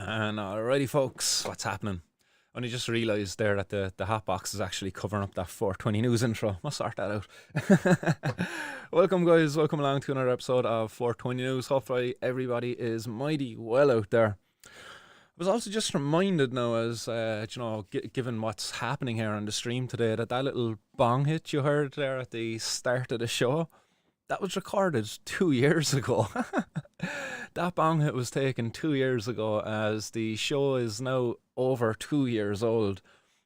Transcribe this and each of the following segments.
And alrighty, folks, what's happening? Only just realised there that the hot box is actually covering up that 420 news intro. Must sort that out. Welcome, guys. Welcome along to another episode of 420 News. Hopefully, everybody is mighty well out there. I was also just reminded now, as given what's happening here on the stream today, that little bong hit you heard there at the start of the show, that was recorded 2 years ago. That bong hit was taken 2 years ago, as the show is now over 2 years old.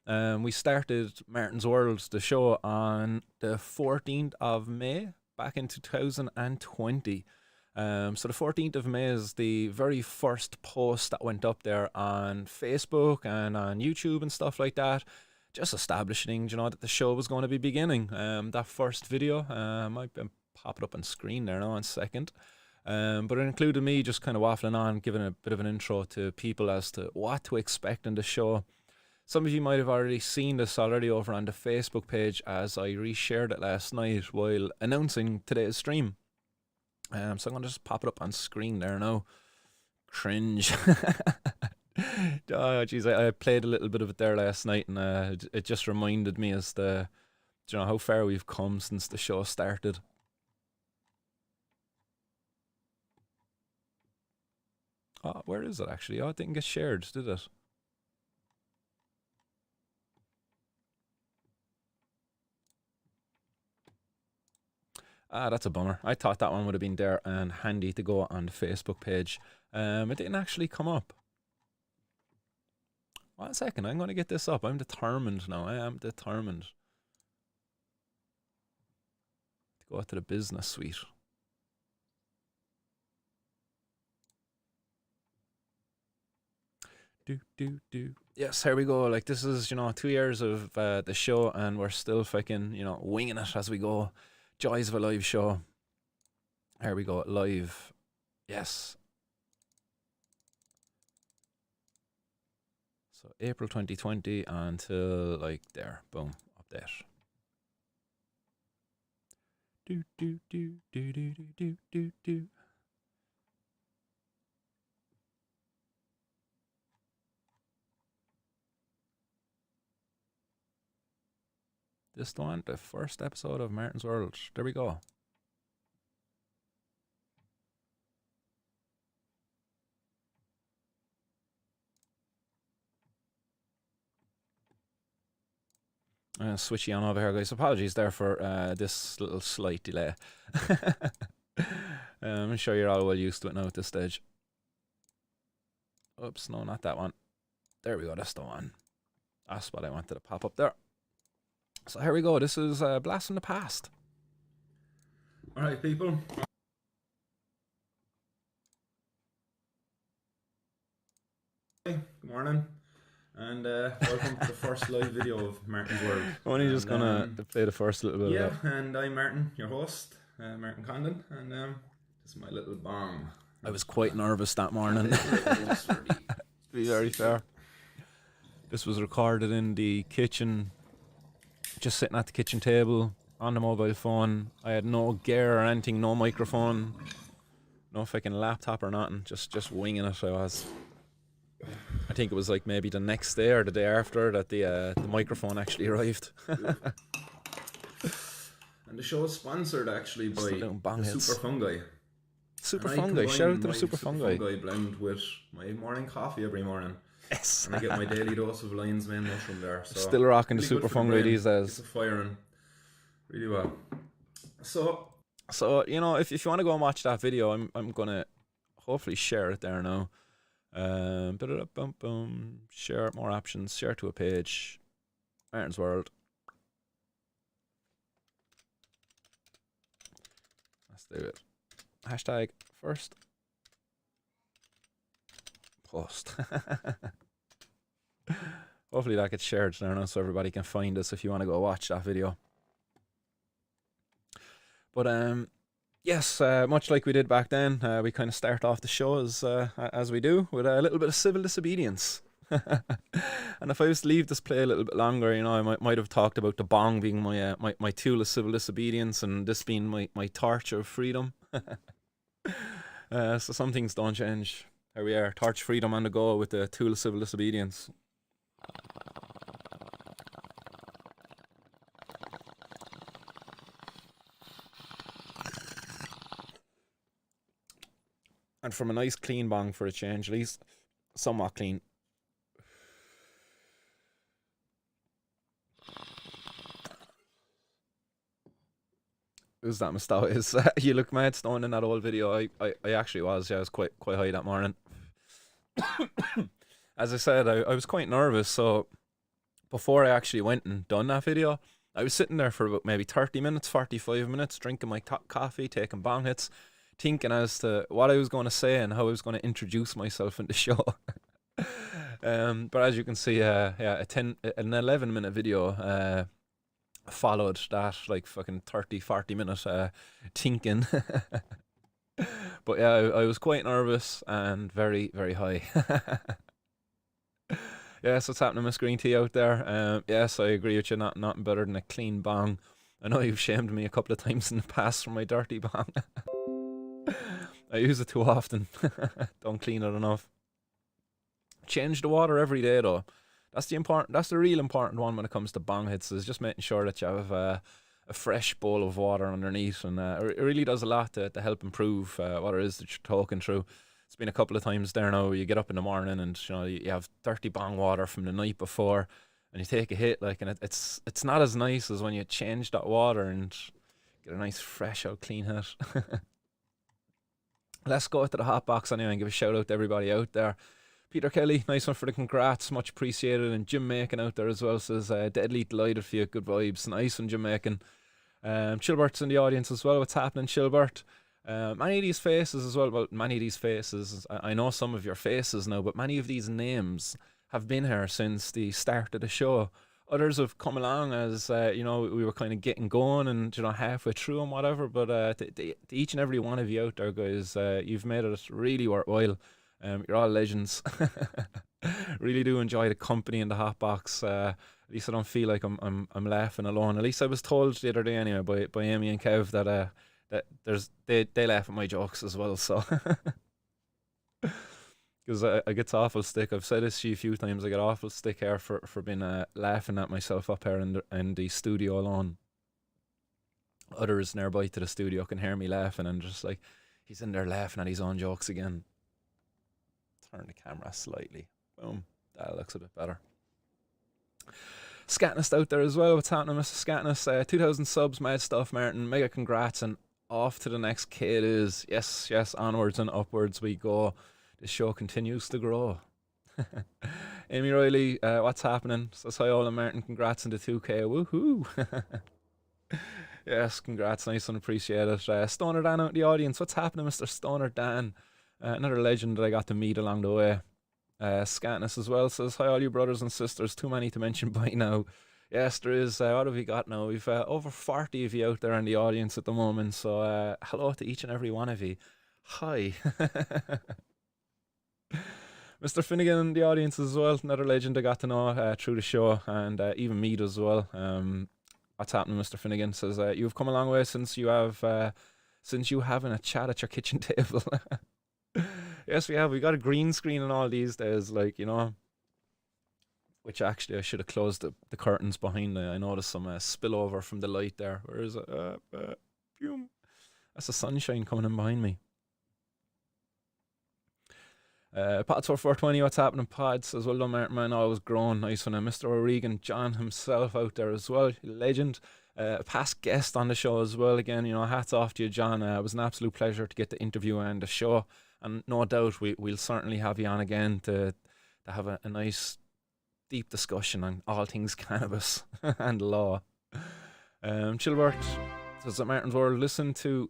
We started Martin's World, the show, on the 14th of May back in 2020. So the 14th of May is the very first post that went up there on Facebook and on YouTube and stuff like that, just establishing, that the show was going to be beginning. That first video, might pop it up on screen there now in a second. But it included me just kind of waffling on, giving a bit of an intro to people as to what to expect in the show. Some of you might have already seen this already over on the Facebook page, as I reshared it last night while announcing today's stream. So I'm going to just pop it up on screen there now. Cringe. Oh, geez, I played a little bit of it there last night, and it just reminded me as to, how far we've come since the show started. Oh, where is it actually? Oh, it didn't get shared, did it? Ah, that's a bummer. I thought that one would have been there and handy to go on the Facebook page. It didn't actually come up. 1 second, I'm going to get this up. I'm determined now. I am determined to go to the business suite. Yes, here we go. Like, this is, 2 years of the show, and we're still fucking, winging it as we go. Joys of a live show. Here we go, live. Yes. So April 2020 until like there. Boom. Update. Do. This one, the first episode of Martin's World. There we go. I'm going to switch you on over here, guys. Apologies there for this little slight delay. I'm sure you're all well used to it now at this stage. Oops, no, not that one. There we go, that's the one. That's what I wanted to pop up there. So here we go. This is Blast from the Past. Alright, people. Good morning. And welcome to the first live video of Martin's World. I'm only just gonna play the first little bit of it. Yeah, and I'm Martin, your host, Martin Condon, and this is my little bong. I was quite nervous that morning. To be very fair. This was recorded in the kitchen, just sitting at the kitchen table on the mobile phone. I had no gear or anything, no microphone, no fucking laptop or nothing. Just winging it. I was. I think it was like maybe the next day or the day after that the microphone actually arrived. And the show is sponsored actually by the Super Fungi. Super Fungi, shout out to the Super Fungi. Blend with my morning coffee every morning. Yes. And I get my daily dose of lion's mane mushroom there. So still rocking really the Super Fungi these days. It's firing really well. So you know, if you want to go and watch that video, I'm gonna hopefully share it there now. Share more options. Share to a page. Martin's World. Let's do it. Hashtag first post. Hopefully that gets shared there now so everybody can find us if you want to go watch that video. But yes, much like we did back then, we kind of start off the show as we do with a little bit of civil disobedience. And if I was to leave this play a little bit longer, you know, I might have talked about the bong being my tool of civil disobedience and this being my torch of freedom. So some things don't change. Here we are, torch freedom on the go with the tool of civil disobedience. And from a nice clean bong for a change, at least somewhat clean. Who's that Mustafa? You look mad stoned in that old video. I actually was. Yeah, I was quite high that morning. As I said, I was quite nervous. So before I actually went and done that video, I was sitting there for about maybe 30 minutes, 45 minutes, drinking my coffee, taking bong hits, thinking as to what I was going to say and how I was going to introduce myself in the show. But as you can see, yeah, an 11-minute video followed that like fucking 30-40 minute thinking. But yeah, I was quite nervous and very, very high. Yes, what's happening, Miss Green Tea out there? Yes, I agree with you, nothing better than a clean bong. I know you've shamed me a couple of times in the past for my dirty bong. I use it too often. Don't clean it enough. Change the water every day though. That's the real important one when it comes to bong hits, is just making sure that you have a fresh bowl of water underneath, and it really does a lot to help improve what it is that you're talking through. It's been a couple of times there now where you get up in the morning and you know you have dirty bong water from the night before and you take a hit, like, and it's not as nice as when you change that water and get a nice fresh out clean hit. Let's go to the hot box anyway and give a shout out to everybody out there. Peter Kelly, nice one for the congrats, much appreciated. And Jim Macon out there as well says, deadly delighted for you, good vibes. Nice one, Jim Macon. Chilbert's in the audience as well. What's happening, Chilbert? Many of these faces as well, I know some of your faces now, but many of these names have been here since the start of the show. Others have come along as, you know, we were kind of getting going and, you know, halfway through and whatever, but to each and every one of you out there, guys, you've made it really worthwhile. You're all legends. Really do enjoy the company in the hot box. At least I don't feel like I'm laughing alone. At least I was told the other day anyway by Amy and Kev that they laugh at my jokes as well. So because I get awful stick. I've said this to you a few times. I get awful stick here for being laughing at myself up here in the studio alone. Others nearby to the studio can hear me laughing and just like, he's in there laughing at his own jokes again. Turn the camera slightly. Boom. That looks a bit better. Scatness out there as well. What's happening, Mr. Scatness? 2,000 subs, mad stuff, Martin. Mega congrats, and off to the next kid is. Yes, onwards and upwards we go. This show continues to grow. Amy Riley, what's happening? Says hi, all, and Martin. Congrats on the 2K. Woohoo! Yes, congrats. Nice one. Appreciate it. Stoner Dan out in the audience. What's happening, Mr. Stoner Dan? Another legend that I got to meet along the way. Scatness as well says, hi all you brothers and sisters, too many to mention by now. Yes, there is. What have we got now? We've over 40 of you out there in the audience at the moment, so hello to each and every one of you. Hi. Mr. Finnegan in the audience as well, another legend I got to know through the show, and even meet as well. What's happening, Mr. Finnegan? Says you've come a long way since you having a chat at your kitchen table. Yes, we have. We got a green screen and all these days, like, you know. Which actually I should have closed the curtains behind. I noticed some spillover from the light there. Where is it? Phew. That's the sunshine coming in behind me. Pods for 420, what's happening, Pods? As well done, Martin, man, always grown. Nice one. Mr. O'Regan, John himself out there as well. Legend. Past guest on the show as well. Again, you know, hats off to you, John. It was an absolute pleasure to get the interview and the show. And no doubt we'll certainly have you on again to have a nice deep discussion on all things cannabis and law. Chilbert says that Martin's World, listen to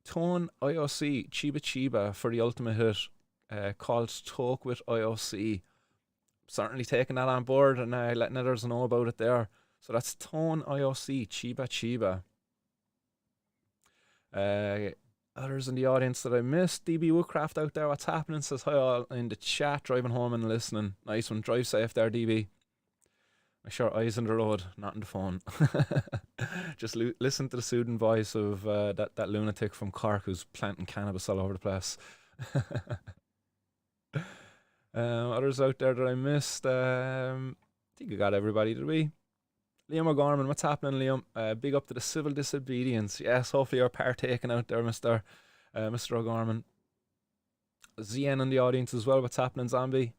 Tone IOC Chiba Chiba for the ultimate hit called Talk with IOC. Certainly taking that on board and letting others know about it there. So that's Tone IOC Chiba Chiba. Others in the audience that I missed. DB Woodcraft out there, what's happening? Says hi all in the chat, driving home and listening. Nice one, drive safe there, DB. Make sure eyes on the road, not on the phone. Just listen to the soothing voice of that lunatic from Cork who's planting cannabis all over the place. Others out there that I missed. I think we got everybody, did we? Liam O'Gorman, what's happening, Liam? Big up to the civil disobedience. Yes, hopefully you're partaking out there, Mr. O'Gorman. ZN in the audience as well. What's happening, Zombie?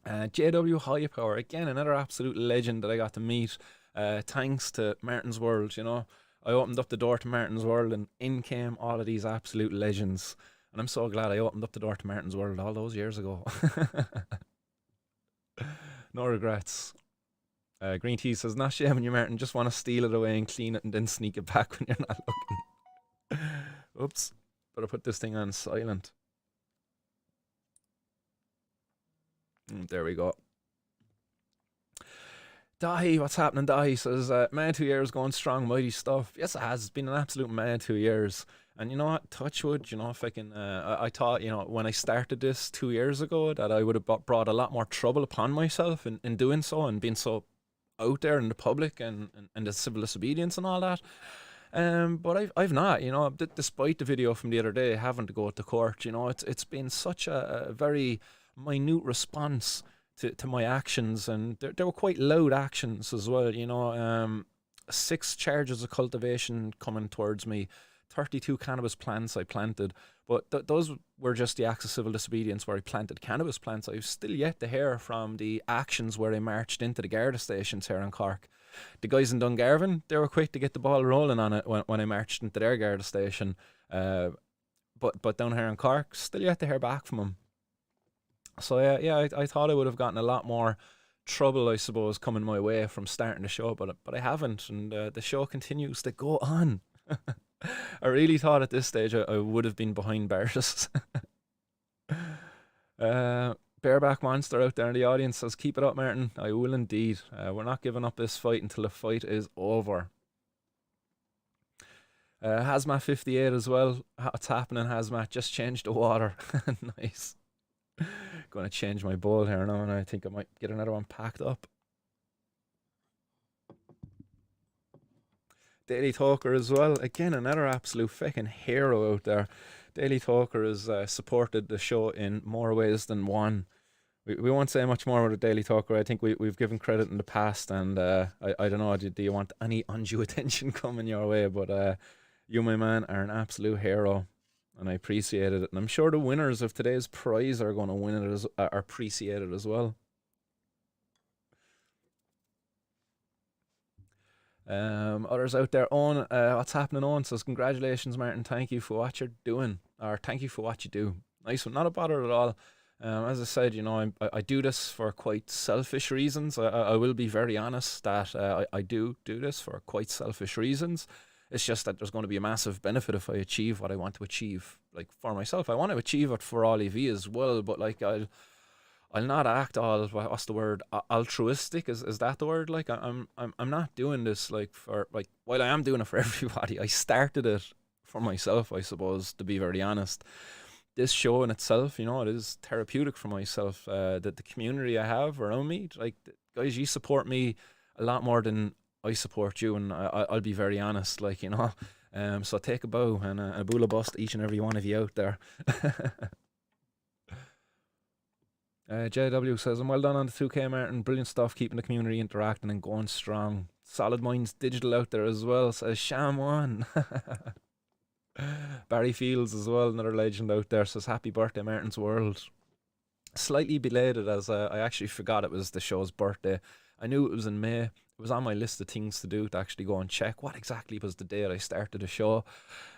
JW High Power, again, another absolute legend that I got to meet. Thanks to Martin's World, you know. I opened up the door to Martin's World and in came all of these absolute legends. And I'm so glad I opened up the door to Martin's World all those years ago. No regrets. Green Tea says, not shaming you, Martin, just want to steal it away and clean it and then sneak it back when you're not looking. Oops, better put this thing on silent. There we go. Dahi, what's happening, Dahi? Says, man, 2 years going strong, mighty stuff. Yes, it has. It's been an absolute mad 2 years. And you know what, touch wood, you know, if I can, I thought, you know, when I started this 2 years ago, that I would have brought a lot more trouble upon myself in doing so and being so out there in the public and the civil disobedience and all that. But I've not, you know, despite the video from the other day having to go to court, you know, it's been such a very minute response to my actions, and there were quite loud actions as well, you know. 6 charges of cultivation coming towards me, 32 cannabis plants I planted, but those were just the acts of civil disobedience where I planted cannabis plants. I've still yet to hear from the actions where I marched into the Garda stations here in Cork. The guys in Dungarvan, they were quick to get the ball rolling on it when I marched into their Garda station. But down here in Cork, still yet to hear back from them. So yeah, I thought I would have gotten a lot more trouble, I suppose, coming my way from starting the show, but I haven't, and the show continues to go on. I really thought at this stage I would have been behind bars. Bareback Monster out there in the audience says, keep it up, Martin. I will indeed. We're not giving up this fight until the fight is over. Hazmat 58 as well. What's happening, Hazmat? Just changed the water. Nice. Going to change my bowl here now, and I think I might get another one packed up. Daily Talker as well. Again, another absolute fucking hero out there. Daily Talker has supported the show in more ways than one. We won't say much more about the Daily Talker. I think we've given credit in the past, and I don't know, do you want any undue attention coming your way? But you, my man, are an absolute hero, and I appreciate it. And I'm sure the winners of today's prize are going to win it are appreciated as well. Others out there, Owen, what's happening, Owen? Says, congratulations, Martin, thank you for what you're doing, or thank you for what you do. Nice one, not a bother at all. As I said, you know, I do this for quite selfish reasons. I will be very honest that I do this for quite selfish reasons. It's just that there's going to be a massive benefit if I achieve what I want to achieve, like, for myself. I want to achieve it for all of you as well, but like, I'll not act all, what's the word, altruistic, is that the word? Like, I'm not doing this like for, like, while I am doing it for everybody, I started it for myself, I suppose, to be very honest. this show in itself, you know, it is therapeutic for myself. That the community I have around me, like guys, you support me a lot more than I support you, and I'll be very honest, like, you know. So take a bow and a bula bust to each and every one of you out there. JW says, I'm well done on the 2K, Martin. Brilliant stuff, keeping the community interacting and going strong. Solid Minds Digital out there as well, says Sham1. Barry Fields as well, another legend out there, says happy birthday, Martin's World. Slightly belated, as I actually forgot it was the show's birthday. I knew it was in May. It was on my list of things to do, to actually go and check what exactly was the day I started the show.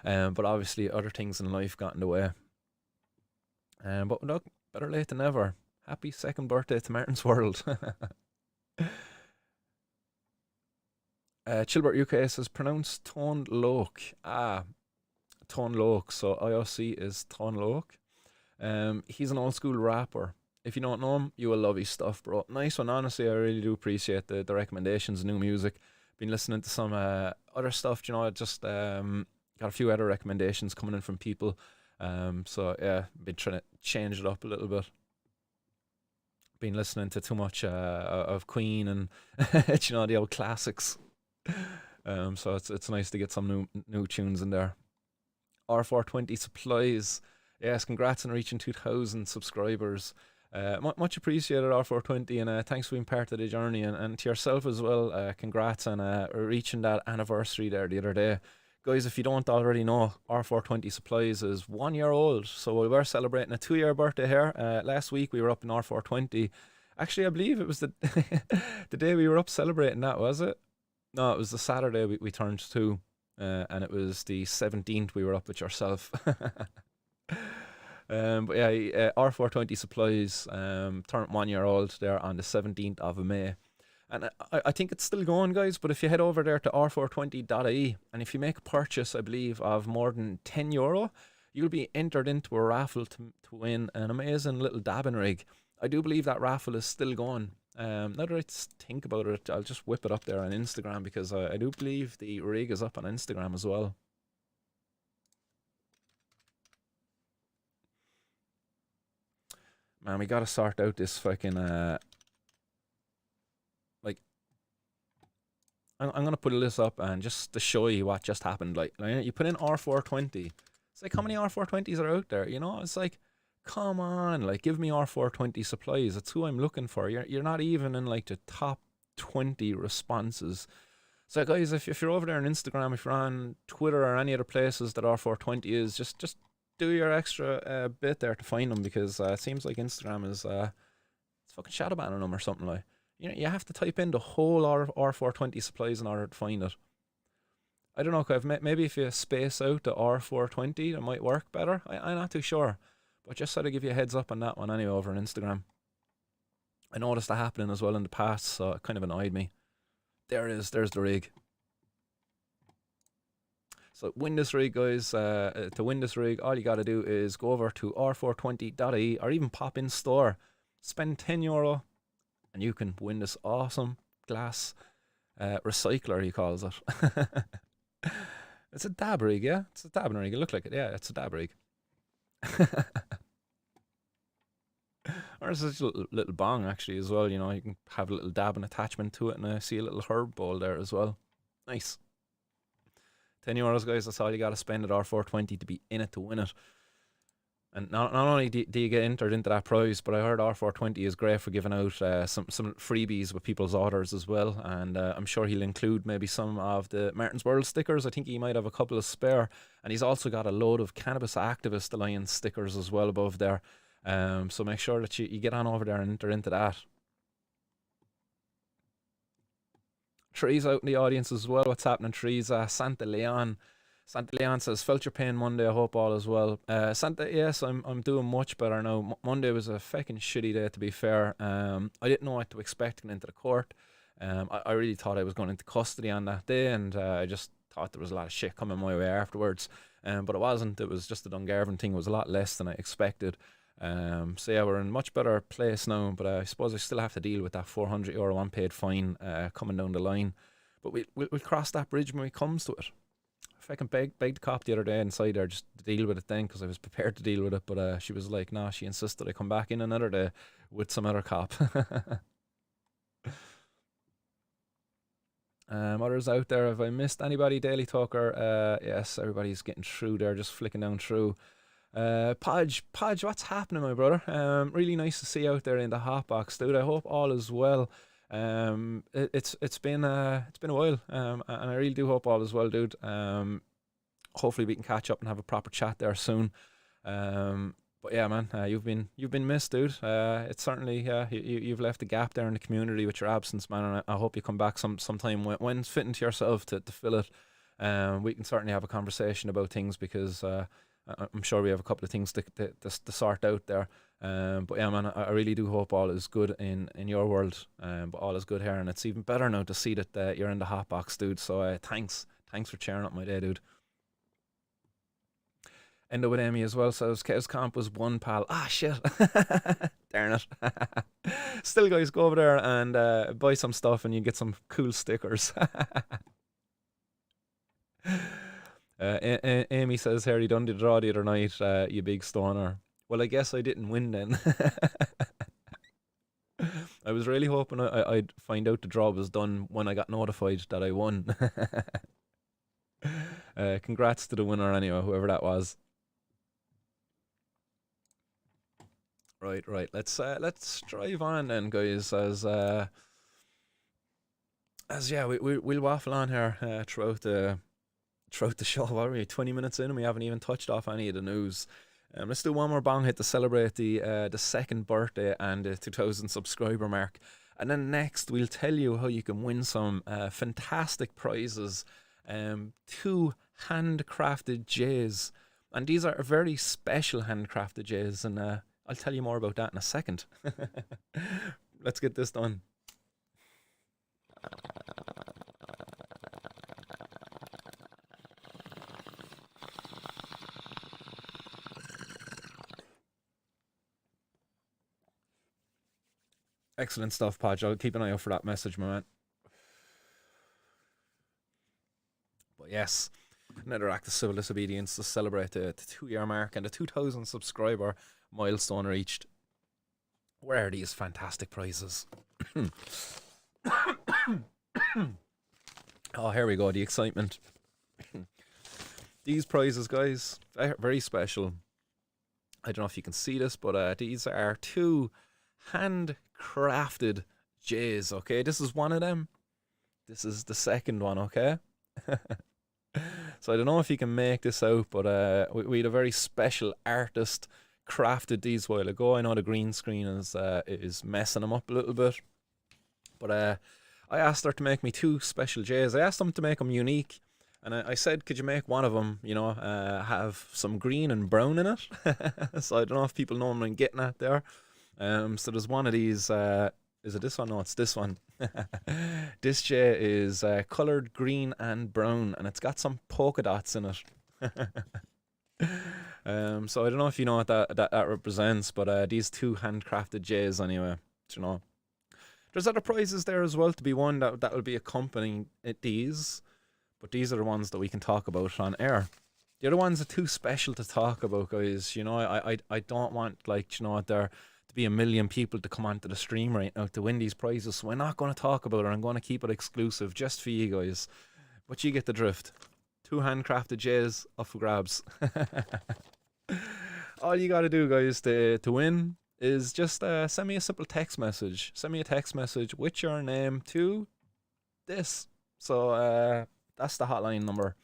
But obviously other things in life got in the way. But look, better late than never. Happy second birthday to Martin's World. Chilbert UK says pronounced Tone Loc. Tone Loc. So IOC is Tone Loc. He's an old school rapper. If you don't know him, you will love his stuff, bro. Nice one, honestly. I really do appreciate the recommendations, new music. Been listening to some other stuff, you know. I just got a few other recommendations coming in from people. So yeah, been trying to change it up a little bit. Been listening to too much of Queen and you know, the old classics. So it's nice to get some new tunes in there. R420 Supplies, yes, congrats on reaching 2,000 subscribers. Much appreciated, R420, and thanks for being part of the journey, and to yourself as well. Congrats on reaching that anniversary there the other day. Guys, if you don't already know, R420 Supplies is 1 year old, so we were celebrating a 2-year birthday here. Last week we were up in R420. Actually, I believe it was the the day we were up celebrating that, was it? No, it was the Saturday we turned 2, and it was the 17th we were up with yourself. But yeah, R420 Supplies turned 1 year old there on the 17th of May. And I think it's still going, guys, but if you head over there to r420.ie, and if you make a purchase, I believe, of more than €10, you'll be entered into a raffle to win an amazing little dabbing rig. I do believe that raffle is still going. Now that I think about it, I'll just whip it up there on Instagram, because I do believe the rig is up on Instagram as well. Man, we gotta sort out this fucking like, I'm gonna put this up and just to show you what just happened. Like you put in R420. It's like, how many R420s are out there? You know, it's like, come on, like, give me R420 Supplies. That's who I'm looking for. You're not even in like the top 20 responses. So guys, if you're over there on Instagram, if you're on Twitter or any other places that R420 is, just do your extra bit there to find them, because it seems like Instagram is it's fucking shadow banning them or something. Like, you know, you have to type in the whole R420 Supplies in order to find it. I don't know, Kev, maybe if you space out the R420, it might work better. I'm not too sure, but just sort of give you a heads up on that one anyway over on Instagram. I noticed that happening as well in the past, so it kind of annoyed me. There it is, there's the rig. So win this rig, guys. To win this rig, all you got to do is go over to r420.ie, or even pop in store, spend €10, and you can win this awesome glass recycler, he calls it. It's a dab rig, yeah? It's a dabbing rig. It looked like it, yeah, it's a dab rig. Or it's just a little bong, actually, as well. You know, you can have a little dabbing attachment to it, and I see a little herb bowl there as well. Nice. €10, guys, that's all you got to spend at R420 to be in it to win it. And not only do you get entered into that prize, but I heard R420 is great for giving out some freebies with people's orders as well. And I'm sure he'll include maybe some of the Martin's World stickers. I think he might have a couple of spare. And he's also got a load of Cannabis Activist Alliance stickers as well above there. So make sure that you get on over there and enter into that. Trees out in the audience as well. What's happening, Trees? Santa Leon says, felt your pain Monday, I hope all is well. Santa, yes, I'm doing much better now. Monday was a fucking shitty day, to be fair. I didn't know what to expect going into the court. I really thought I was going into custody on that day, and I just thought there was a lot of shit coming my way afterwards. But it wasn't. It was just the Dungarvan thing. It was a lot less than I expected. So yeah, we're in a much better place now, but I suppose I still have to deal with that €400 unpaid fine coming down the line. But we'll cross that bridge when it comes to it. fucking begged the cop the other day inside there just to deal with it then because I was prepared to deal with it. But she was like, nah, she insisted I come back in another day with some other cop. Others out there, have I missed anybody? Daily Talker, yes, everybody's getting through there, just flicking down through. Podge, what's happening, my brother? Really nice to see you out there in the hot box, dude. I hope all is well. It's been a while, and I really do hope all is well, dude. Hopefully we can catch up and have a proper chat there soon. But yeah, man, you've been missed, dude. It's certainly you've left a gap there in the community with your absence, man. And I hope you come back sometime when it's fitting to yourself to fill it. We can certainly have a conversation about things because I'm sure we have a couple of things to sort out there. But yeah, man, I really do hope all is good in your world. But all is good here, and it's even better now to see that you're in the hot box, dude. So thanks for cheering up my day, dude. End up with Amy as well, so Chaos Comp was one pal. Ah, shit. Darn it. Still, guys, go over there and buy some stuff and you get some cool stickers. Amy says, Harry done the draw the other night, you big stoner. Well, I guess I didn't win then. I was really hoping I'd find out the draw was done when I got notified that I won. Congrats to the winner anyway, whoever that was. Right. Let's drive on then, guys. As yeah, we'll waffle on here throughout the show. What are we? 20 minutes in, and we haven't even touched off any of the news. Let's do one more bong hit to celebrate the second birthday and the 2,000 subscriber mark, and then next we'll tell you how you can win some fantastic prizes. 2 handcrafted J's, and these are very special handcrafted J's, and I'll tell you more about that in a second. Let's get this done. Excellent stuff, Podge. I'll keep an eye out for that message, my man. But yes, another act of civil disobedience to celebrate the 2-year mark and the 2,000 subscriber milestone reached. Where are these fantastic prizes? Oh, here we go, the excitement. These prizes, guys, very special. I don't know if you can see this, but these are 2 handcrafted J's, okay? This is one of them. This is the second one, okay? So I don't know if you can make this out, but we had a very special artist crafted these a while ago. I know the green screen is messing them up a little bit, but I asked her to make me 2 special J's. I asked them to make them unique, and I said, could you make one of them, have some green and brown in it? So I don't know if people know what I'm getting at there. So there's one of these. Is it this one? No, it's this one. This J is coloured green and brown, and it's got some polka dots in it. So I don't know if you know what that represents, but these 2 handcrafted J's anyway. There's other prizes there as well to be won that will be accompanying these, but these are the ones that we can talk about on air. The other ones are too special to talk about, guys. I don't want there to be a million people to come onto the stream right now to win these prizes. So we're not going to talk about it. I'm going to keep it exclusive just for you guys. But you get the drift. 2 handcrafted J's up for grabs. All you got to do, guys, to win is just send me a simple text message. Send me a text message with your name to this. So that's the hotline number.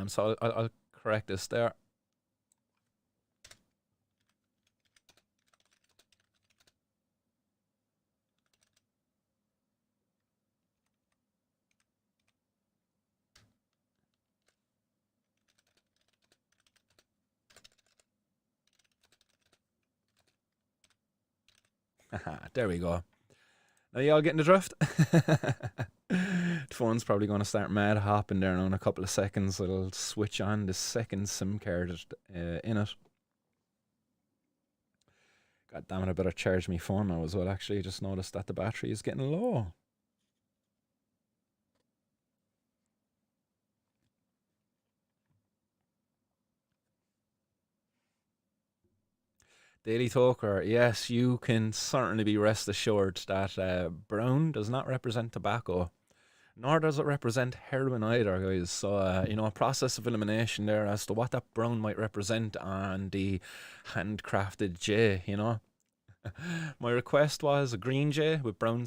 So I'll correct this there. There we go. Now you all getting the drift? The phone's probably going to start mad hopping there now in a couple of seconds. It'll switch on the second SIM card in it. God damn it, I better charge my phone now as well. Actually, I just noticed that the battery is getting low. Daily Talker, yes, you can certainly be rest assured that brown does not represent tobacco, nor does it represent heroin either, guys. So, a process of elimination there as to what that brown might represent on the handcrafted J. My request was a green J with brown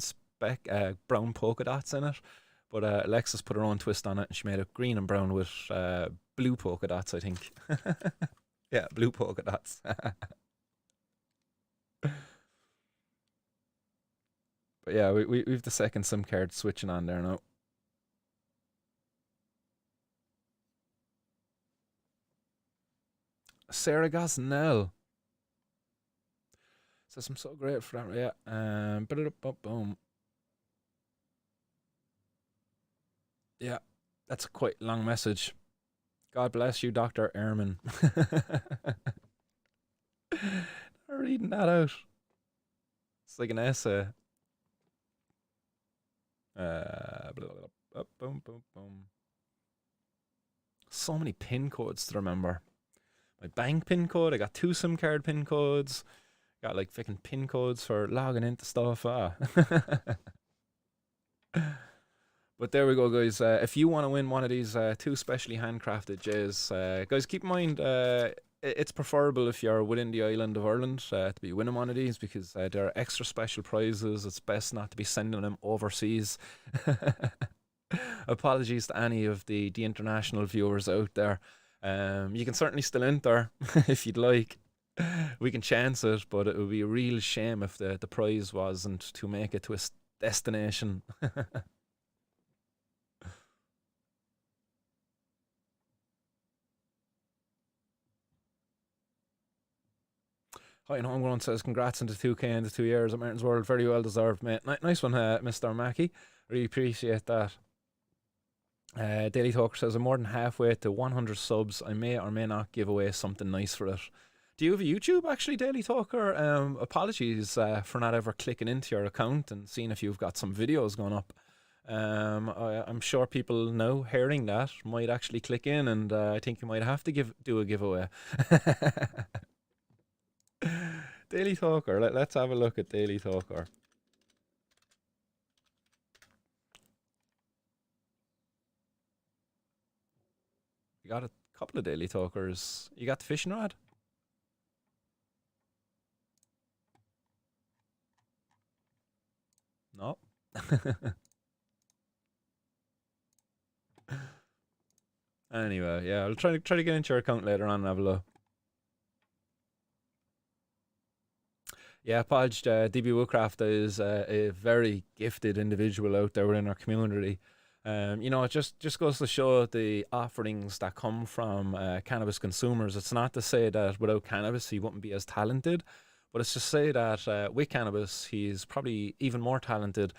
polka dots in it, but Alexis put her own twist on it and she made it green and brown with blue polka dots, I think. Yeah, blue polka dots. But yeah, we've the second SIM card switching on there now. Sarah Gosnell says I'm so grateful for that. Yeah. Boom. Yeah, that's a quite long message. God bless you, Dr. Ehrman. I'm reading that out. It's like an essay. Blah, blah, blah, boom, boom, boom. So many pin codes to remember. My bank pin code. I got two SIM card pin codes. Got like fucking pin codes for logging into stuff. But there we go, guys. If you want to win one of these two specially handcrafted J's, guys, keep in mind it's preferable if you're within the island of Ireland to be winning one of these because there are extra special prizes. It's best not to be sending them overseas. Apologies to any of the international viewers out there. You can certainly still enter if you'd like. We can chance it, but it would be a real shame if the prize wasn't to make it to a destination. Hi, and Homegrown says, congrats on the 2K in the 2 years at Martin's World. Very well deserved, mate. Nice one, Mr. Mackey. Really appreciate that. Daily Talker says, I'm more than halfway to 100 subs. I may or may not give away something nice for it. Do you have a YouTube, actually, Daily Talker? Apologies for not ever clicking into your account and seeing if you've got some videos going up. I'm sure people now hearing that might actually click in, and I think you might have to do a giveaway. Daily Talker. Let's have a look at Daily Talker. You got a couple of Daily Talkers. You got the fishing rod? No. Anyway, yeah, I'll try to get into your account later on and have a look. Yeah, Podge, DB Woodcraft is a very gifted individual out there within our community. It just goes to show the offerings that come from cannabis consumers. It's not to say that without cannabis he wouldn't be as talented, but it's to say that with cannabis he's probably even more talented.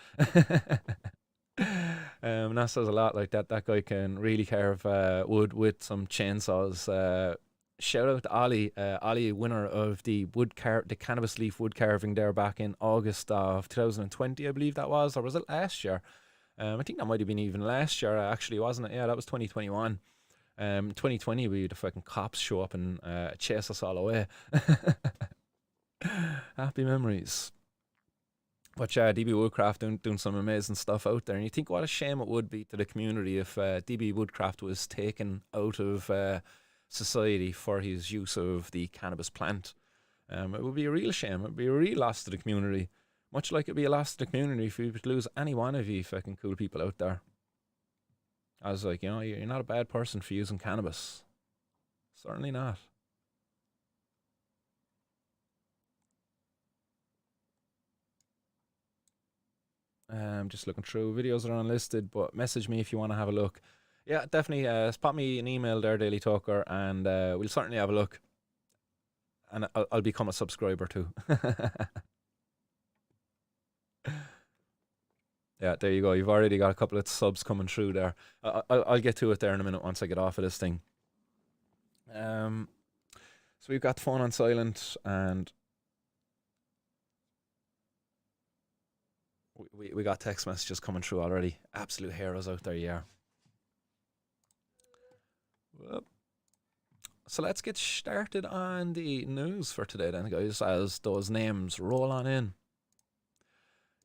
That says a lot. Like that guy can really carve wood with some chainsaws. Shout out to Ollie, Ollie, winner of the the cannabis leaf wood carving there back in August of 2020, I believe that was, or was it last year? I think that might have been even last year, actually, wasn't it? Yeah, that was 2021. 2020, we had the fucking cops show up and chase us all away. Happy memories. But yeah, DB Woodcraft doing some amazing stuff out there. And you think what a shame it would be to the community if DB Woodcraft was taken out of society for his use of the cannabis plant. It would be a real shame. It would be a real loss to the community. Much like it'd be a loss to the community if we would lose any one of you fucking cool people out there. I was like, you're not a bad person for using cannabis. Certainly not. Just looking through. Videos are unlisted, but message me if you want to have a look. Yeah, definitely. Pop me an email there, Daily Talker, and we'll certainly have a look. And I'll become a subscriber too. Yeah, there you go. You've already got a couple of subs coming through there. I'll get to it there in a minute once I get off of this thing. So we've got the phone on silent, and we got text messages coming through already. Absolute heroes out there, yeah. Whoop. So let's get started on the news for today, then, guys, as those names roll on in.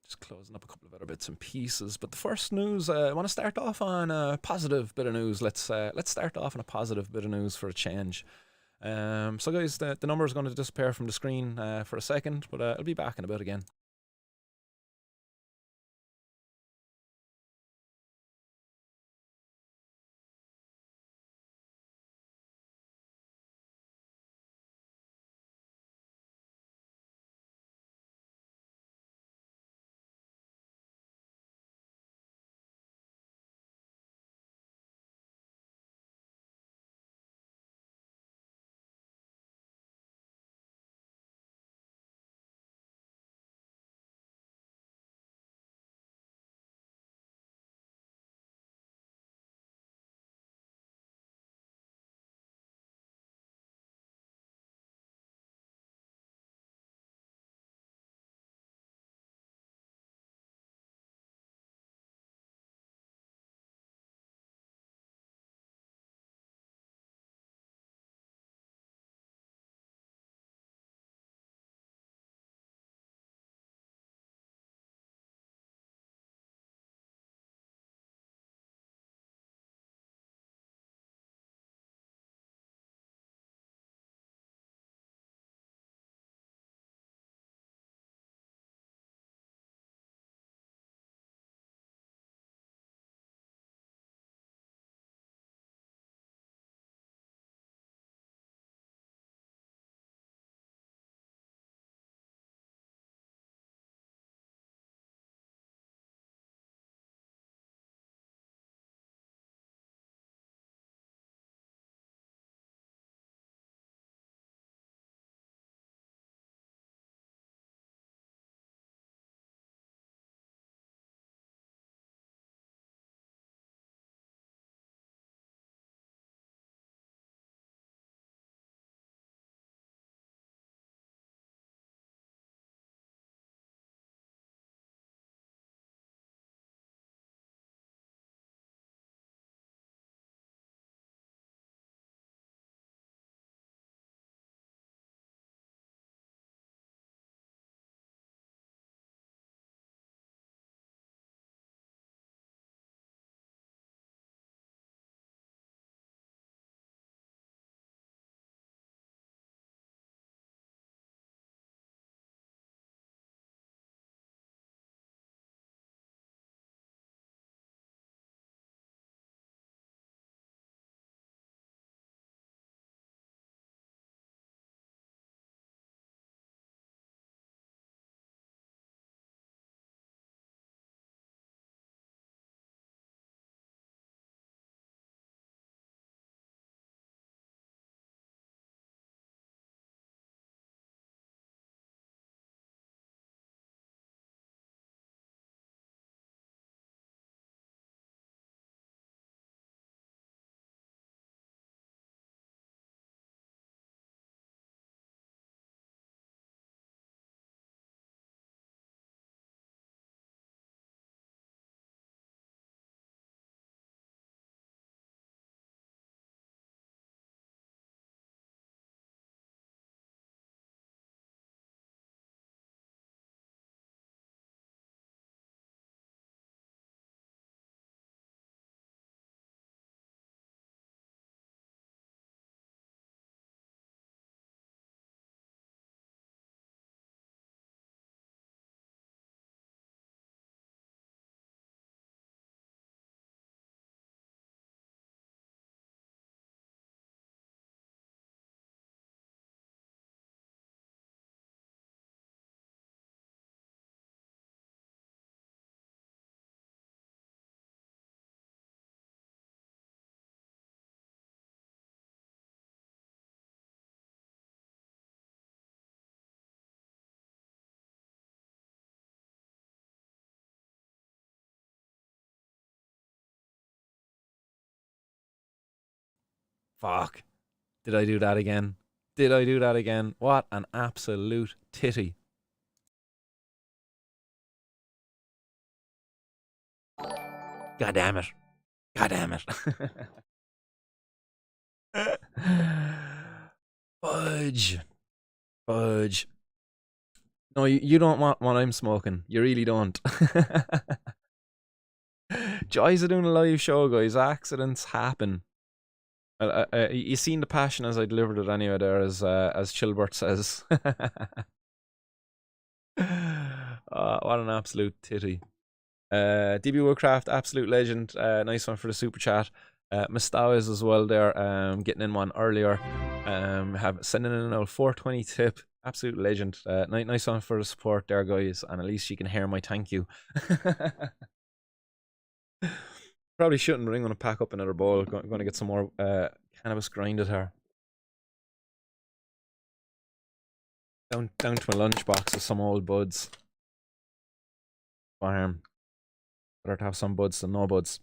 Just closing up a couple of other bits and pieces. But the first news, I want to start off on a positive bit of news. Let's start off on a positive bit of news for a change. So guys, the number is going to disappear from the screen for a second, but I'll be back in a bit again. Fuck. Did I do that again? Did I do that again? What an absolute titty. God damn it. God damn it. Fudge. Fudge. No, you don't want what I'm smoking. You really don't. Joys of doing a live show, guys. Accidents happen. You seen the passion as I delivered it anyway there, as Chilbert says. What an absolute titty. DB Woodcraft, absolute legend. Nice one for the super chat. Mustawis as well there, getting in one earlier. Sending in an old 420 tip. Absolute legend. Nice one for the support there, guys. And at least you can hear my thank you. Probably shouldn't, but I'm going to pack up another bowl. Going to get some more cannabis grinded here. Down to my lunchbox with some old buds. Farm. Better to have some buds than no buds.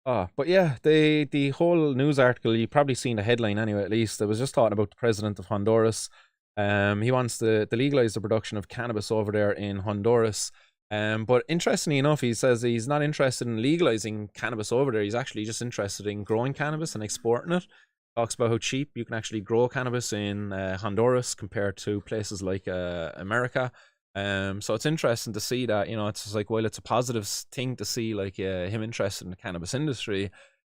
But yeah, the whole news article, you probably seen the headline anyway, at least. It was just talking about the president of Honduras. He wants to legalize the production of cannabis over there in Honduras. But interestingly enough, he says he's not interested in legalizing cannabis over there. He's actually just interested in growing cannabis and exporting it. Talks about how cheap you can actually grow cannabis in Honduras compared to places like America. So it's interesting to see that, it's just like, while it's a positive thing to see like him interested in the cannabis industry,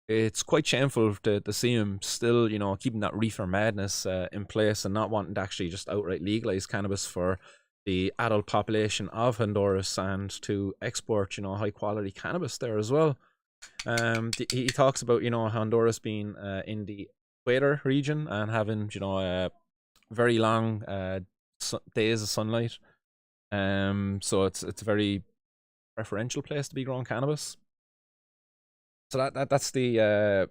it's quite shameful to see him still, keeping that reefer madness in place and not wanting to actually just outright legalize cannabis for the adult population of Honduras and to export, high quality cannabis there as well. He talks about, Honduras being in the equator region and having, very long days of sunlight. So it's a very preferential place to be growing cannabis. So that's the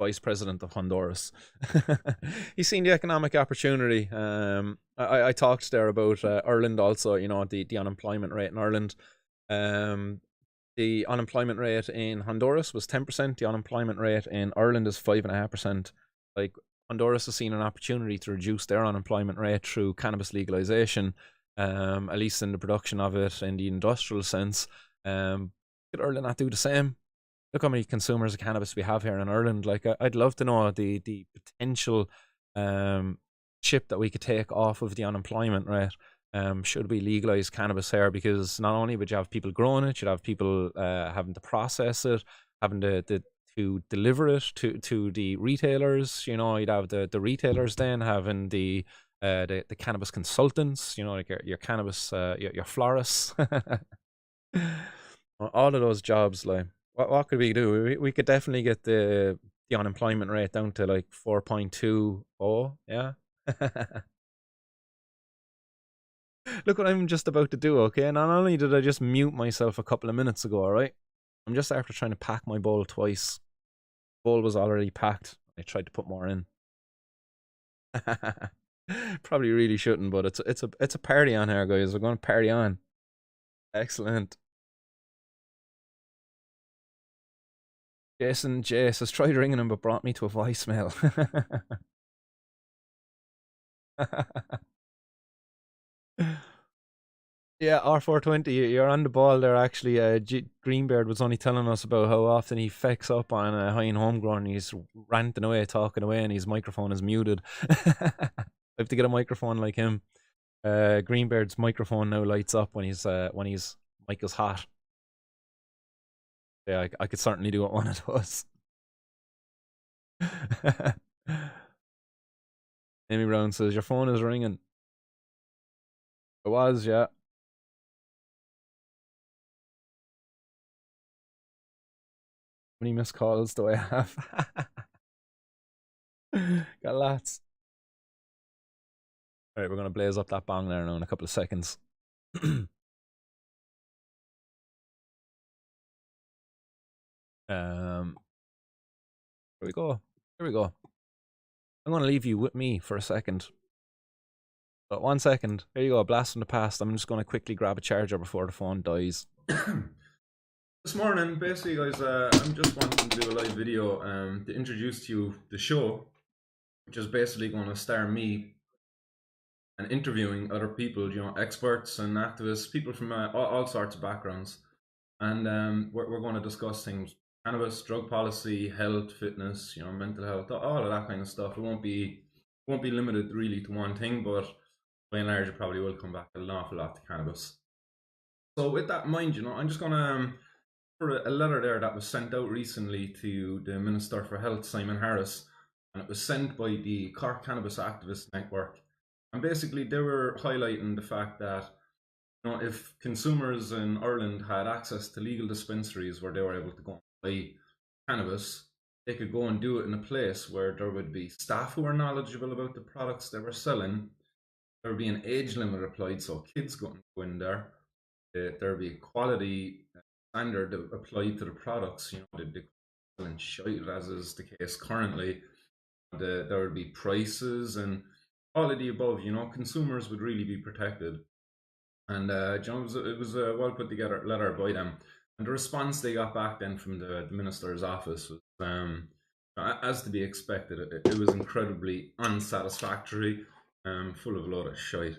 vice president of Honduras. He's seen the economic opportunity. I talked there about Ireland also. The unemployment rate in Ireland. The unemployment rate in Honduras was 10%. The unemployment rate in Ireland is 5.5%. Like, Honduras has seen an opportunity to reduce their unemployment rate through cannabis legalization, at least in the production of it in the industrial sense. Could Ireland not do the same? Look how many consumers of cannabis we have here in Ireland. Like, I'd love to know the potential chip that we could take off of the unemployment rate. Should we legalize cannabis here? Because not only would you have people growing it, you'd have people having to process it, having to deliver it to the retailers. You'd have the retailers then having the cannabis consultants. Like your cannabis, your florists. All of those jobs, like, what could we do? We could definitely get the unemployment rate down to like 4.20. Yeah. Look what I'm just about to do, okay? Not only did I just mute myself a couple of minutes ago, alright? I'm just after trying to pack my bowl twice. Bowl was already packed. I tried to put more in. Probably really shouldn't, but it's a party on here, guys. We're going to party on. Excellent. Jace has tried ringing him but brought me to a voicemail. Yeah, R420, you're on the ball there actually. Greenbeard was only telling us about how often he fecks up on High and Homegrown. He's ranting away, talking away, and his microphone is muted. I have to get a microphone like him. Greenbeard's microphone now lights up when his mic is hot. Yeah, I could certainly do it one of those. Amy Brown says, your phone is ringing. It was, yeah. How many missed calls do I have? Got lots. Alright, we're gonna blaze up that bong there now in a couple of seconds. Here we go. Here we go. I'm gonna leave you with me for a second. But 1 second. Here you go, a blast from the past. I'm just gonna quickly grab a charger before the phone dies. This morning, basically, guys, I'm just wanting to do a live video to introduce to you the show, which is basically going to star me and interviewing other people, experts and activists, people from all sorts of backgrounds. and we're going to discuss things: cannabis, drug policy, health, fitness, mental health, all of that kind of stuff. It won't be limited really to one thing, but by and large, it probably will come back an awful lot to cannabis. So with that in mind, I'm just going to for a letter there that was sent out recently to the Minister for Health, Simon Harris, and it was sent by the Cork Cannabis Activist Network. And basically, they were highlighting the fact that if consumers in Ireland had access to legal dispensaries where they were able to go and buy cannabis, they could go and do it in a place where there would be staff who were knowledgeable about the products they were selling. There would be an age limit applied, so kids couldn't go in there. There would be a quality standard applied to the products. The selling shite, as is the case currently. There would be prices and all of the above. Consumers would really be protected. And it was a well put together letter by them. And the response they got back then from the minister's office was, as to be expected, it was incredibly unsatisfactory, full of a lot of shite.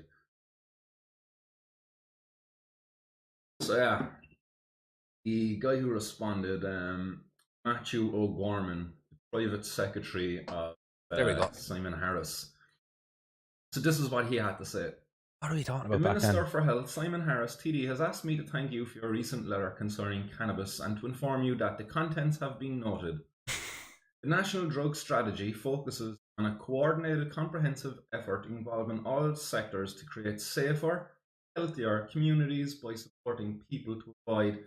So yeah, the guy who responded, Matthew O'Gorman, the private secretary of There we go. Simon Harris. So this is what he had to say. What are we talking The about back Minister then? for Health, Simon Harris, TD, has asked me to thank you for your recent letter concerning cannabis and to inform you that the contents have been noted. The National Drug Strategy focuses on a coordinated, comprehensive effort involving all sectors to create safer, healthier communities by supporting people to avoid,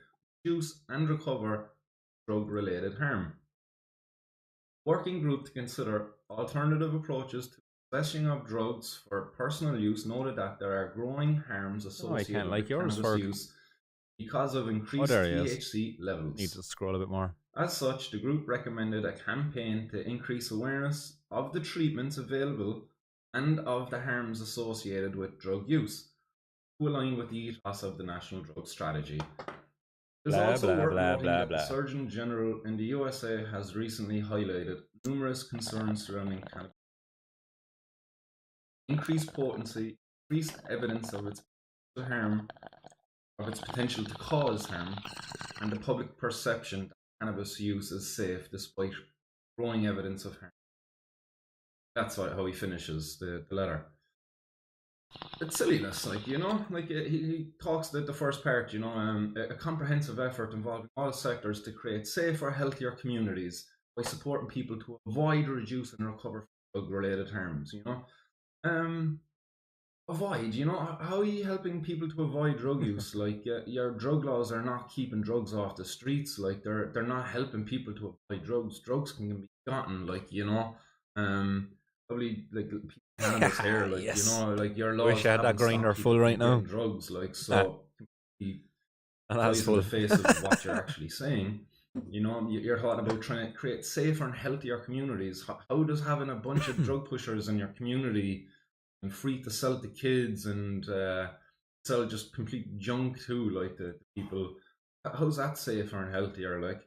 reduce, and recover drug-related harm. Working group to consider alternative approaches to possession of drugs for personal use noted that there are growing harms associated with cannabis use because of increased THC levels. Need to scroll a bit more. As such, the group recommended a campaign to increase awareness of the treatments available and of the harms associated with drug use, to align with the ethos of the National Drug Strategy. It is also worth noting that the Surgeon General in the USA has recently highlighted numerous concerns surrounding cannabis. Increased potency, increased evidence of its harm, of its potential to cause harm, and the public perception that cannabis use is safe despite growing evidence of harm. That's how he finishes the letter. It's silliness, he talks that the first part, a comprehensive effort involving all sectors to create safer, healthier communities by supporting people to avoid, reduce, and recover from drug-related harms. Avoid. How are you helping people to avoid drug use? Your drug laws are not keeping drugs off the streets. They're not helping people to avoid drugs. Drugs can be gotten. Probably cannabis here, yes. your laws. Wish I had that grinder full right now. Drugs, so and that's full. In the face of what you're actually saying. You're talking about trying to create safer and healthier communities. How does having a bunch of drug pushers in your community and free to sell to kids and sell just complete junk too, the people? How's that safer and healthier?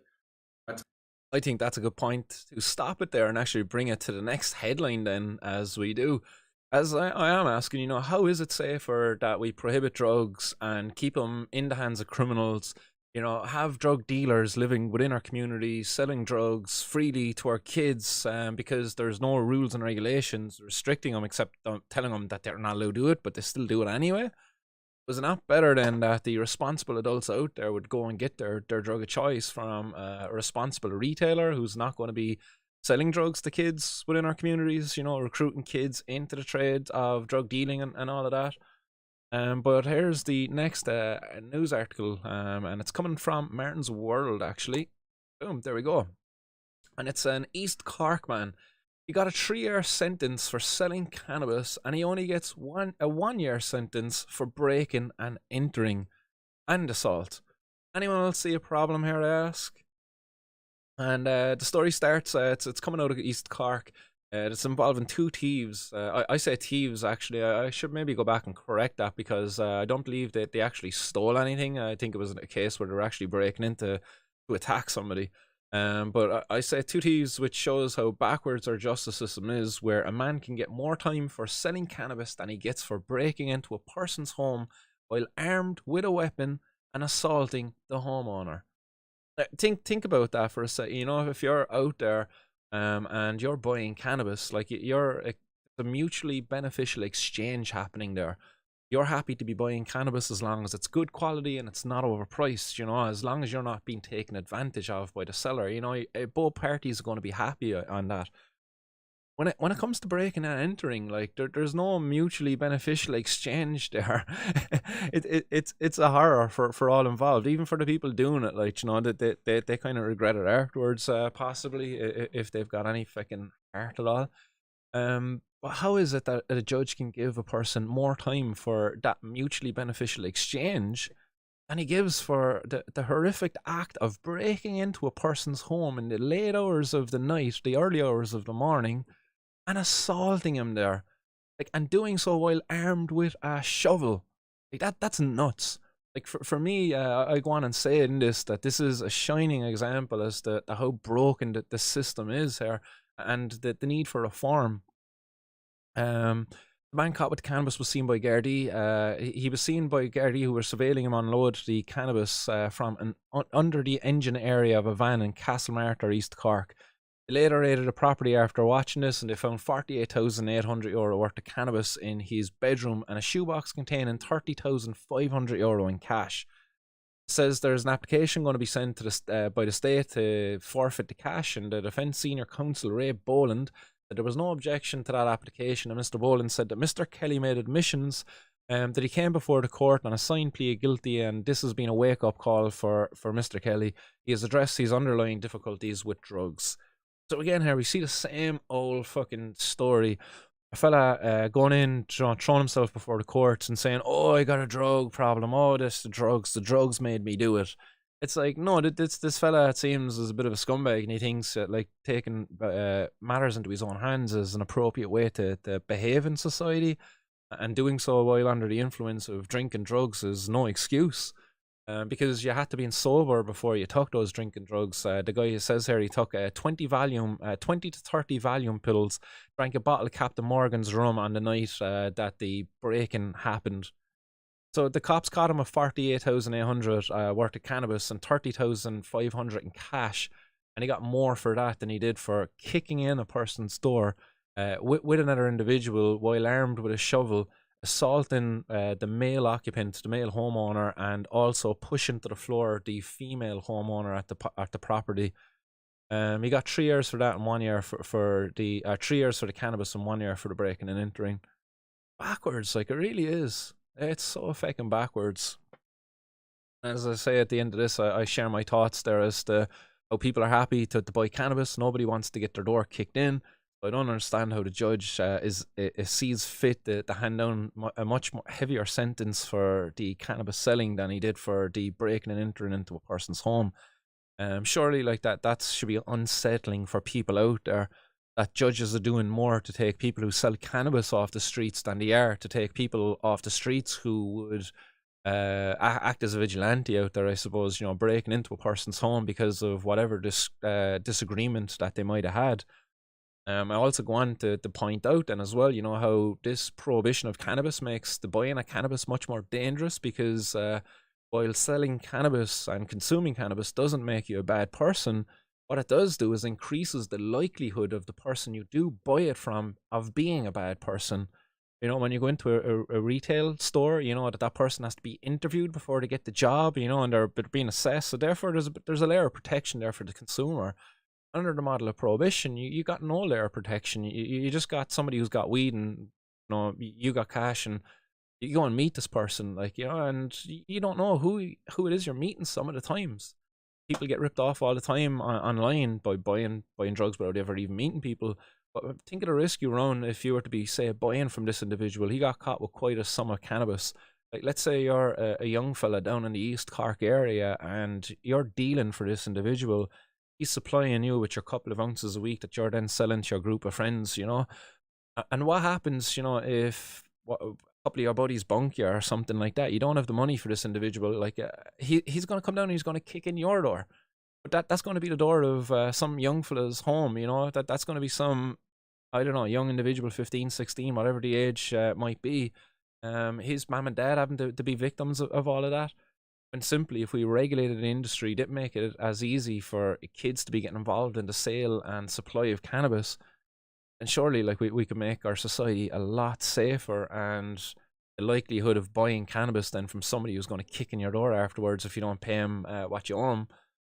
I think that's a good point to stop it there and actually bring it to the next headline then, as we do. As I am asking, how is it safer that we prohibit drugs and keep them in the hands of criminals, have drug dealers living within our community, selling drugs freely to our kids because there's no rules and regulations restricting them except telling them that they're not allowed to do it, but they still do it anyway? Was it not better than that the responsible adults out there would go and get their drug of choice from a responsible retailer who's not going to be selling drugs to kids within our communities, recruiting kids into the trade of drug dealing and all of that? But here's the next news article, and it's coming from Martin's World, actually. Boom, there we go. And it's an East Cork man. He got a 3-year sentence for selling cannabis, and he only gets a 1-year sentence for breaking and entering and assault. Anyone else see a problem here, I ask? And the story starts, it's coming out of East Cork. It's involving 2 thieves. I say thieves, actually. I should maybe go back and correct that because I don't believe that they actually stole anything. I think it was a case where they were actually breaking into to attack somebody. But I say 2 thieves, which shows how backwards our justice system is, where a man can get more time for selling cannabis than he gets for breaking into a person's home while armed with a weapon and assaulting the homeowner. Think about that for a second. You know, if you're out there and you're buying cannabis, like you're a mutually beneficial exchange happening there. You're happy to be buying cannabis as long as it's good quality and it's not overpriced, you know, as long as you're not being taken advantage of by the seller. You know, both parties are going to be happy on that. When it comes to breaking and entering, like there's no mutually beneficial exchange there. It's a horror for all involved, even for the people doing it. Like, you know, that they kind of regret it afterwards, possibly if they've got any fucking heart at all. But how is it that a judge can give a person more time for that mutually beneficial exchange than he gives for the horrific act of breaking into a person's home in the late hours of the night, the early hours of the morning, and assaulting him there, like, and doing so while armed with a shovel? Like that's nuts. Like for me, I go on and say in this that this is a shining example as to how broken the system is here, and the need for reform. The man caught with the cannabis was seen by Gardaí. He was seen by Gardaí, who were surveilling him unload the cannabis from under the engine area of a van in Castlemartyr, East Cork. They later raided the property after watching this, and they found €48,800 worth of cannabis in his bedroom and a shoebox containing €30,500 in cash. It says there's an application going to be sent to by the state to forfeit the cash, and the defence senior counsel Ray Boland that there was no objection to that application, and Mr. Boland said that Mr. Kelly made admissions that he came before the court on a signed plea of guilty, and this has been a wake-up call for Mr. Kelly. He has addressed his underlying difficulties with drugs. So again here we see the same old fucking story. A fella going in, throwing himself before the courts and saying, "Oh, I got a drug problem. Oh, the drugs made me do it." It's like, no, this fella, it seems, is a bit of a scumbag, and he thinks that, like, taking matters into his own hands is an appropriate way to behave in society, and doing so while under the influence of drink and drugs is no excuse. Because you had to be sober before you took those drinking drugs. The guy says here he took 20 to 30 Valium pills, drank a bottle of Captain Morgan's rum on the night that the break-in happened. So the cops caught him with 48,800 worth of cannabis and 30,500 in cash, and he got more for that than he did for kicking in a person's door with another individual while armed with a shovel, assaulting the male occupant, the male homeowner, and also pushing to the floor the female homeowner at the property. He got 3 years for that and 1 year for the 3 years for the cannabis and 1 year for the breaking and entering. Backwards, like, it really is. It's so fucking backwards. As I say at the end of this, I share my thoughts there as to how people are happy to buy cannabis. Nobody wants to get their door kicked in. I don't understand how the judge sees fit to hand down a much more heavier sentence for the cannabis selling than he did for the breaking and entering into a person's home. Surely, like, that should be unsettling for people out there, that judges are doing more to take people who sell cannabis off the streets than they are to take people off the streets who would act as a vigilante out there, I suppose, you know, breaking into a person's home because of whatever disagreement that they might have had. I also go on to point out then as well, you know, how this prohibition of cannabis makes the buying of cannabis much more dangerous, because while selling cannabis and consuming cannabis doesn't make you a bad person, what it does do is increases the likelihood of the person you do buy it from of being a bad person. You know, when you go into a retail store, you know, that person has to be interviewed before they get the job, you know, and they're being assessed. So therefore, there's a layer of protection there for the consumer. Under the model of prohibition, you got no layer of protection. You just got somebody who's got weed, and, you know, you got cash, and you go and meet this person, like, you know, and you don't know who it is you're meeting some of the times. People get ripped off all the time online by buying drugs without ever even meeting people. But think of the risk you run if you were to be, say, buying from this individual. He got caught with quite a sum of cannabis. Like, let's say you're a young fella down in the East Cork area and you're dealing for this individual. He's supplying you with your couple of ounces a week that you're then selling to your group of friends, you know. And what happens, you know, if a couple of your buddies bunk you or something like that? You don't have the money for this individual. Like, he's going to come down and he's going to kick in your door. But that's going to be the door of some young fella's home, you know. That's going to be some, I don't know, young individual, 15, 16, whatever the age might be. His mom and dad having to be victims of all of that. And simply, if we regulated the industry, didn't make it as easy for kids to be getting involved in the sale and supply of cannabis, then surely, like, we could make our society a lot safer, and the likelihood of buying cannabis then from somebody who's going to kick in your door afterwards if you don't pay him what you owe him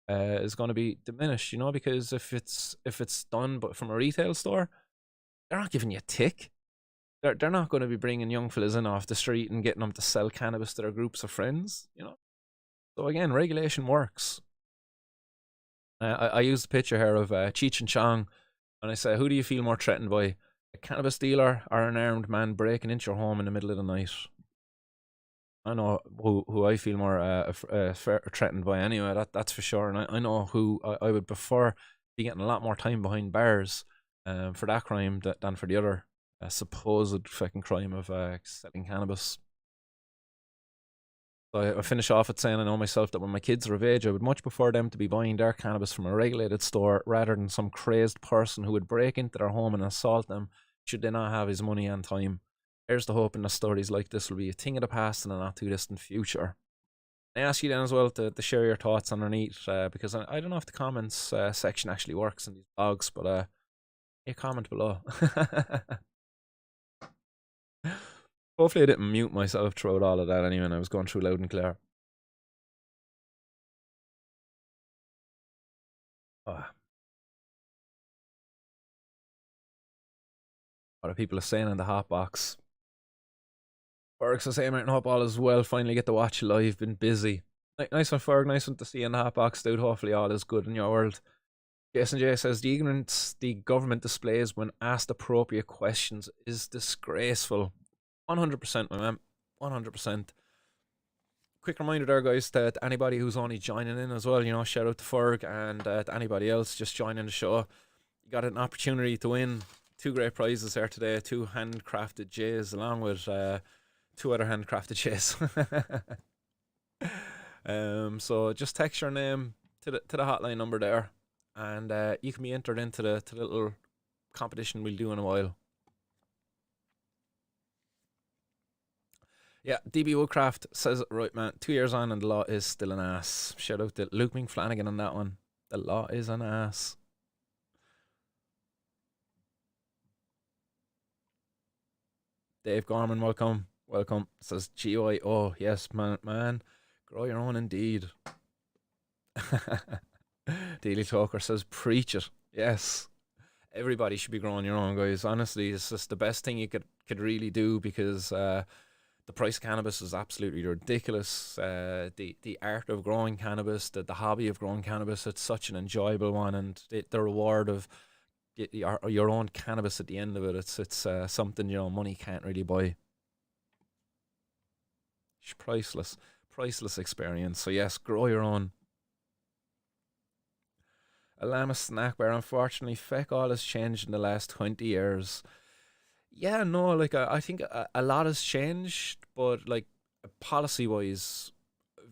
is going to be diminished. Because if it's done but from a retail store, they're not giving you a tick. They're not going to be bringing young fellas in off the street and getting them to sell cannabis to their groups of friends. So again, regulation works. I use the picture here of Cheech and Chong, and I say, who do you feel more threatened by? A cannabis dealer or an armed man breaking into your home in the middle of the night? I know who I feel more threatened by anyway, that's for sure. And I know who I would prefer be getting a lot more time behind bars for that crime than for the other supposed fucking crime of selling cannabis. So I finish off at saying I know myself that when my kids are of age, I would much prefer them to be buying their cannabis from a regulated store rather than some crazed person who would break into their home and assault them should they not have his money and time. Here's the hoping that stories like this will be a thing of the past in a not too distant future. I ask you then as well to share your thoughts underneath because I don't know if the comments section actually works in these blogs, but you comment below. Hopefully I didn't mute myself throughout all of that anyway, and I was going through loud and clear. Oh. What are people saying in the hot box? Fergus is saying right, hope all is well. Finally get to watch live. Been busy. Nice one, Ferg. Nice one to see you in the hot box, dude. Hopefully all is good in your world. Jason J says the ignorance the government displays when asked appropriate questions is disgraceful. 100%, my man. 100%. Quick reminder there, guys, to anybody who's only joining in as well, shout out to Ferg and to anybody else just joining the show. You got an opportunity to win 2 great prizes there today, 2 handcrafted J's along with 2 other handcrafted J's. So just text your name to the hotline number there, and you can be entered into the little competition we'll do in a while. Yeah, DB Woodcraft says it right, man. 2 years on and the law is still an ass. Shout out to Luke Flanagan on that one. The law is an ass. Dave Gorman, welcome. Welcome. Says GOI. Oh, yes, man. Grow your own indeed. Daily Talker says preach it. Yes. Everybody should be growing your own, guys. Honestly, it's just the best thing you could really do because the price of cannabis is absolutely ridiculous. The art of growing cannabis, the hobby of growing cannabis, it's such an enjoyable one, and the reward of your own cannabis at the end of it, it's something money can't really buy. It's priceless experience. So yes, grow your own. A llama snack bar. Unfortunately, feck all has changed in the last 20 years. Yeah, no, like I think a lot has changed, but like policy wise,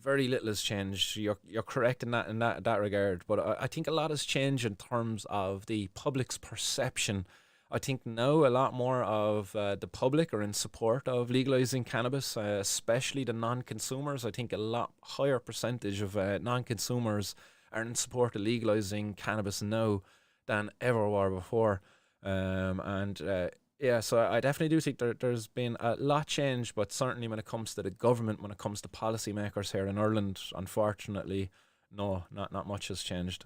very little has changed. You're correct in that regard, but I think a lot has changed in terms of the public's perception. I think now a lot more of the public are in support of legalizing cannabis, especially the non-consumers. I think a lot higher percentage of non-consumers are in support of legalizing cannabis now than ever were before. Yeah, so I definitely do think there's been a lot change, but certainly when it comes to the government, when it comes to policymakers here in Ireland, unfortunately, no, not much has changed.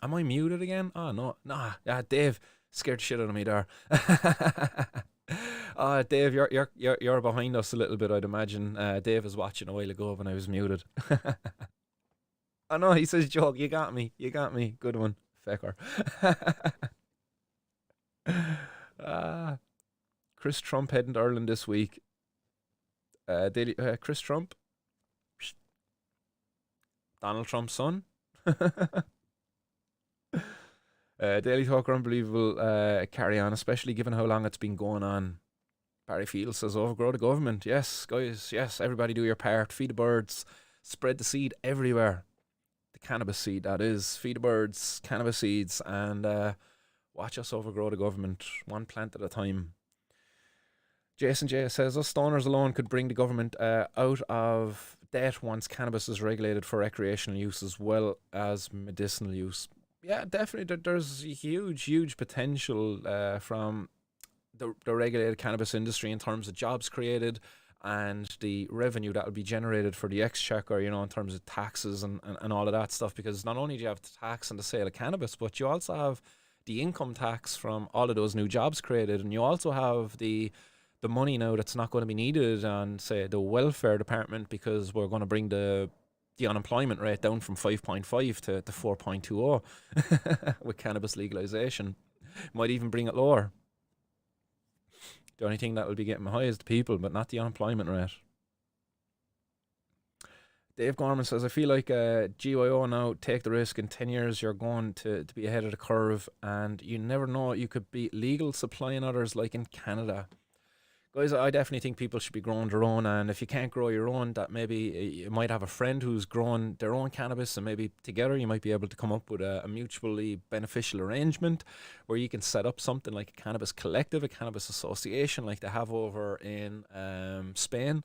Am I muted again? Oh no, nah, yeah, Dave scared the shit out of me there. Dave, you're behind us a little bit, I'd imagine. Dave was watching a while ago when I was muted. Oh no, he says, "Joke, you got me, good one." Fecker. Chris Trump heading to Ireland this week. Chris Trump, Donald Trump's son. Daily Talker, unbelievable carry on, especially given how long it's been going on. Barry Field says, overgrow the government. Yes, guys, yes, everybody do your part. Feed the birds, spread the seed everywhere. The cannabis seed, that is. Feed the birds, cannabis seeds, and watch us overgrow the government, one plant at a time. Jason J says us stoners alone could bring the government out of debt once cannabis is regulated for recreational use as well as medicinal use. Yeah, definitely. There's huge potential from the regulated cannabis industry in terms of jobs created and the revenue that will be generated for the exchequer, in terms of taxes and all of that stuff. Because not only do you have the tax and the sale of cannabis, but you also have the income tax from all of those new jobs created, and you also have the money now that's not going to be needed on, say, the welfare department, because we're going to bring the unemployment rate down from 5.5 to 4.20 with cannabis legalization. Might even bring it lower. The only thing that will be getting high is the people, but not the unemployment rate. Dave Gorman says, I feel like GYO now, take the risk. In 10 years, you're going to be ahead of the curve, and you never know, you could be legal supplying others like in Canada. Guys, I definitely think people should be growing their own, and if you can't grow your own, that maybe you might have a friend who's growing their own cannabis, and maybe together you might be able to come up with a mutually beneficial arrangement where you can set up something like a cannabis collective, a cannabis association like they have over in Spain.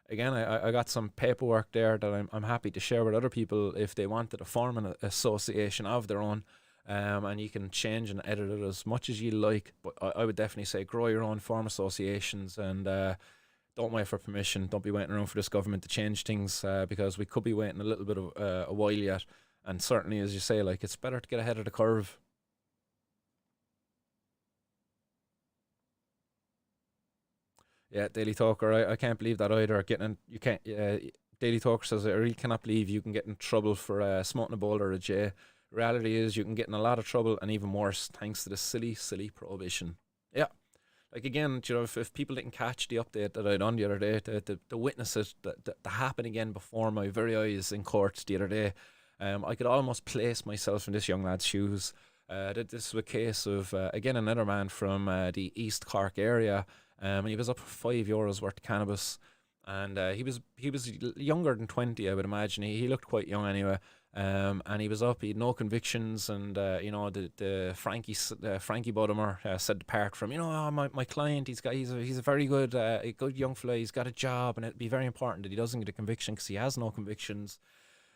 Again, I got some paperwork there that I'm happy to share with other people if they wanted to form an association of their own. And you can change and edit it as much as you like, but I would definitely say grow your own, form associations, and don't wait for permission. Don't be waiting around for this government to change things, because we could be waiting a little bit of a while yet. And certainly, as you say, like, it's better to get ahead of the curve. Yeah, Daily Talker, I can't believe that either. You can't. Daily Talker says, I really cannot believe you can get in trouble for smoking a bowl or a J. Reality is you can get in a lot of trouble, and even worse, thanks to the silly prohibition. Yeah. Like, again, if people didn't catch the update that I done the other day, to witness it, to happen again before my very eyes in court the other day, I could almost place myself in this young lad's shoes. This is a case of, again, another man from the East Cork area, and he was up for €5 worth of cannabis, and he was younger than 20, I would imagine. He looked quite young anyway. And he was up. He had no convictions, and the Frankie Budimer said apart from my client. He's a very good young fella. He's got a job, and it'd be very important that he doesn't get a conviction because he has no convictions.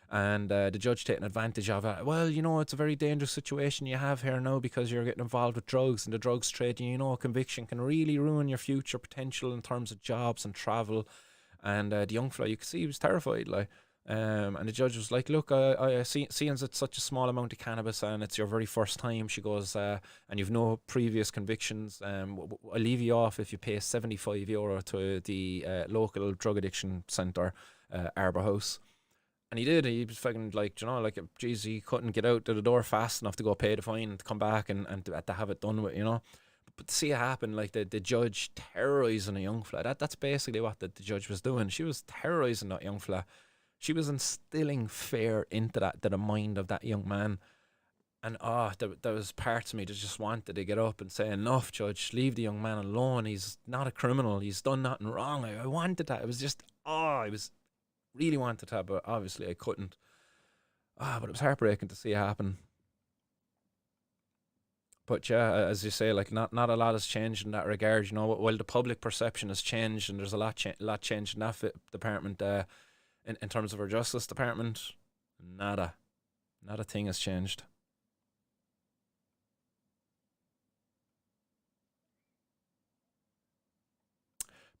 And the judge taking advantage of it. Well, it's a very dangerous situation you have here now because you're getting involved with drugs and the drugs trade. A conviction can really ruin your future potential in terms of jobs and travel. And the young fella, you could see he was terrified, like. And the judge was like, look, seeing as it's such a small amount of cannabis and it's your very first time, she goes, and you've no previous convictions, I'll leave you off if you pay €75 to the local drug addiction centre, Arbour House. And he did. He was fucking geez, he couldn't get out to the door fast enough to go pay the fine and to come back and to have it done with, But to see it happen, like the judge terrorising a young fella, that's basically what the judge was doing. She was terrorising that young fella. She was instilling fear into the mind of that young man. And there was parts of me that just wanted to get up and say, enough, judge, leave the young man alone. He's not a criminal. He's done nothing wrong. I wanted that. It was just, I was really wanted that, but obviously I couldn't. But it was heartbreaking to see it happen. But yeah, as you say, like not a lot has changed in that regard. While the public perception has changed, and there's a lot changed in that department. In terms of our Justice Department, not a thing has changed.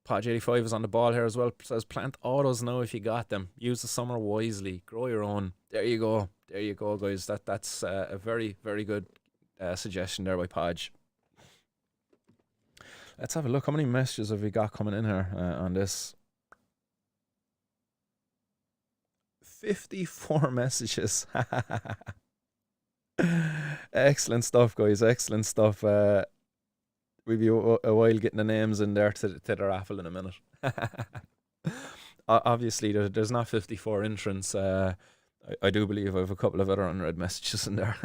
Podge85 is on the ball here as well. Says plant autos now if you got them. Use the summer wisely. Grow your own. There you go, guys. That's a very, very good suggestion there by Podge. Let's have a look. How many messages have we got coming in here on this? 54 messages. Excellent stuff, guys. Excellent stuff. We'll be a while getting the names in there to the raffle in a minute. Obviously, there's not 54 entrants. I do believe I have a couple of other unread messages in there.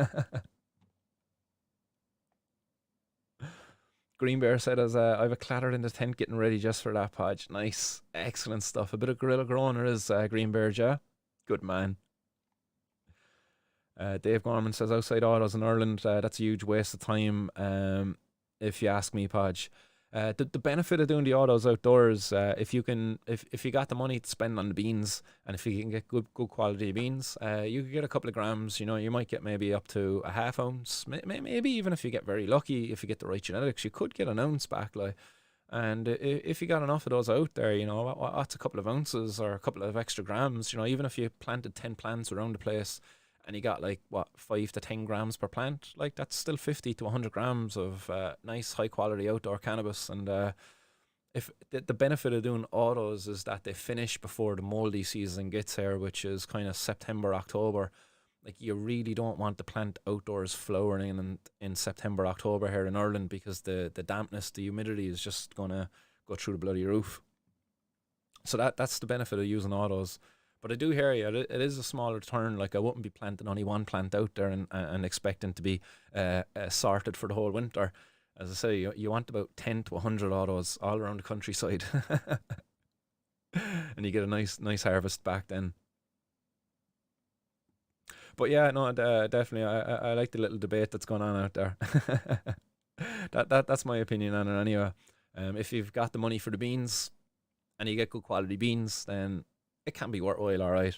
Green Bear said, I have a clatter in the tent getting ready just for that, Podge. Nice. Excellent stuff. A bit of Gorilla Groner is Green Bear, yeah? Good man. Dave Gorman says, outside autos in Ireland, that's a huge waste of time, if you ask me, Podge. The benefit of doing the autos outdoors, if you got the money to spend on the beans, and if you can get good quality beans, you could get a couple of grams. You know, you might get maybe up to a half ounce. Maybe even if you get very lucky, if you get the right genetics, you could get an ounce back. Like, and if you got enough of those out there, you know, what's a couple of ounces or a couple of extra grams? You know, even if you planted 10 plants around the place, and you got like what 5 to 10 grams per plant, like that's still 50 to 100 grams of nice high quality outdoor cannabis. And if the benefit of doing autos is that they finish before the moldy season gets here, which is kind of September, October. Like, you really don't want the plant outdoors flowering in September, October here in Ireland, because the dampness, the humidity is just gonna go through the bloody roof. So that's the benefit of using autos. But I do hear you. It is a small return. Like, I wouldn't be planting only one plant out there and expecting to be sorted for the whole winter. As I say, you want about 10 to 100 autos all around the countryside, and you get a nice harvest back then. But yeah, no, definitely, I like the little debate that's going on out there. That's my opinion on it anyway. If you've got the money for the beans and you get good quality beans, then it can be worthwhile, all right.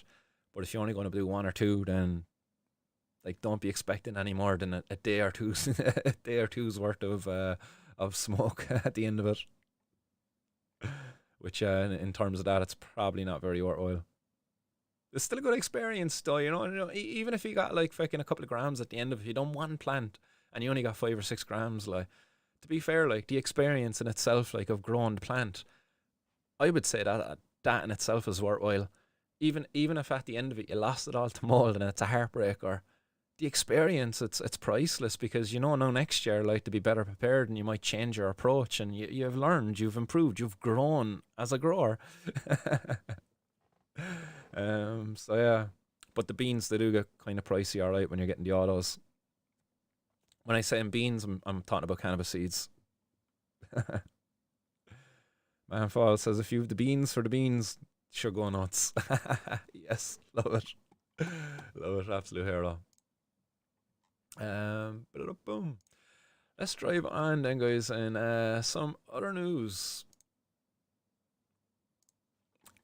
But if you're only going to do one or two, then like, don't be expecting any more than a day or two's a day or two's worth of smoke at the end of it. Which, in terms of that, it's probably not very worthwhile. It's still a good experience, though. Even if you got like fucking a couple of grams at the end of it, you done one plant and you only got 5 or 6 grams. Like, to be fair, like, the experience in itself, like, of growing the plant, I would say that in itself is worthwhile. Even if at the end of it you lost it all to mold and it's a heartbreaker, the experience, it's priceless, because you know now next year, like, to be better prepared, and you might change your approach, and you've learned, you've improved, you've grown as a grower. So yeah, but the beans, they do get kind of pricey, all right, when you're getting the autos. When I say in beans, I'm talking about cannabis seeds. Man Fall says, if you have the beans for the beans, sure, go nuts. Yes, love it. Love it, absolute hero. Boom. Let's drive on then, guys, and some other news.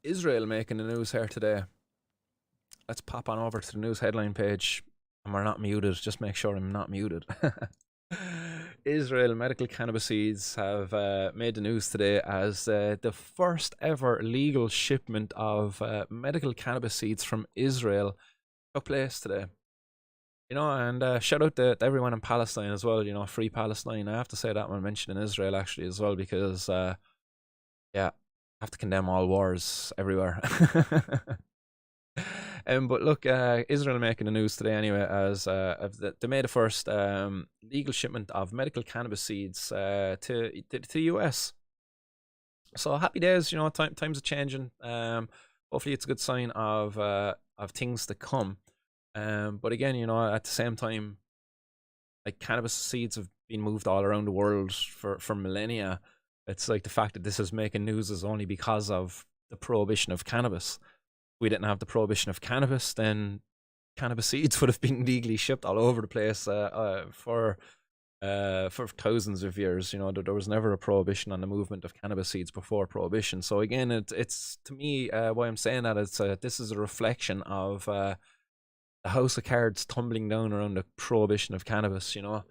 Israel making the news here today. Let's pop on over to the news headline page. And we're not muted, just make sure I'm not muted. Israel medical cannabis seeds have made the news today as the first ever legal shipment of medical cannabis seeds from Israel took place today. You know, and shout out to everyone in Palestine as well. You know, free Palestine. I have to say that when mentioning Israel, actually, as well, because yeah, I have to condemn all wars everywhere. But look, Israel making the news today anyway, as they made the first legal shipment of medical cannabis seeds to the US. So happy days, you know. Times are changing. Hopefully, it's a good sign of things to come. But again, you know, at the same time, like, cannabis seeds have been moved all around the world for millennia. It's like the fact that this is making news is only because of the prohibition of cannabis. If we didn't have the prohibition of cannabis, then cannabis seeds would have been legally shipped all over the place for thousands of years. You know, there was never a prohibition on the movement of cannabis seeds before prohibition. So again, it's to me, why I'm saying that, it's this is a reflection of the house of cards tumbling down around the prohibition of cannabis. You know,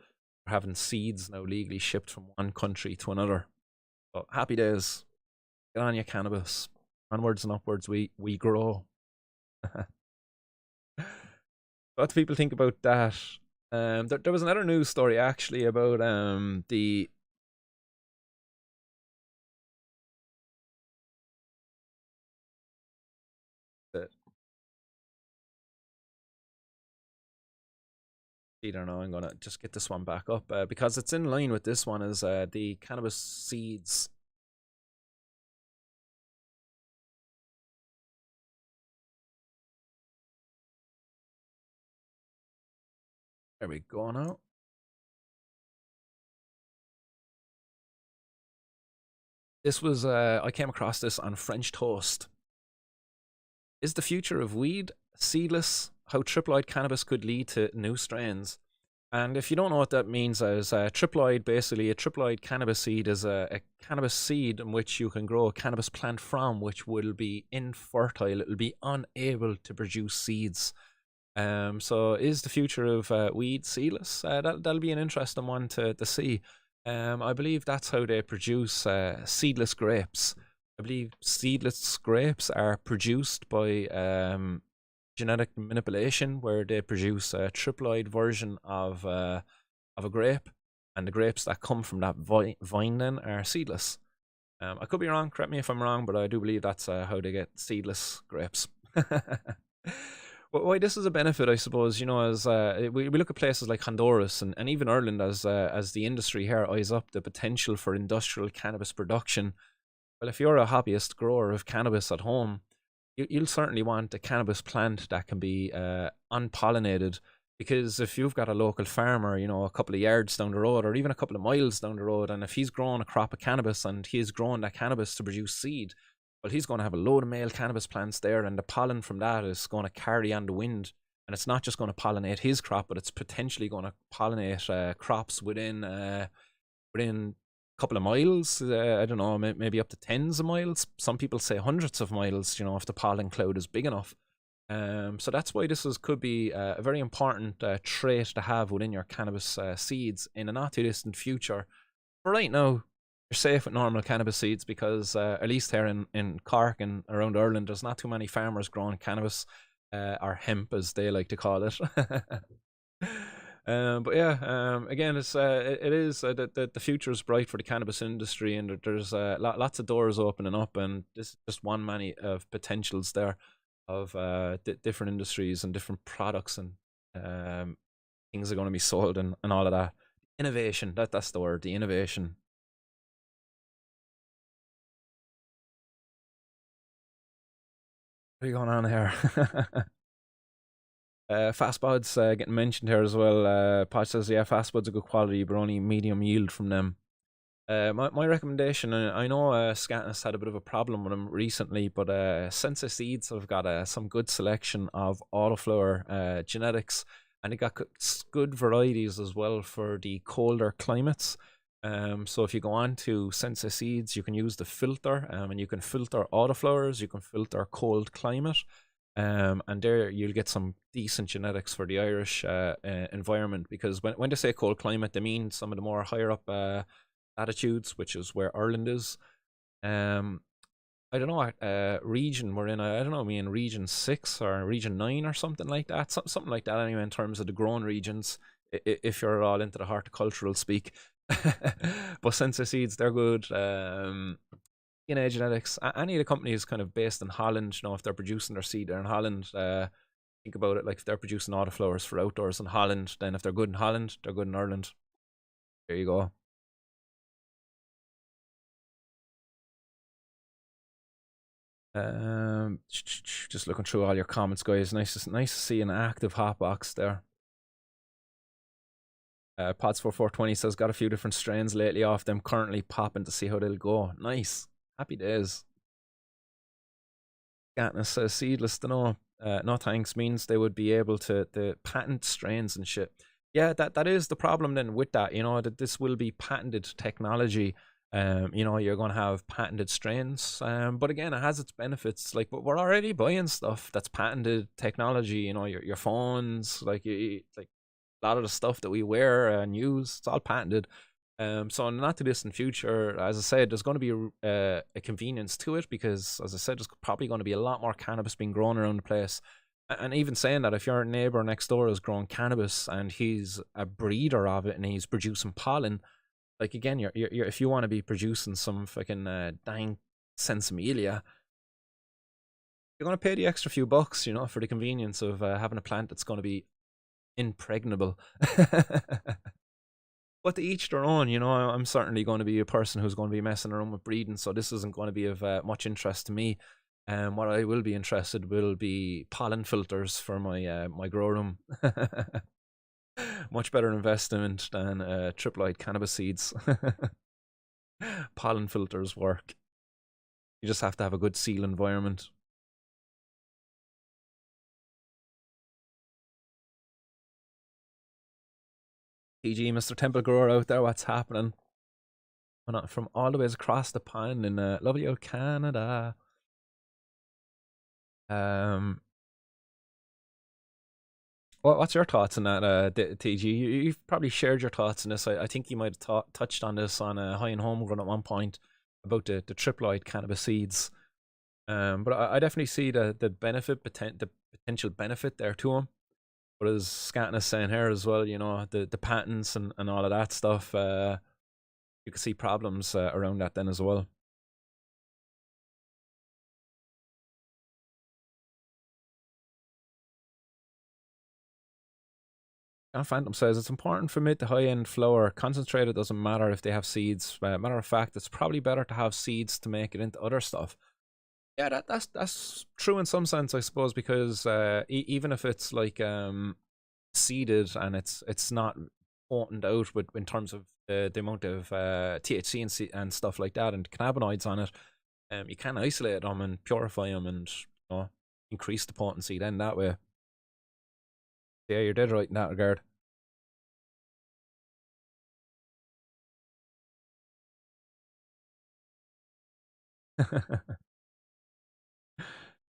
we're having seeds now legally shipped from one country to another. So happy days. Get on your cannabis. Onwards and upwards we grow. What do people think about that? There was another news story actually about the I don't know. I'm gonna just get this one back up because it's in line with this one, is the cannabis seeds. There we go now. This was I came across this on French Toast. Is the future of weed seedless? How triploid cannabis could lead to new strains. And if you don't know what that means, as triploid, basically a triploid cannabis seed is a cannabis seed in which you can grow a cannabis plant from, which will be infertile. It will be unable to produce seeds. So is the future of weed seedless? That'll be an interesting one to see. I believe that's how they produce seedless grapes. I believe seedless grapes are produced by genetic manipulation, where they produce a triploid version of a grape, and the grapes that come from that vine then are seedless. I could be wrong. Correct me if I'm wrong, but I do believe that's how they get seedless grapes. Why this is a benefit, I suppose, as we look at places like Honduras and even Ireland as the industry here eyes up the potential for industrial cannabis production. Well, if you're a hobbyist grower of cannabis at home, you'll certainly want a cannabis plant that can be unpollinated, because if you've got a local farmer, a couple of yards down the road or even a couple of miles down the road, and if he's growing a crop of cannabis and he's growing that cannabis to produce seed, well, he's going to have a load of male cannabis plants there, and the pollen from that is going to carry on the wind. And it's not just going to pollinate his crop, but it's potentially going to pollinate crops within a couple of miles. I don't know, maybe up to tens of miles. Some people say hundreds of miles, if the pollen cloud is big enough. So that's why this could be a very important trait to have within your cannabis seeds in a not too distant future. But right now, you're safe with normal cannabis seeds, because at least here in Cork and around Ireland, there's not too many farmers growing cannabis, or hemp as they like to call it. But yeah, again, it is the future is bright for the cannabis industry, and there's lots of doors opening up, and this is just one many of potentials there of different industries and different products, and things are going to be sold, and all of that. Innovation, that's the word, the innovation. What are you going on here? Fast buds getting mentioned here as well. Pod says, yeah, fast buds are good quality, but only medium yield from them. My recommendation, I know Scatness had a bit of a problem with them recently, but Sensei Seeds have got some good selection of autoflower genetics, and they got good varieties as well for the colder climates. So if you go on to Sensei Seeds, you can use the filter, and you can filter autoflowers, you can filter cold climate, and there you'll get some decent genetics for the Irish environment, because when they say cold climate, they mean some of the more higher up latitudes, which is where Ireland is. I don't know what region we're in. I don't know, me in region 6 or region 9 or something like that. Something like that anyway, in terms of the growing regions, if you're all into the horticultural speak. But Sensei Seeds, they're good. DNA Genetics, any of the companies kind of based in Holland, if they're producing their seed there in Holland, think about it like if they're producing autoflowers for outdoors in Holland, then if they're good in Holland, they're good in Ireland. There you go. Just looking through all your comments, guys. Nice to see an active hotbox there. Pods4420 says, got a few different strains lately off them, currently popping to see how they'll go. Nice. Happy days. Gatness says, seedless, no thanks, means they would be able to patent strains and shit. Yeah, that is the problem then with that, that this will be patented technology. You're going to have patented strains, but again, it has its benefits. Like, but we're already buying stuff that's patented technology. Your phones, like a lot of the stuff that we wear and use, it's all patented. So in the not too distant future, as I said, there's going to be a convenience to it, because, as I said, there's probably going to be a lot more cannabis being grown around the place. And even saying that, if your neighbor next door is growing cannabis and he's a breeder of it and he's producing pollen, like, again, you're if you want to be producing some fucking dang Sensimilia, you're going to pay the extra few bucks, for the convenience of having a plant that's going to be impregnable. But to each their own, I'm certainly going to be a person who's going to be messing around with breeding, so this isn't going to be of much interest to me. What I will be interested will be pollen filters for my grow room. Much better investment than triploid cannabis seeds. Pollen filters work. You just have to have a good seal environment. TG, Mr. Temple Grower out there, what's happening? From all the ways across the pond in lovely old Canada. What's your thoughts on that, TG? You've probably shared your thoughts on this. I think you might have touched on this on a High and Homegrown at one point about the triploid cannabis seeds. But I definitely see the potential benefit there to them. But as Scatton is saying here as well, you know, the patents and all of that stuff, you can see problems around that then as well. And Phantom says it's important for mid to high end flower. Concentrated doesn't matter if they have seeds. Matter of fact, it's probably better to have seeds to make it into other stuff. Yeah, that's true in some sense, I suppose, because even if it's like seeded and it's not potent out with in terms of the amount of THC and stuff like that and cannabinoids on it, you can isolate them and purify them and, you know, increase the potency then that way. Yeah, you're dead right in that regard.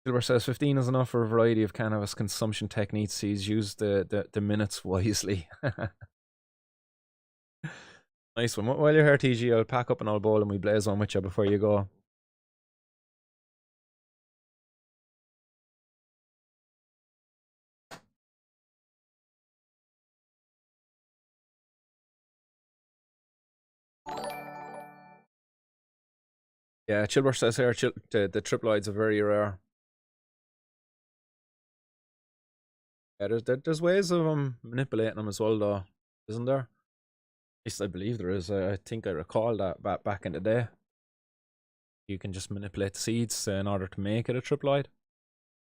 Silver says 15 is enough for a variety of cannabis consumption techniques. He's used the minutes wisely. Nice one. While you're here, TG, I'll pack up an old bowl and we blaze on with you before you go. Yeah, Chilbert says here the triploids are very rare. Yeah, there's ways of manipulating them as well, though, isn't there? At least I believe there is. I think I recall that back in the day. You can just manipulate the seeds in order to make it a triploid.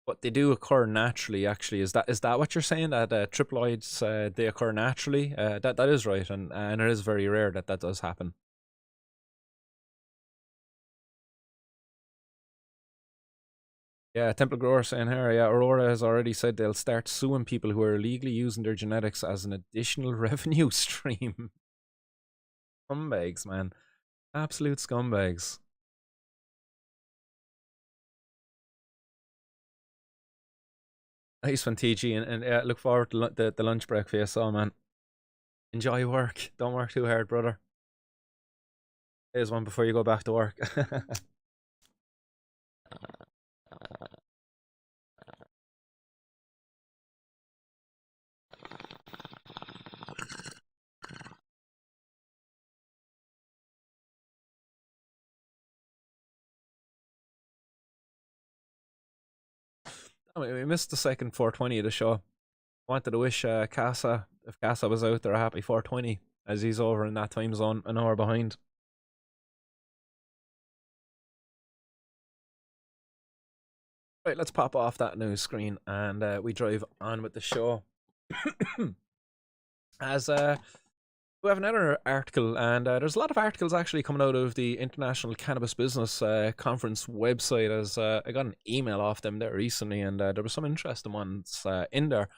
But they do occur naturally, actually. Is that what you're saying? That triploids they occur naturally? That is right, and it is very rare that does happen. Yeah, Temple Grower saying here, yeah, Aurora has already said they'll start suing people who are illegally using their genetics as an additional revenue stream. Scumbags, man. Absolute scumbags. Nice one, TG, and look forward to the lunch break for you, so man. Enjoy work. Don't work too hard, brother. Here's one before you go back to work. We missed the second 420 of the show. I wanted to wish Casa, if Casa was out there, a happy 420, as he's over in that time zone, an hour behind. Right, let's pop off that news screen and we drive on with the show. As we have another article, and there's a lot of articles actually coming out of the International Cannabis Business Conference website, as I got an email off them there recently, and there was some interesting ones in there.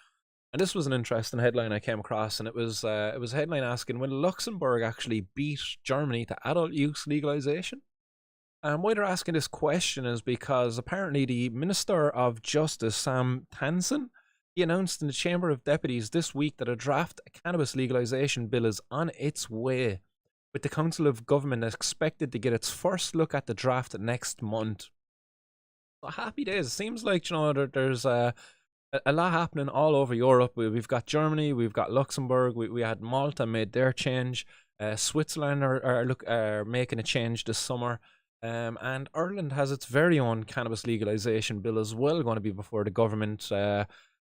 And this was an interesting headline I came across, and it was a headline asking, will Luxembourg actually beat Germany to adult use legalization? And why they're asking this question is because apparently the Minister of Justice, Sam Tansen, he announced in the Chamber of Deputies this week that a draft cannabis legalization bill is on its way, with the Council of Government expected to get its first look at the draft next month. So happy days. It seems like, you know, there's a lot happening all over Europe. We've got Germany, we've got Luxembourg, we had Malta made their change. Switzerland are making a change this summer. And Ireland has its very own cannabis legalization bill as well, going to be before the government,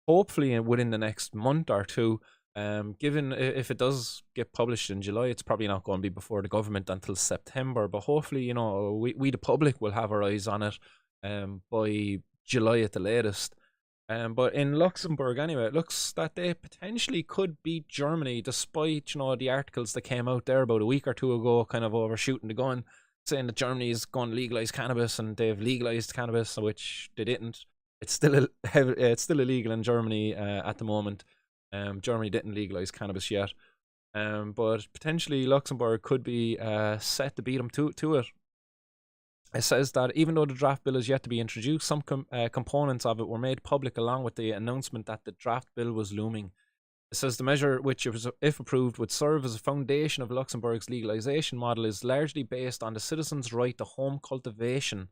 hopefully within the next month or two. Given if it does get published in July, it's probably not going to be before the government until September. But hopefully, you know, we the public will have our eyes on it by July at the latest. But in Luxembourg, anyway, it looks that they potentially could beat Germany, despite, you know, the articles that came out there about a week or two ago, kind of overshooting the gun, saying that Germany is going to legalize cannabis, and they've legalized cannabis, which they didn't. It's still illegal in Germany at the moment. Germany didn't legalize cannabis yet. But potentially Luxembourg could be set to beat them to it. It says that even though the draft bill is yet to be introduced, some components of it were made public along with the announcement that the draft bill was looming. It says the measure, which, if approved, would serve as a foundation of Luxembourg's legalization model, is largely based on the citizens' right to home cultivation,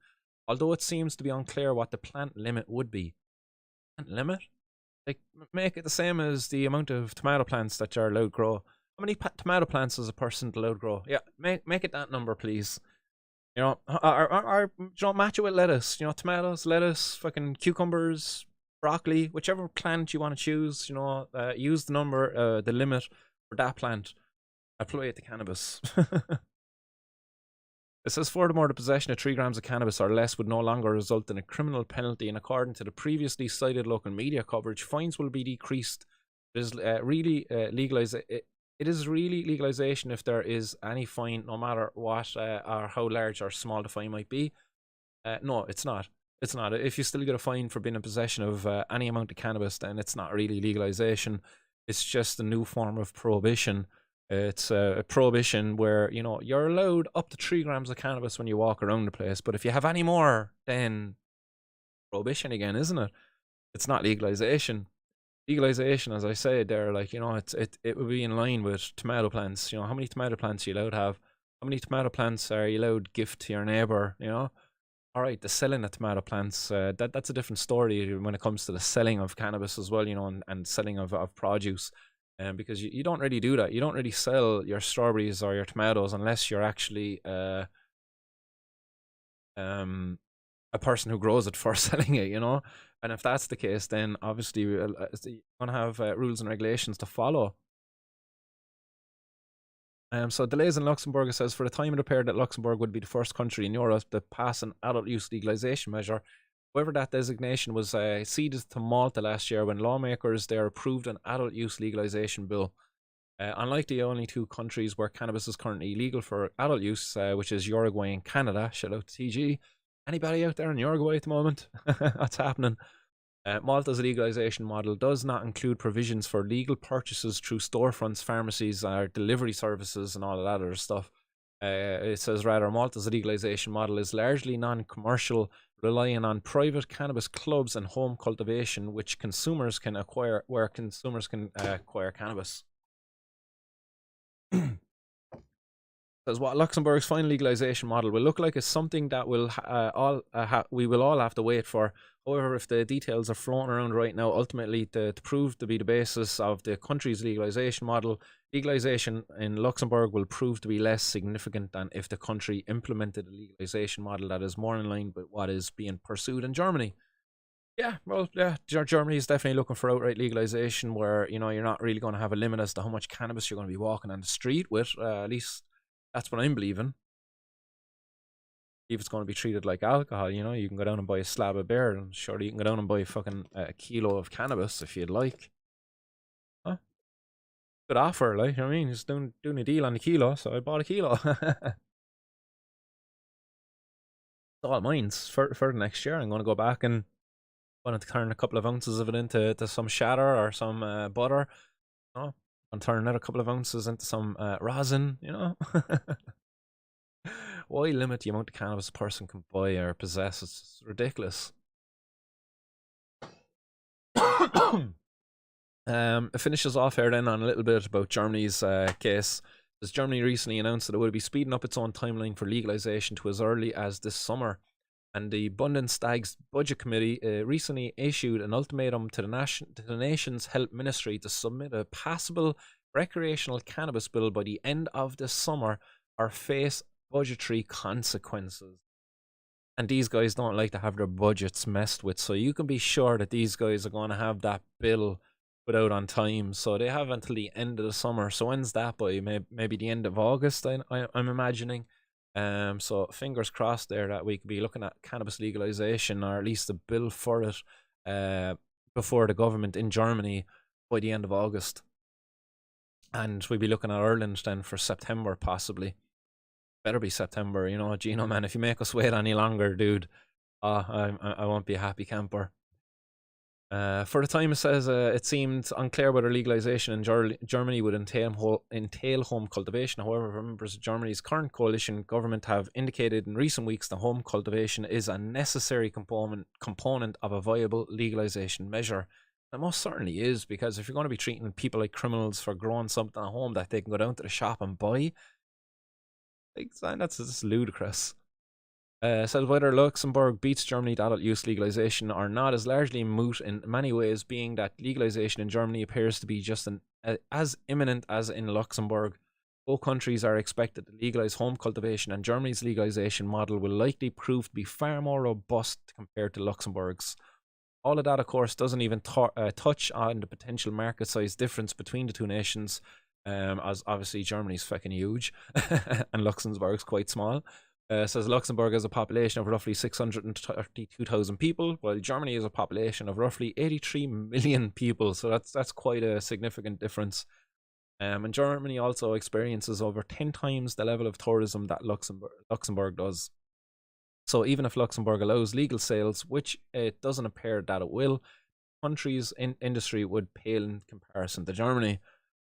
although it seems to be unclear what the plant limit would be. Plant limit? Like, make it the same as the amount of tomato plants that you're allowed to grow. How many tomato plants is a person allowed to grow? Yeah, make it that number, please. You know, or you know, match it with lettuce. You know, tomatoes, lettuce, fucking cucumbers, broccoli, whichever plant you want to choose. You know, use the number, the limit for that plant. Apply it to cannabis. It says, furthermore, the possession of 3 grams of cannabis or less would no longer result in a criminal penalty, and according to the previously cited local media coverage, fines will be decreased. It is really it is really legalization if there is any fine, no matter what or how large or small the fine might be. No, it's not. It's not. If you still get a fine for being in possession of any amount of cannabis, then it's not really legalization. It's just a new form of prohibition. It's a prohibition where, you know, you're allowed up to 3 grams of cannabis when you walk around the place, but if you have any more, then prohibition again, isn't it? It's not legalization. Legalization, as I said there, like, you know, it would be in line with tomato plants. You know, how many tomato plants are you allowed to have? How many tomato plants are you allowed to gift to your neighbor? You know, all right, the selling of tomato plants, that's a different story when it comes to the selling of cannabis as well. You know, and selling of produce. Because you don't really do that. You don't really sell your strawberries or your tomatoes unless you're actually a person who grows it for selling it, you know. And if that's the case, then obviously you're going to have rules and regulations to follow. So delays in Luxembourg, it says, for the time it appeared that Luxembourg would be the first country in Europe to pass an adult use legalization measure. However, that designation was ceded to Malta last year when lawmakers there approved an adult use legalization bill. Unlike the only 2 countries where cannabis is currently legal for adult use, which is Uruguay and Canada, shout out to TG. Anybody out there in Uruguay at the moment? What's happening? Malta's legalization model does not include provisions for legal purchases through storefronts, pharmacies, or delivery services, and all of that other stuff. It says, rather, Malta's legalization model is largely non-commercial, relying on private cannabis clubs and home cultivation, which consumers can acquire, where consumers can acquire cannabis. Says, what Luxembourg's final legalization model will look like is something that will we will all have to wait for. However, if the details are floating around right now, ultimately to prove to be the basis of the country's legalization model, legalization in Luxembourg will prove to be less significant than if the country implemented a legalization model that is more in line with what is being pursued in Germany. Yeah, well, yeah, Germany is definitely looking for outright legalization where, you know, you're not really going to have a limit as to how much cannabis you're going to be walking on the street with. At least that's what I'm believing. If it's going to be treated like alcohol, you know, you can go down and buy a slab of beer, and surely you can go down and buy fucking a kilo of cannabis if you'd like. Huh? Good offer, like, you know what I mean? Just doing a deal on the kilo, so I bought a kilo. It's all mine's for the next year. I'm going to go back and going to turn a couple of ounces of it into some shatter or some butter. You know? And turn another couple of ounces into some rosin, you know? Why limit the amount of cannabis a person can buy or possess? It's ridiculous. It finishes off here then on a little bit about Germany's case. As Germany recently announced that it will be speeding up its own timeline for legalization to as early as this summer. And the Bundestag's Budget Committee recently issued an ultimatum to the nation's health ministry to submit a passable recreational cannabis bill by the end of the summer or face budgetary consequences. And these guys don't like to have their budgets messed with, so you can be sure that these guys are going to have that bill put out on time. So they have until the end of the summer. So when's that by? Maybe the end of August, I'm imagining. So fingers crossed there that we could be looking at cannabis legalization, or at least a bill for it, before the government in Germany by the end of August. And we'll be looking at Ireland then for September, possibly. Better be September, you know, Gino, man. If you make us wait any longer, dude, I won't be a happy camper. For the time, it says it seemed unclear whether legalization in Germany would entail home cultivation. However, members of Germany's current coalition government have indicated in recent weeks that home cultivation is a necessary component of a viable legalization measure. It most certainly is, because if you're going to be treating people like criminals for growing something at home that they can go down to the shop and buy, like, that's just ludicrous. Said whether Luxembourg beats Germany to adult use legalization or not is largely moot in many ways, being that legalization in Germany appears to be just as imminent as in Luxembourg. Both countries are expected to legalize home cultivation, and Germany's legalization model will likely prove to be far more robust compared to Luxembourg's. All of that, of course, doesn't even touch on the potential market size difference between the two nations, as obviously Germany's fucking huge and Luxembourg's quite small. Says Luxembourg has a population of roughly 632,000 people, while Germany has a population of roughly 83 million people. So that's quite a significant difference. And Germany also experiences over 10 times the level of tourism that Luxembourg does. So even if Luxembourg allows legal sales, which it doesn't appear that it will, the country's industry would pale in comparison to Germany.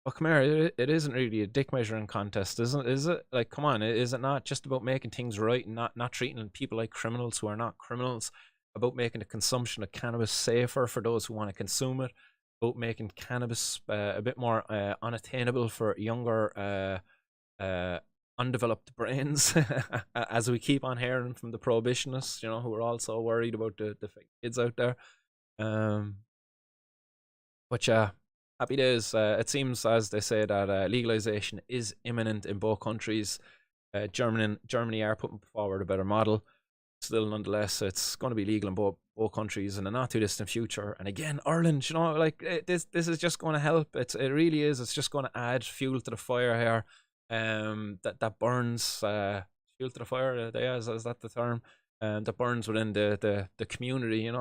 But come here, it isn't really a dick measuring contest, isn't it? Is it? Like, come on, is it not just about making things right and not treating people like criminals who are not criminals? About making the consumption of cannabis safer for those who want to consume it? About making cannabis a bit more unattainable for younger, undeveloped brains, as we keep on hearing from the prohibitionists, who are also worried about the kids out there. But yeah. Happy days. It seems, as they say, that legalization is imminent in both countries. Germany are putting forward a better model. Still, nonetheless, it's going to be legal in both countries in the not too distant future. And again, Ireland, this is just going to help. It really is. It's just going to add fuel to the fire here. That burns fuel to the fire. Is that the term? That burns within the community.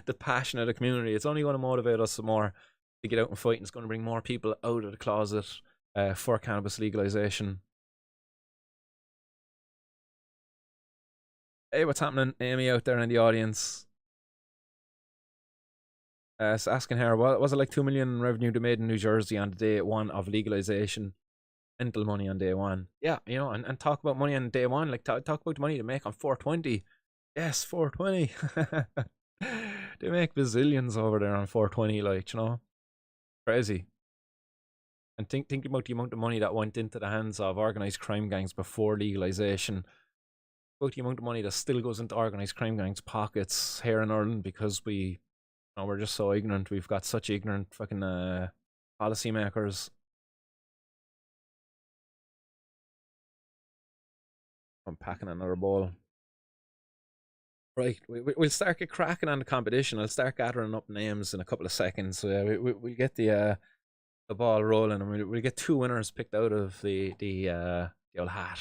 The passion of the community. It's only going to motivate us some more to get out and fight, and it's going to bring more people out of the closet for cannabis legalization. Hey, what's happening, Amy, out there in the audience? So asking her, what was it like 2 million revenue they made in New Jersey on day one of legalization? Mental money on day one. Yeah, and talk about money on day one. Like, talk about the money they make on 420. Yes, 420. They make bazillions over there on 420, like, crazy. And think about the amount of money that went into the hands of organized crime gangs before legalization. About the amount of money that still goes into organized crime gangs' pockets here in Ireland, because we're just so ignorant. We've got such ignorant fucking policymakers. I'm packing another bowl. Right, we'll start get cracking on the competition. I'll start gathering up names in a couple of seconds. So we get the ball rolling, and we'll get 2 winners picked out of the old hat.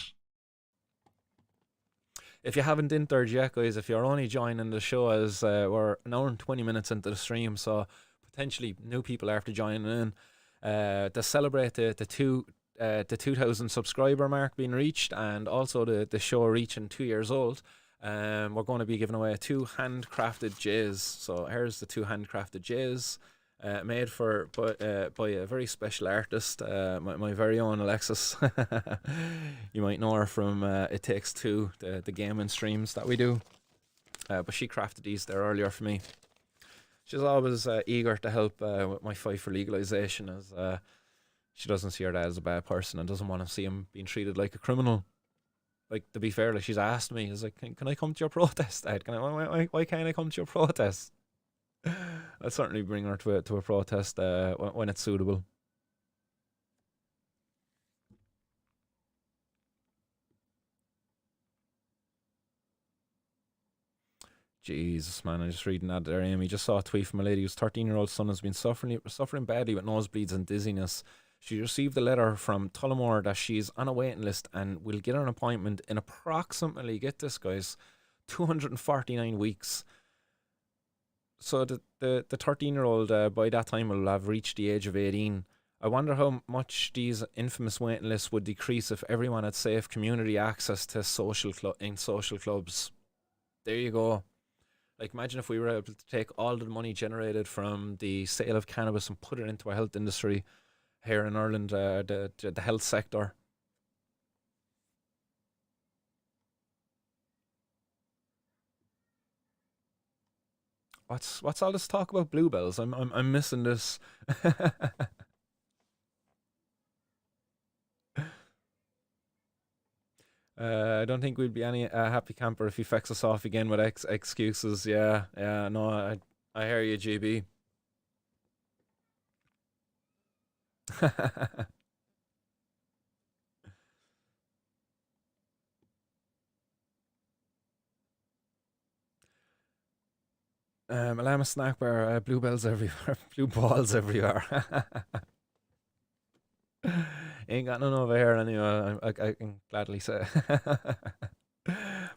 If you haven't entered yet, guys, if you're only joining the show, as we're an hour and 20 minutes into the stream, so potentially new people after joining in, to celebrate the 2,000 subscriber mark being reached, and also the show reaching 2 years old. We're going to be giving away 2 handcrafted J's. So here's the 2 handcrafted J's, made by a very special artist, my very own Alexis. You might know her from It Takes Two, the gaming streams that we do. But she crafted these there earlier for me. She's always eager to help with my fight for legalization, as she doesn't see her dad as a bad person and doesn't want to see him being treated like a criminal. Like, to be fair, like, she's asked me, is like, can I come to your protest, Dad? Why can't I come to your protest? I'll certainly bring her to a protest when it's suitable. Jesus, man, I'm just reading that there, Amy. Just saw a tweet from a lady whose 13-year-old son has been suffering badly with nosebleeds and dizziness. She received a letter from Tullamore that she's on a waiting list and will get an appointment in approximately, get this, guys, 249 weeks. So the 13-year-old by that time will have reached the age of 18. I wonder how much these infamous waiting lists would decrease if everyone had safe community access to social clubs. There you go. Like, imagine if we were able to take all the money generated from the sale of cannabis and put it into our health industry here in Ireland, the health sector. What's all this talk about bluebells? I'm missing this. I don't think we'd be any happy camper if he fecks us off again with excuses. Yeah, yeah, no, I hear you, GB. A llama snack bar, bluebells everywhere, blue balls everywhere. Ain't got none over here anyway. I can gladly say.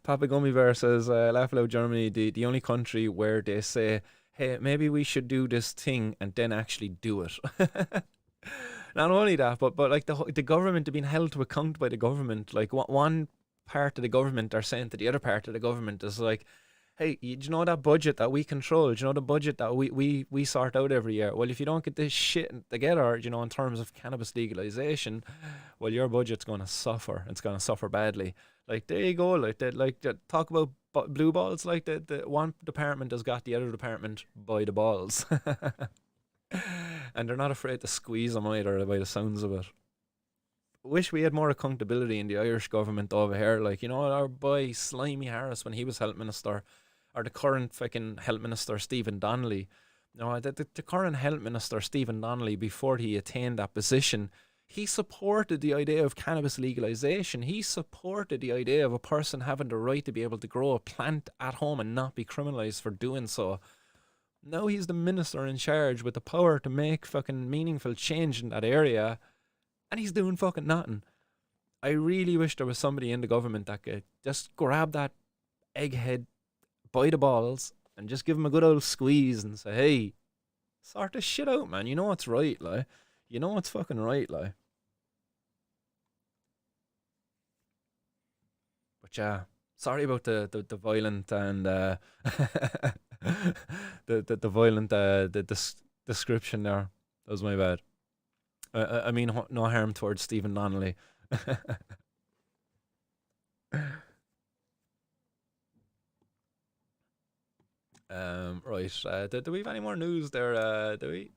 Papa Gummy Bear says, laugh out Germany, the only country where they say, hey, maybe we should do this thing and then actually do it. Not only that, but like the government are being held to account by the government. Like one part of the government are saying to the other part of the government is like, hey, do you know that budget that we control? Do you know the budget that we sort out every year? Well, if you don't get this shit together, you know, in terms of cannabis legalization, well, your budget's going to suffer. It's going to suffer badly. Like, there you go. Talk about blue balls. Like, the one department has got the other department by the balls. And they're not afraid to squeeze them either, by the sounds of it. Wish we had more accountability in the Irish government over here. Like, you know, our boy Slimy Harris, when he was health minister, or the current fucking health minister Stephen Donnelly. No, the current health minister Stephen Donnelly, before he attained that position, he supported the idea of cannabis legalization. He supported the idea of a person having the right to be able to grow a plant at home and not be criminalized for doing so. Now he's the minister in charge with the power to make fucking meaningful change in that area, and he's doing fucking nothing. I really wish there was somebody in the government that could just grab that egghead by the balls and just give him a good old squeeze and say, hey, sort this shit out, man. You know what's right, like. You know what's fucking right, like. But yeah, sorry about the violent and the violent description there. That was my bad. I mean, no harm towards Stephen Donnelly. Right. Do we have any more news there? Do we?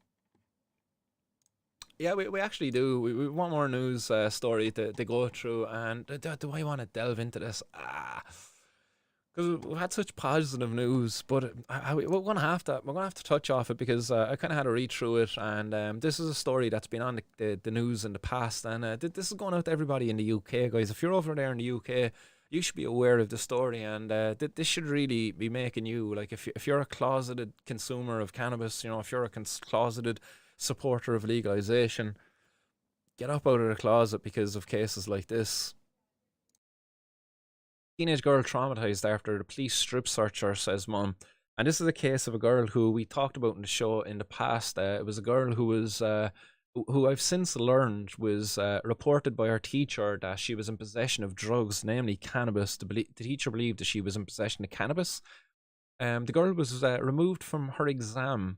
Yeah, we actually do. We want more news story to go through. And do I want to delve into this? Because we've had such positive news, but we're gonna have to touch off it because I kind of had to read through it, and this is a story that's been on the news in the past, and this is going out to everybody in the UK, guys. If you're over there in the UK, you should be aware of the story, and this should really be making you, like, if you're a closeted consumer of cannabis, you know, if you're a closeted supporter of legalization, get up out of the closet because of cases like this. Teenage girl traumatized after the police strip search her, says mum. And this is a case of a girl who we talked about in the show in the past. It was a girl who was, who I've since learned was reported by her teacher that she was in possession of drugs, namely cannabis. The teacher believed that she was in possession of cannabis. The girl was removed from her exam.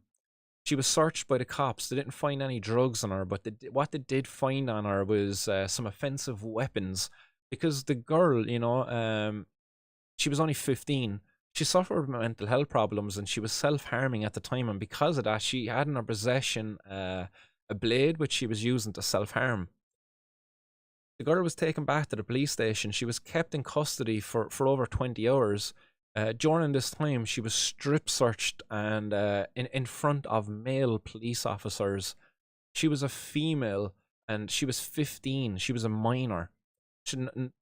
She was searched by the cops. They didn't find any drugs on her, but what they did find on her was some offensive weapons. Because the girl, you know, she was only 15. She suffered mental health problems and she was self-harming at the time. And because of that, she had in her possession a blade which she was using to self-harm. The girl was taken back to the police station. She was kept in custody for over 20 hours. During this time, she was strip searched and in front of male police officers. She was a female and she was 15. She was a minor.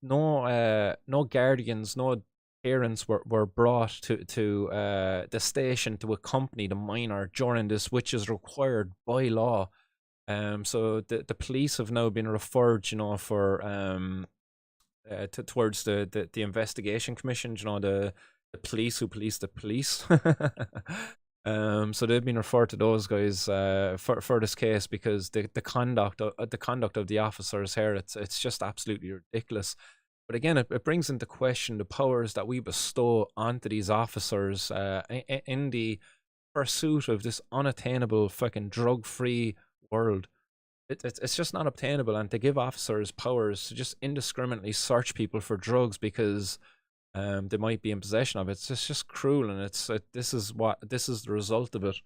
No guardians, no parents were brought to the station to accompany the minor during this, which is required by law. So the police have now been referred, you know, for towards the investigation commission, you know, the police who police the police. So they've been referred to those guys for this case because the conduct of the officers here, it's just absolutely ridiculous. But again, it brings into question the powers that we bestow onto these officers in the pursuit of this unattainable fucking drug-free world. It's just not obtainable, and to give officers powers to just indiscriminately search people for drugs because they might be in possession of it, it's just cruel, and this is the result of it.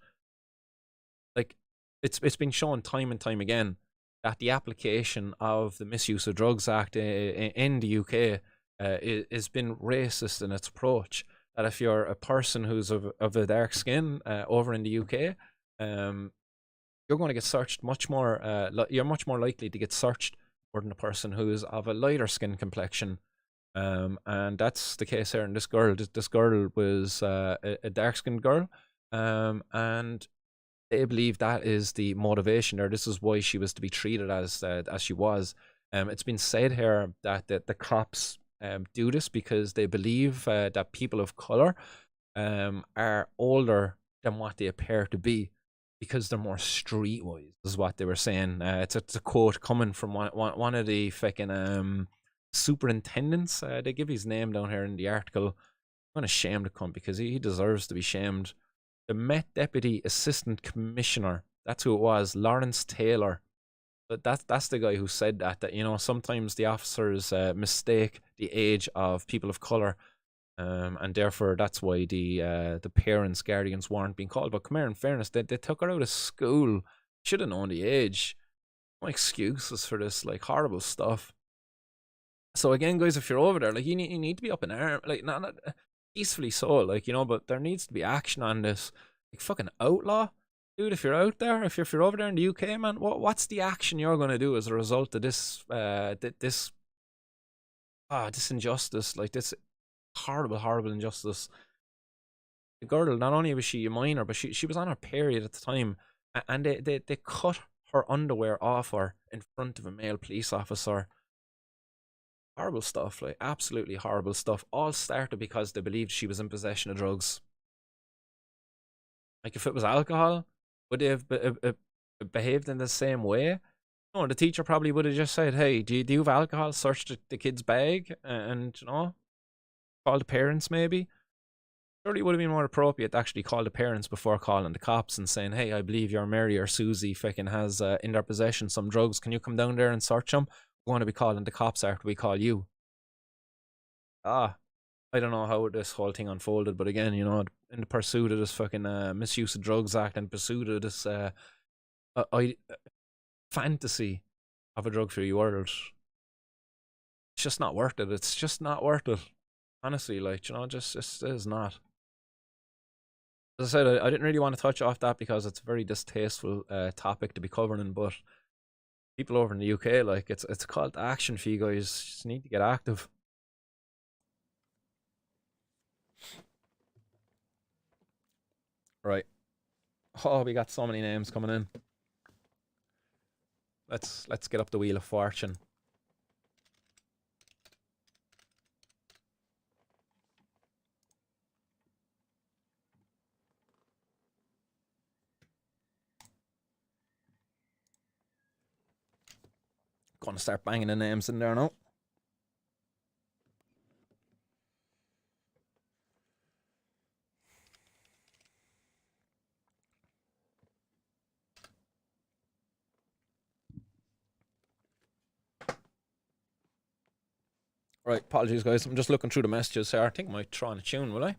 Like, it's been shown time and time again that the application of the Misuse of Drugs Act in the UK has been racist in its approach. That if you're a person who's of a dark skin over in the UK, you're going to get searched much more. You're much more likely to get searched more than a person who is of a lighter skin complexion. And that's the case here in this girl. This girl was a dark skinned girl, and they believe that is the motivation there. This is why she was to be treated as she was. It's been said here that the cops do this because they believe that people of color are older than what they appear to be because they're more streetwise, is what they were saying. It's a quote coming from one of the fucking superintendents. They give his name down here in the article. I'm gonna shame the cunt because he deserves to be shamed. The Met Deputy Assistant Commissioner, that's who it was, Lawrence Taylor. But that's the guy who said that you know, sometimes the officers mistake the age of people of color, and therefore that's why the parents, guardians weren't being called. But come here, in fairness, they took her out of school. Should have known the age. No excuses for this like horrible stuff. So again, guys, if you're over there, like you need to be up in arms, like not peacefully so, like, you know, but there needs to be action on this. Like, fucking outlaw, dude. If you're out there, if you're over there in the UK, man, what's the action you're gonna do as a result of this this injustice, like this horrible injustice? The girl, not only was she a minor, but she was on her period at the time, and they cut her underwear off her in front of a male police officer. Horrible stuff, like absolutely horrible stuff. All started because they believed she was in possession of drugs. Like, if it was alcohol, would they have behaved in the same way? No, the teacher probably would have just said, "Hey, do you have alcohol?" Search the kid's bag, and you know, call the parents. Maybe surely it would have been more appropriate to actually call the parents before calling the cops and saying, "Hey, I believe your Mary or Susie fucking has in their possession some drugs. Can you come down there and search them? We're going to be calling the cops after we call you." I don't know how this whole thing unfolded, but again, you know, in the pursuit of this fucking Misuse of Drugs Act and pursuit of this fantasy of a drug-free world, it's just not worth it. It's just not worth it. Honestly, like, you know, just is not. As I said, I didn't really want to touch off that because it's a very distasteful topic to be covering, but people over in the UK, like, it's a call to action for you guys. You just need to get active. Right. Oh, we got so many names coming in. Let's get up the Wheel of Fortune. Gonna start banging the names in there now. Right, apologies guys, I'm just looking through the messages here. I think I might try on a tune, will I?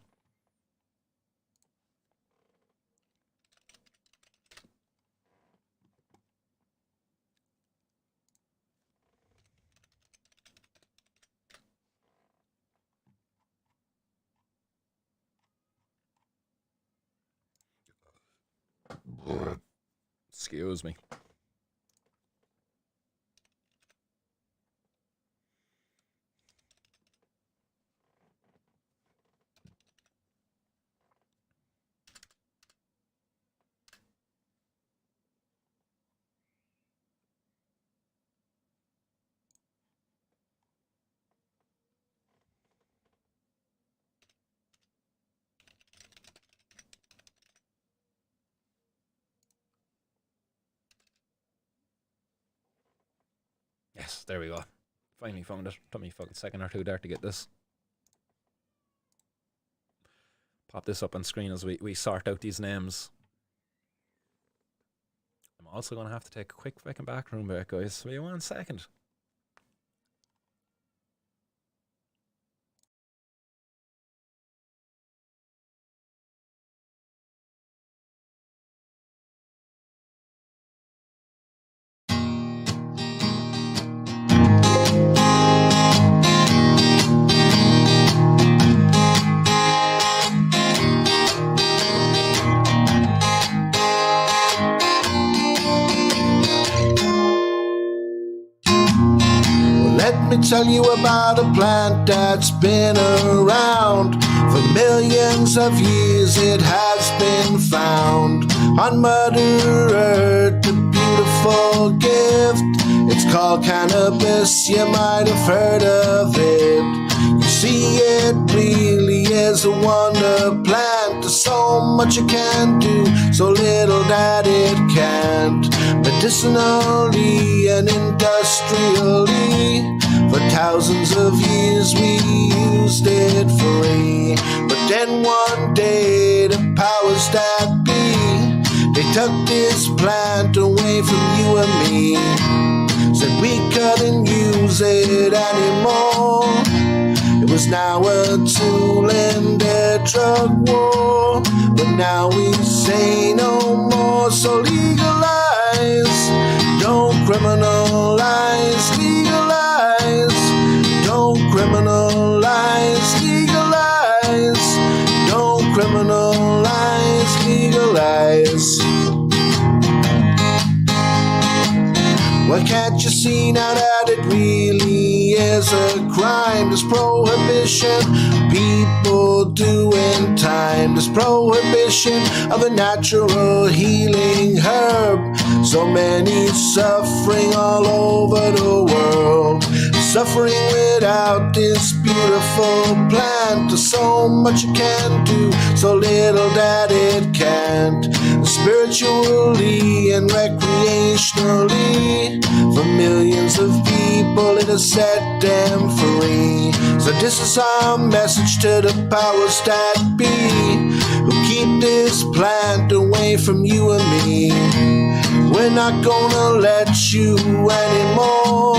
Excuse me. Yes, there we go. Finally found it. Took me a fucking second or two there to get this. Pop this up on screen as we sort out these names. I'm also going to have to take a quick fucking backroom break, guys. Will you 1 second? Let me tell you about a plant that's been around for millions of years. It has been found on Mother Earth, a beautiful gift. It's called cannabis, you might have heard of it. You see, it really is a wonder plant. There's so much it can do, so little that it can't. Medicinally and industrially, for thousands of years we used it free. But then one day the powers that be, they took this plant away from you and me. Said we couldn't use it anymore. It was now a tool in their drug war. But now we say no more, so legalize. Don't criminalize, legalize. Don't criminalize, legalize. Don't criminalize, legalize. Why can't you see now that it really is a crime? There's prohibition, people doing time. There's prohibition of a natural healing herb. So many suffering all over the world, suffering without this beautiful plant. There's so much it can do, so little that it can't. Spiritually and recreationally, for millions of people it has set them free. So this is our message to the powers that be, who keep this plant away from you and me. We're not gonna let you anymore.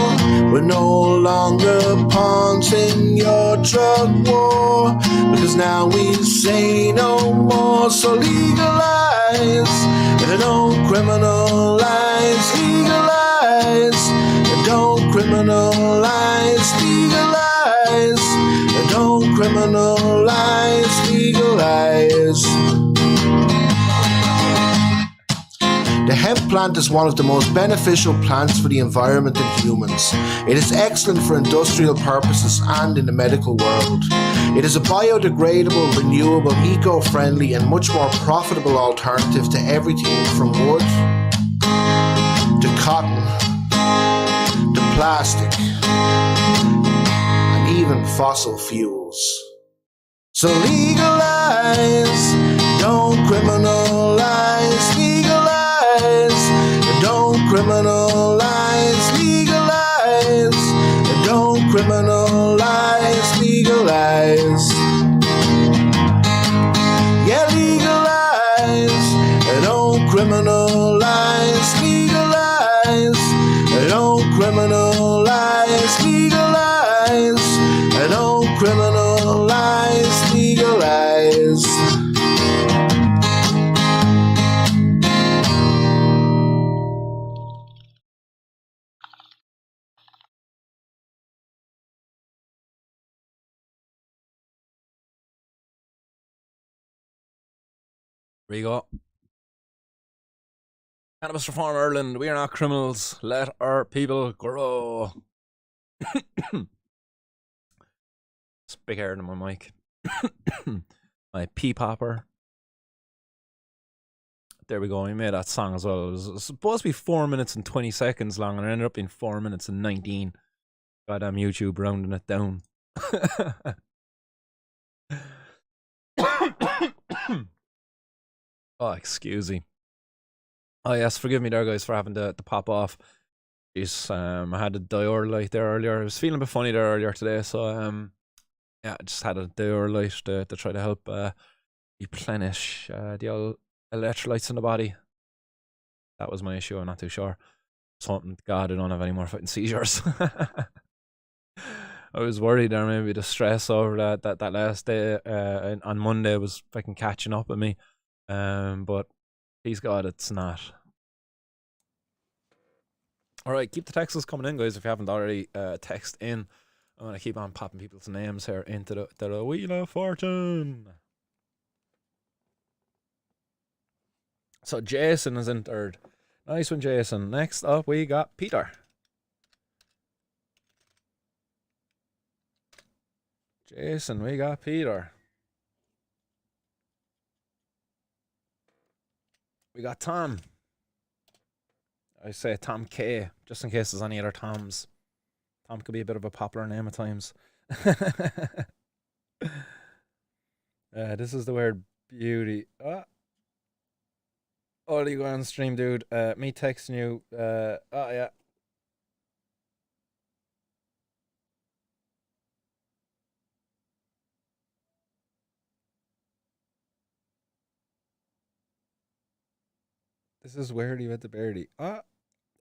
We're no longer pawns in your drug war, because now we say no more. So legalize, and don't criminalize. Legalize, and don't criminalize. Legalize, and don't criminalize. Legalize. The hemp plant is one of the most beneficial plants for the environment and humans. It is excellent for industrial purposes and in the medical world. It is a biodegradable, renewable, eco-friendly and much more profitable alternative to everything from wood to cotton to plastic and even fossil fuels. So legalize, don't criminalize, legalize. Don't criminalize, legalize. Don't criminalize, legalize. Yeah, legalize. Don't criminalize, legalize. Don't criminalize, legalize. Don't criminalize, legalize. There you go. Cannabis Reform Ireland, we are not criminals. Let our people grow. It's big hair in my mic. My pea popper. There we go. We made that song as well. It was supposed to be 4 minutes and 20 seconds long, and it ended up being 4 minutes and 19. Goddamn YouTube rounding it down. Oh, excuse me. Oh yes, forgive me there, guys, for having to pop off. Jeez, I had a dior light there earlier. I was feeling a bit funny there earlier today, so yeah, I just had a dior light to try to help replenish the old electrolytes in the body. That was my issue. I'm not too sure. Just hoping to God I don't have any more fucking seizures. I was worried there maybe the stress over that last day on Monday was fucking catching up with me. But please God it's not. Alright, keep the texts coming in, guys, if you haven't already text in. I'm gonna keep on popping people's names here into the Wheel of Fortune. So Jason is in third. Nice one, Jason. Next up we got Peter. Jason, we got Peter. We got Tom. I say Tom K, just in case there's any other Toms. Tom could be a bit of a popular name at times. This is the word beauty. Oh, you go on stream, dude. Me texting you. Oh, yeah. This is Weirdy with the Beardy.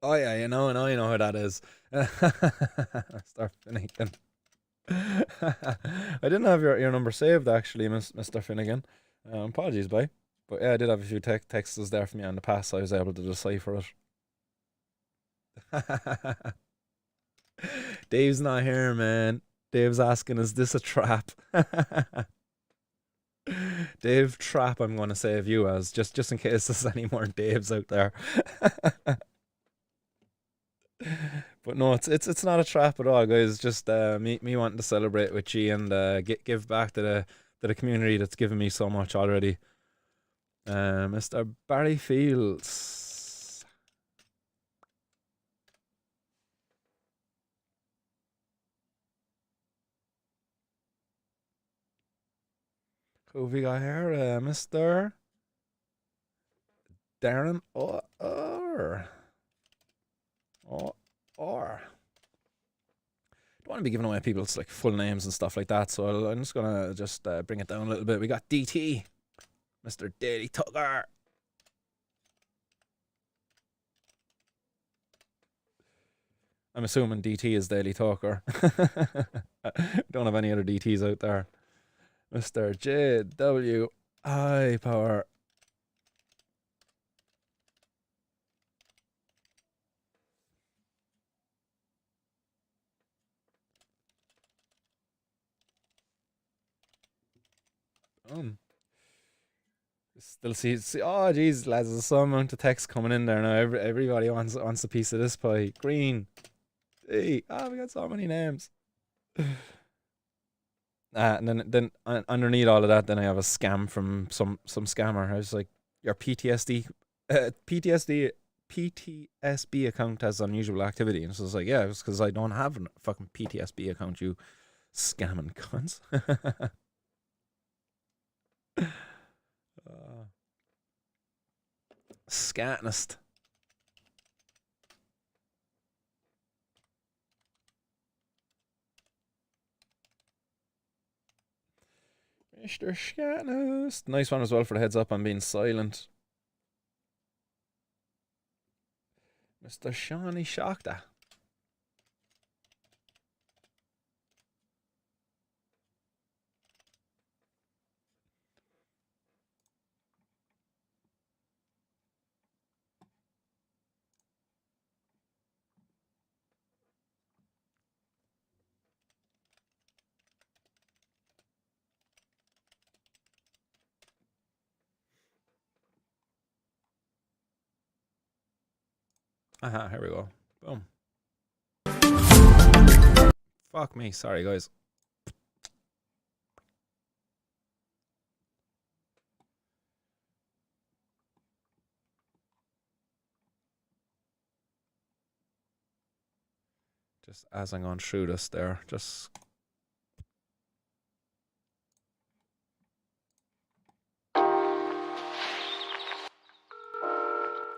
Oh yeah, you know who that is. Mr. Finnegan. I didn't have your number saved actually, Mr. Finnegan. Apologies, bye. But yeah, I did have a few texts there from you in the past, so I was able to decipher it. Dave's not here, man. Dave's asking, is this a trap? Dave Trap, I'm going to save you as, just in case there's any more Daves out there. But no, it's not a trap at all, guys. Just me wanting to celebrate with you and give back to the community that's given me so much already. Mr. Barry Fields. Who have we got here? Mr. Darren Orr. Don't want to be giving away people's like full names and stuff like that, so I'm just gonna bring it down a little bit. We got DT, Mr. Daily Tucker. I'm assuming DT is Daily Tucker. Don't have any other DTs out there. Mr. JWI Power. Still see. Oh, jeez, lads, there's some amount of text coming in there now. Everybody wants a piece of this pie. Green. Hey, we got so many names. And then underneath all of that, then I have a scam from some scammer. I was like, your PTSD account has unusual activity, and so I was like, yeah, it's because I don't have a fucking PTSD account. You scamming cunts. Scatnest. Mr. Scatnest. Nice one as well for the heads up on being silent. Mr. Shawnee Shakta. Aha, here we go. Boom. Fuck me. Sorry, guys. Just as I'm going through this there, just...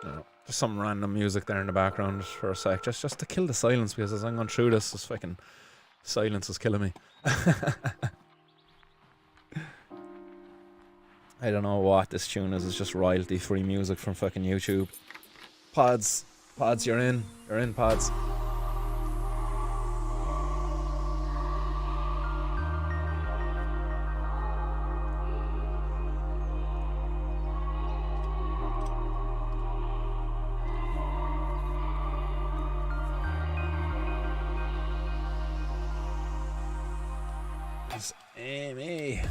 No, Just some random music there in the background for a sec, just to kill the silence, because as I'm going through this fucking silence is killing me. I don't know what this tune is. It's just royalty-free music from fucking YouTube. Pods, you're in, Pods. It's Amy.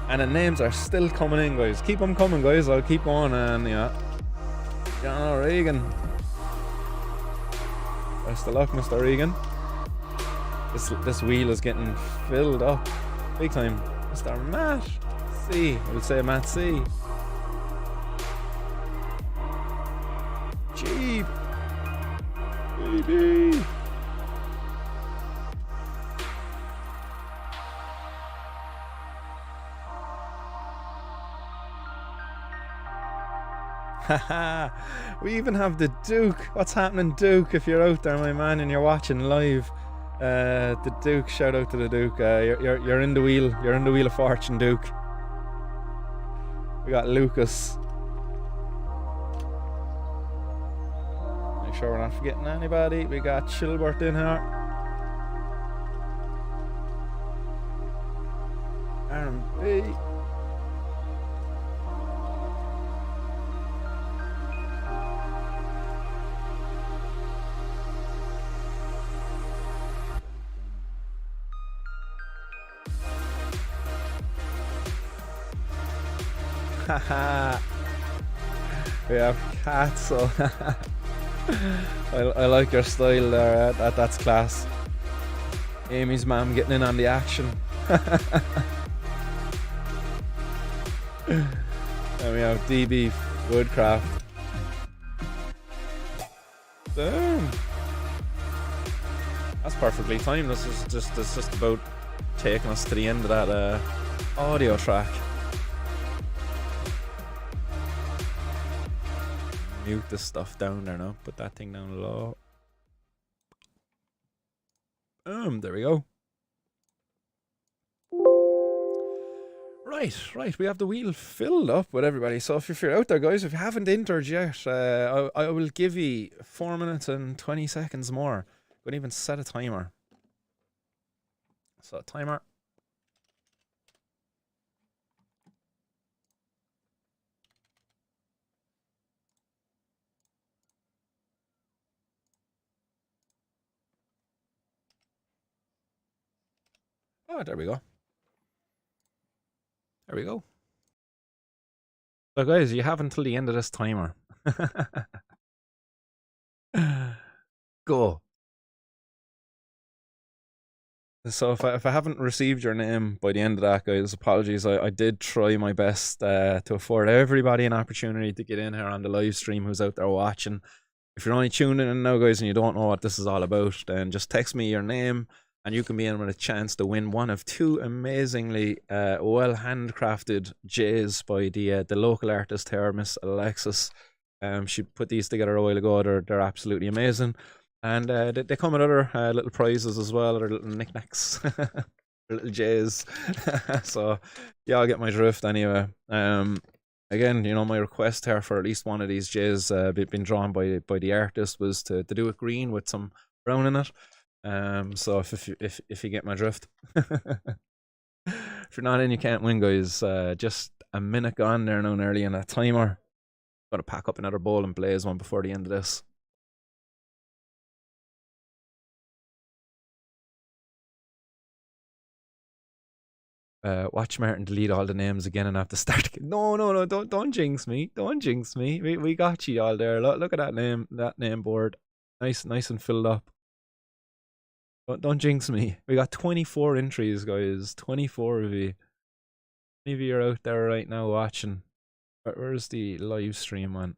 And the names are still coming in, guys. Keep them coming, guys. I'll keep going. And yeah, John O'Regan. Best of luck, Mr. Regan. This wheel is getting filled up big time. Mr. Matt C. I would say Matt C. Jeep. Baby. Haha, we even have the Duke. What's happening, Duke? If you're out there, my man, and you're watching live, the Duke. Shout out to the Duke. You're in the wheel. You're in the wheel of fortune, Duke. We got Lucas. Make sure we're not forgetting anybody. We got Chilbert in here. Aaron B. Haha. We have cats, so I like your style there. That's class. Amy's mom getting in on the action. And we have DB Woodcraft. Boom. That's perfectly timed. This is just about taking us to the end of that audio track. Mute this stuff down there now. Put that thing down low. Boom. There we go. Right. We have the wheel filled up with everybody. So if you're out there, guys, if you haven't entered yet, I will give you 4 minutes and 20 seconds more. I'm going to even set a timer. So timer. Oh, there we go. There we go. So guys, you have until the end of this timer. Go. So if I haven't received your name by the end of that, guys, apologies. I did try my best to afford everybody an opportunity to get in here on the live stream who's out there watching. If you're only tuning in now, guys, and you don't know what this is all about, then just text me your name and you can be in with a chance to win one of two amazingly well handcrafted J's by the local artist here, Miss Alexis. She put these together a while ago. They're absolutely amazing. And they come with other little prizes as well, other little knickknacks, little J's. So, yeah, I'll get my drift anyway. Again, you know, my request here for at least one of these J's been drawn by the artist was to do it green with some brown in it. So if you get my drift, if you're not in, you can't win, guys. Just a minute gone there now, nearly in a timer. Gotta pack up another bowl and blaze one before the end of this. Watch Martin delete all the names again and have to start again. No, don't jinx me. Don't jinx me. We got you all there. Look at that name board. Nice and filled up. Don't jinx me. We got 24 entries, guys. 24 of you. Any of you are out there right now watching. Where's the live stream on?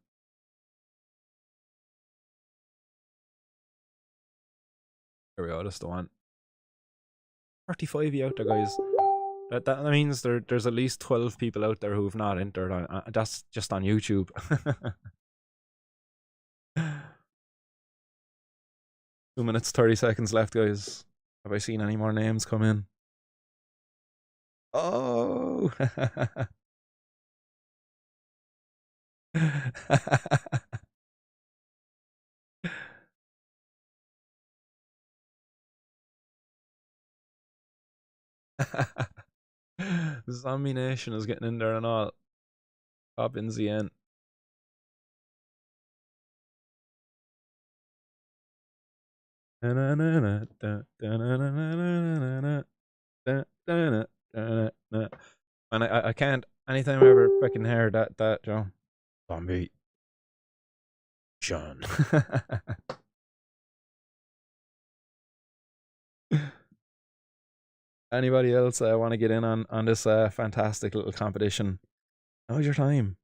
There we go, that's the one. 35 of you out there, guys. That means there's at least 12 people out there who've not entered. That's just on YouTube. 2 minutes, 30 seconds left, guys. Have I seen any more names come in? Oh! Zombie Nation is getting in there and all. Pop in the end. And I can't, anytime I ever freaking hear that Joe. Zombie. Sean. Anybody else want to get in on this fantastic little competition? Now's your time.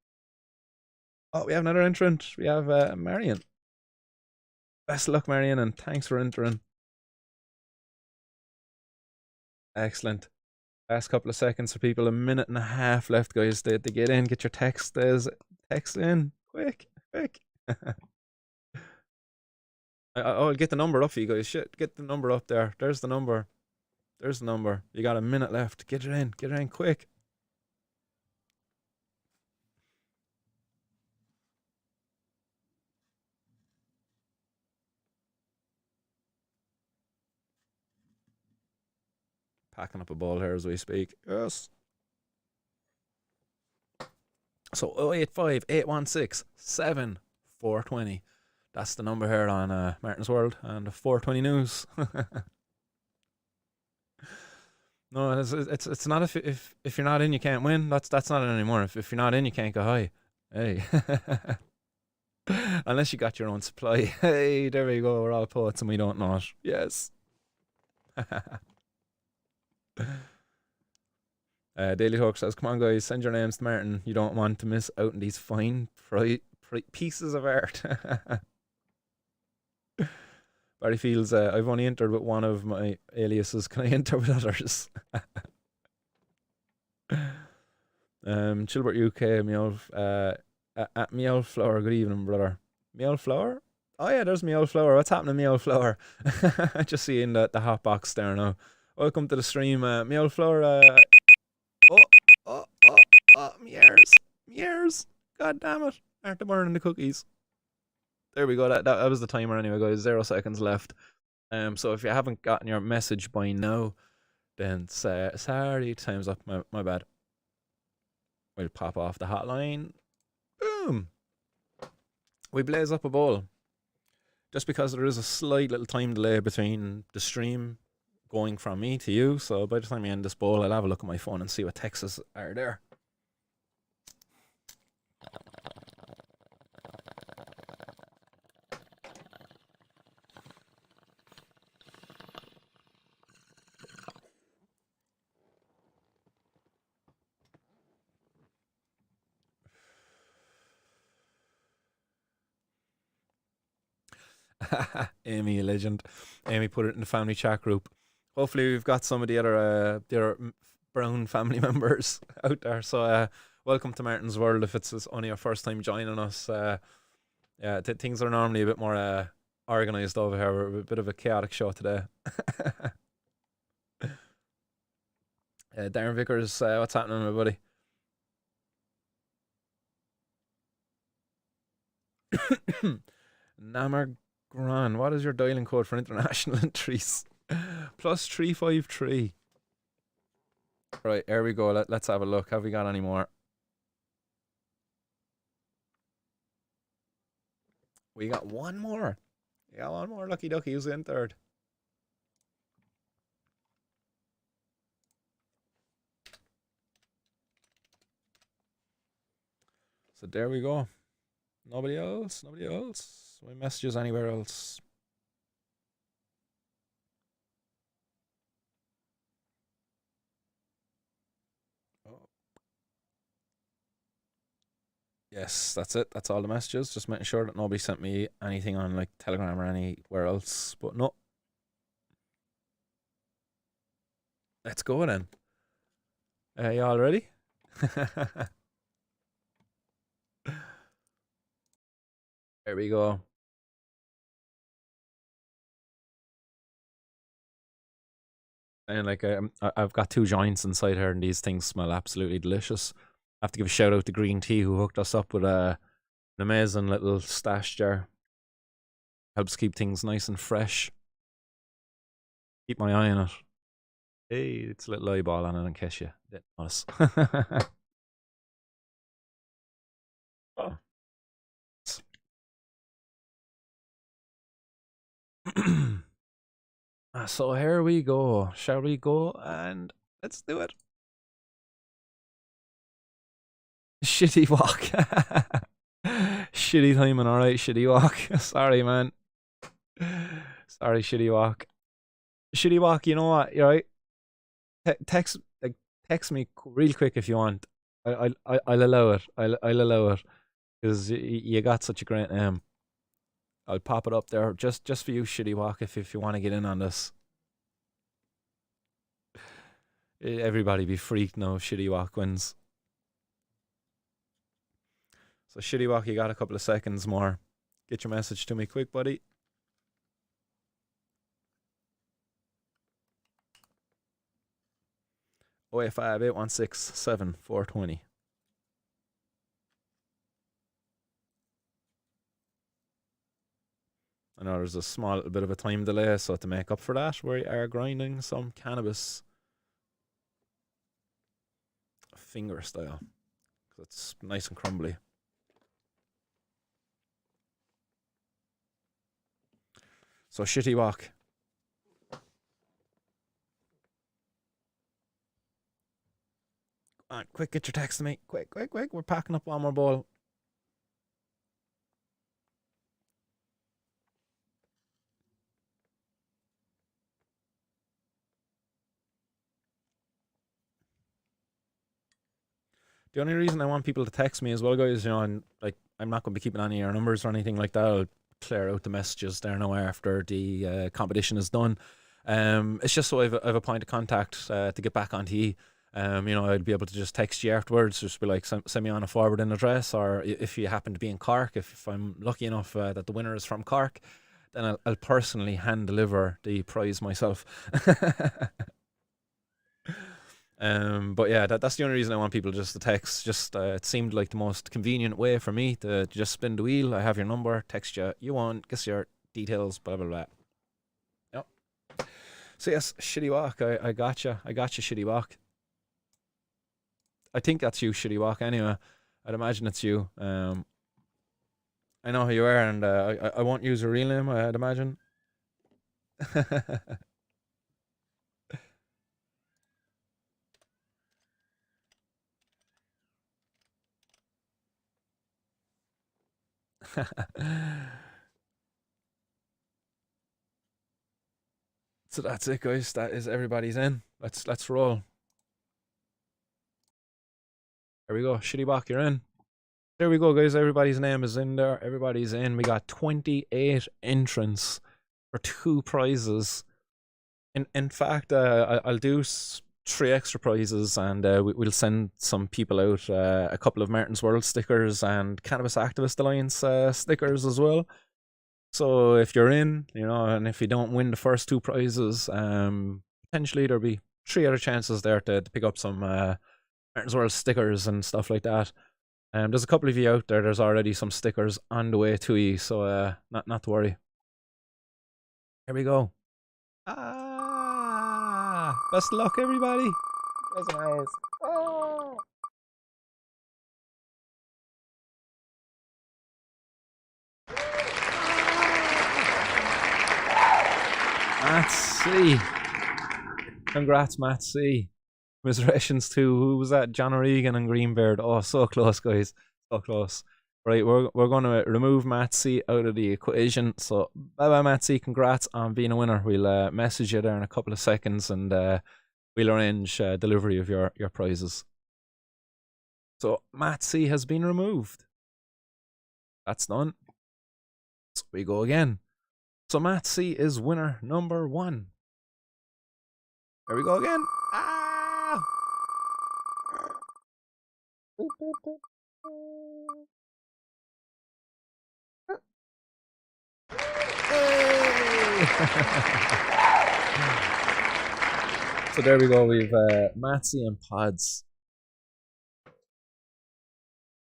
Oh, we have another entrant. We have Marion. Best of luck, Marion, and thanks for entering. Excellent. Last couple of seconds for people. 1.5 minutes left, guys. To get in, get your text in. Quick. I'll get the number up for you guys. Shit, get the number up there. There's the number. You got 1 minute left. Get it in quick. Packing up a ball here as we speak. Yes. So 085 816 7420. That's the number here on Martin's World and the 420 News. No, it's not if you're not in you can't win. That's not it anymore. If you're not in you can't go high. Hey. Unless you got your own supply. Hey, there we go. We're all poets and we don't know it. Yes. Daily Talk says, come on guys, send your names to Martin. You don't want to miss out on these fine pieces of art. Barry feels I've only entered with one of my aliases. Can I enter with others? Chilbert UK, at Meow Flower. Good evening, brother. Meow Flower? Oh yeah, there's Meow Flower. What's happening, Meow Flower? Just seeing the hot box there now. Welcome to the stream, Meow Flower. Mears. God damn it. Aren't they burning the cookies? There we go. That was the timer anyway, guys. 0 seconds left. So if you haven't gotten your message by now, then sorry, time's up. My bad. We'll pop off the hotline. Boom. We blaze up a bowl. Just because there is a slight little time delay between the stream going from me to you, so by the time we end this bowl, I'll have a look at my phone and see what texts are there. Amy, a legend. Amy put it in the family chat group. Hopefully we've got some of the other Brown family members out there. So welcome to Martin's World. If it's only your first time joining us, yeah, things are normally a bit more organised over here. We're a bit of a chaotic show today. Darren Vickers, what's happening, my buddy? Namar Gran, what is your dialing code for international entries? +353. Right, here we go. Let's have a look. Have we got any more? We got one more. We got one more. Lucky ducky. Who's in third? So there we go. Nobody else? Nobody else? My messages anywhere else? Oh. Yes, that's it. That's all the messages. Just making sure that nobody sent me anything on like Telegram or anywhere else. But no. Let's go then. You all ready? There we go. And like I've got 2 joints inside here, and these things smell absolutely delicious. I have to give a shout out to Green Tea, who hooked us up with an amazing little stash jar. Helps keep things nice and fresh. Keep my eye on it. Hey, it's a little eyeball on it in case you didn't notice. Oh. So here we go. Shall we go? And let's do it. Shitty walk. Shitty timing, alright, shitty walk. Sorry, man. Sorry, shitty walk. Shitty walk, you know what, you're right. Text me real quick if you want. I'll allow it. I'll allow it. Because you got such a great name. I'll pop it up there just for you, shitty walk, if you want to get in on this. Everybody be freaked now if shitty walk wins. So shitty walk, you got a couple of seconds more. Get your message to me quick, buddy. Oh, 858167420. I know there's a small little bit of a time delay, so to make up for that, we are grinding some cannabis finger style. It's nice and crumbly. So shitty walk. Come on, quick, get your text to me. Quick. We're packing up one more bowl. The only reason I want people to text me as well, guys, and like I'm not going to be keeping any of your numbers or anything like that. I'll clear out the messages there now after the competition is done. It's just so I have a point of contact to get back onto you. I'll be able to just text you afterwards, just be like, send me on a forwarding address, or if you happen to be in Cork, if I'm lucky enough that the winner is from Cork, then I'll personally hand deliver the prize myself. But yeah, that's the only reason I want people just to text. Just it seemed like the most convenient way for me to just spin the wheel. I have your number, text you want, guess your details, blah blah blah. Yep. So yes, shitty walk. I got you, shitty walk. I think that's you, shitty walk. Anyway, I'd imagine it's you. I know who you are, and I won't use your real name. I'd imagine. So that's it, guys. That is everybody's in. Let's roll. There we go. Shitty walk, you're in. There we go, guys. Everybody's name is in there. Everybody's in. We got 28 entrants for 2 prizes. In fact, I'll do 3 extra prizes, and we'll send some people out a couple of Martin's World stickers and Cannabis Activist Alliance stickers as well. So if you're in, and if you don't win the first 2 prizes, potentially there'll be 3 other chances there to pick up some Martin's World stickers and stuff like that. There's a couple of you out there. There's already some stickers on the way to you, so not to worry. Here we go. Best of luck, everybody. Close my eyes. Matt C. Congrats, Matt C. Commiserations to, who was that? John O'Regan and Greenbeard. Oh, so close, guys. So close. Right, we're going to remove Matt C out of the equation. So, bye-bye, Matt C. Congrats on being a winner. We'll message you there in a couple of seconds, and we'll arrange delivery of your prizes. So, Matt C has been removed. That's done. So, we go again. So, Matt C is winner number 1. There we go again. So there we go. We've Matsy and Pods.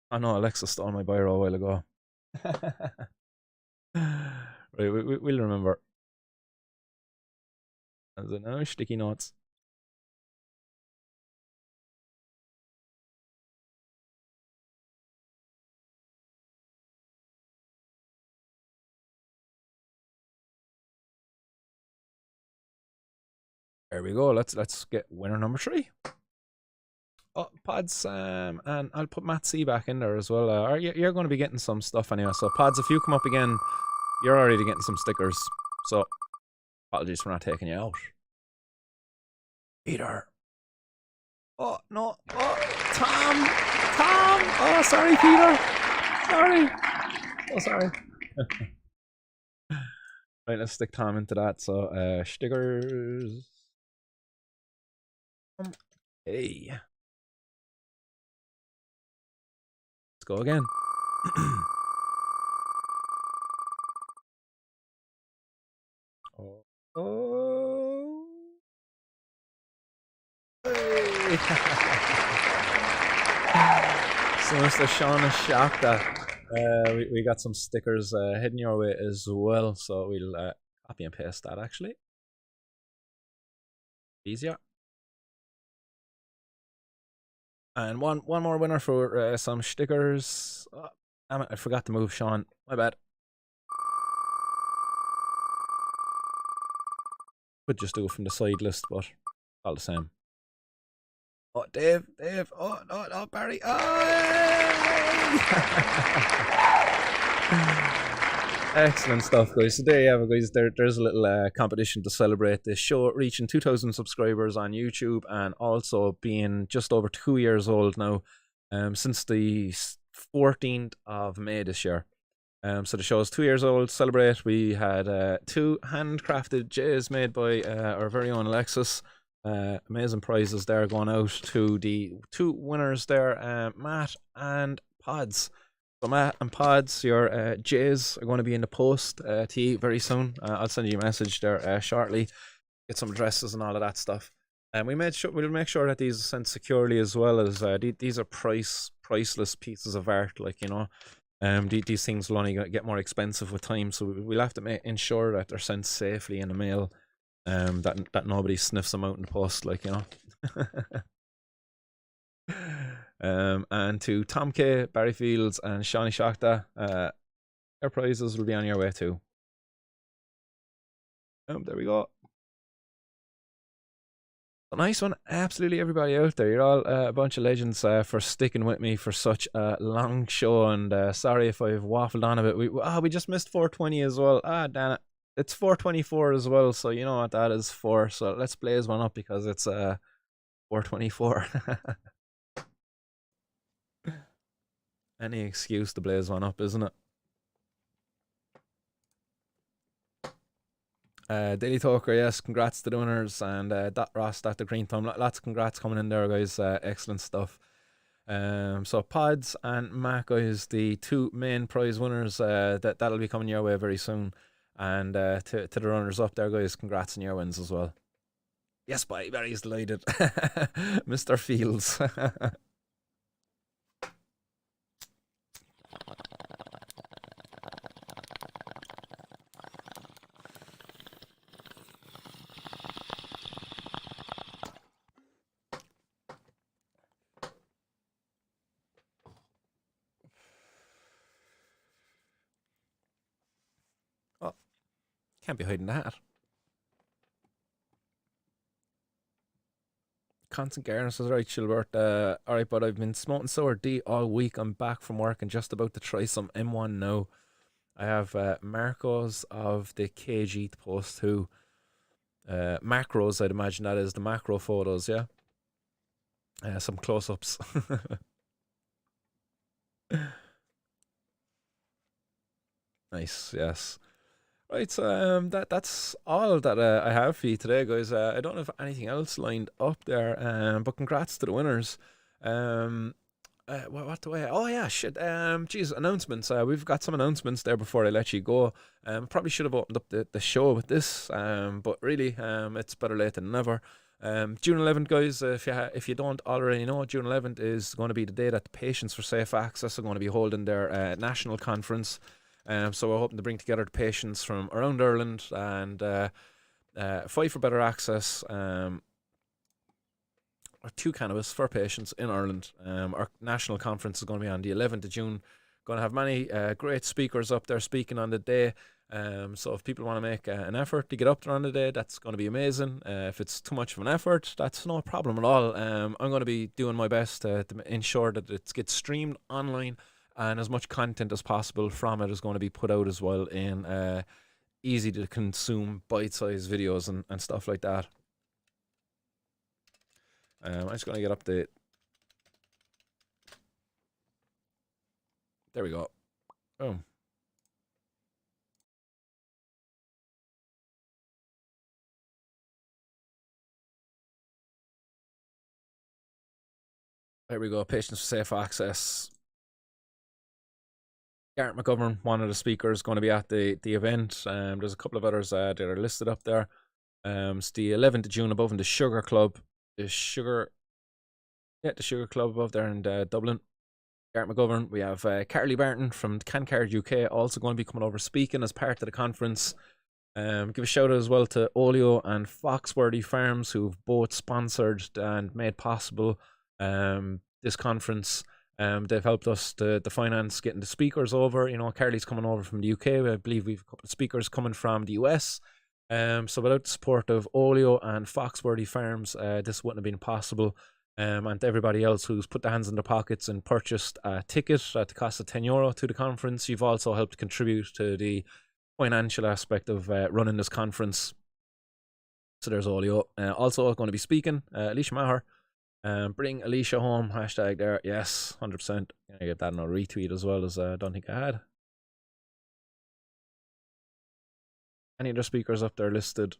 Oh no, Alexa stole my biro a while ago. Right, we'll remember. As it now, sticky notes. There we go. Let's get winner number 3. Oh, Pods, and I'll put Matt C back in there as well. You're going to be getting some stuff anyway. So Pods, if you come up again, you're already getting some stickers. So apologies for not taking you out. Peter. Oh no. Oh, Tom. Oh, sorry, Peter. Sorry. Oh, sorry. Right, let's stick Tom into that. So stickers. Hey. Let's go again. Oh. Hey. So Mr. Sean is shocked that we got some stickers heading your way as well. So we'll copy and paste that actually. Easier. And one more winner for some stickers. Oh, damn it, I forgot to move Sean. My bad. Could just do it from the side list, but all the same. Oh, Dave. Oh, no, Barry. Excellent stuff, guys. So there you have it, guys. There's a little competition to celebrate this show reaching 2,000 subscribers on YouTube and also being just over 2 years old now, since the 14th of May this year. So the show is 2 years old. Celebrate. We had 2 handcrafted J's made by our very own Alexis. Amazing prizes there going out to the 2 winners there, Matt and Pods. So Matt and Pods, your J's are going to be in the post to you very soon. I'll send you a message there shortly. Get some addresses and all of that stuff. And we'll make sure that these are sent securely as well as these are priceless pieces of art. Like, you know, these things will only get more expensive with time, so we'll have to ensure that they're sent safely in the mail. That nobody sniffs them out in the post, like, you know. And to Tom K, Barry Fields, and Shawnee Shakta, their prizes will be on your way too. There we go. A nice one, absolutely everybody out there. You're all a bunch of legends for sticking with me for such a long show. And sorry if I've waffled on a bit. We just missed 420 as well. Damn it. It's 424 as well, so you know what that is for. So let's blaze one up because it's 424. Any excuse to blaze one up, isn't it? Daily Talker, yes, congrats to the winners, and Dot Ross, Dr. Green Thumb, lots of congrats coming in there, guys. Excellent stuff. So Pods and Mac, guys, the 2 main prize winners. That'll be coming your way very soon. And to the runners up there, guys, congrats on your wins as well. Yes, bye, Barry's delighted. Mr. Fields. Oh, can't be hiding that. Constant Garner says, right, Chilbert. Alright, but I've been smoking sour D all week. I'm back from work and just about to try some M1 now. I have Marcos of the KG to post too. Macros, I'd imagine that is the macro photos, yeah? Some close-ups. Nice, yes. Right, so that's all that I have for you today, guys. I don't have anything else lined up there, but congrats to the winners. what do I? Oh yeah, shit. Geez, announcements. We've got some announcements there before I let you go. Probably should have opened up the show with this. But really, it's better late than never. June 11th, guys. If you don't already know, June 11th is going to be the day that the Patients for Safe Access are going to be holding their national conference. So we're hoping to bring together the patients from around Ireland and fight for better access. To cannabis for patients in Ireland. Our national conference is going to be on the 11th of June. Going to have many great speakers up there speaking on the day. So if people want to make an effort to get up there on the day, that's going to be amazing. If it's too much of an effort, that's no problem at all. I'm going to be doing my best to ensure that it gets streamed online and as much content as possible from it is going to be put out as well in easy to consume bite-sized videos and stuff like that. I'm just going to get up the... There we go. Boom. There we go. Patients for Safe Access. Garrett McGovern, one of the speakers, going to be at the event. There's a couple of others that are listed up there. It's the 11th of June above in the Sugar Club. The Sugar Club above there in Dublin. Garrett McGovern. We have Carly Barton from CanCard UK also going to be coming over speaking as part of the conference. Give a shout out as well to Olio and Foxworthy Farms, who've both sponsored and made possible this conference. They've helped us to finance getting the speakers over. You know, Carly's coming over from the UK. I believe we've a couple of speakers coming from the US. So without the support of Olio and Foxworthy Farms, this wouldn't have been possible. And to everybody else who's put their hands in their pockets and purchased a ticket at the cost of €10 to the conference, you've also helped contribute to the financial aspect of running this conference. So there's Olio. Also going to be speaking, Alicia Maher. Bring Alicia home, hashtag there. Yes, 100%. I get that in a retweet as well as I don't think I had. Any other speakers up there listed?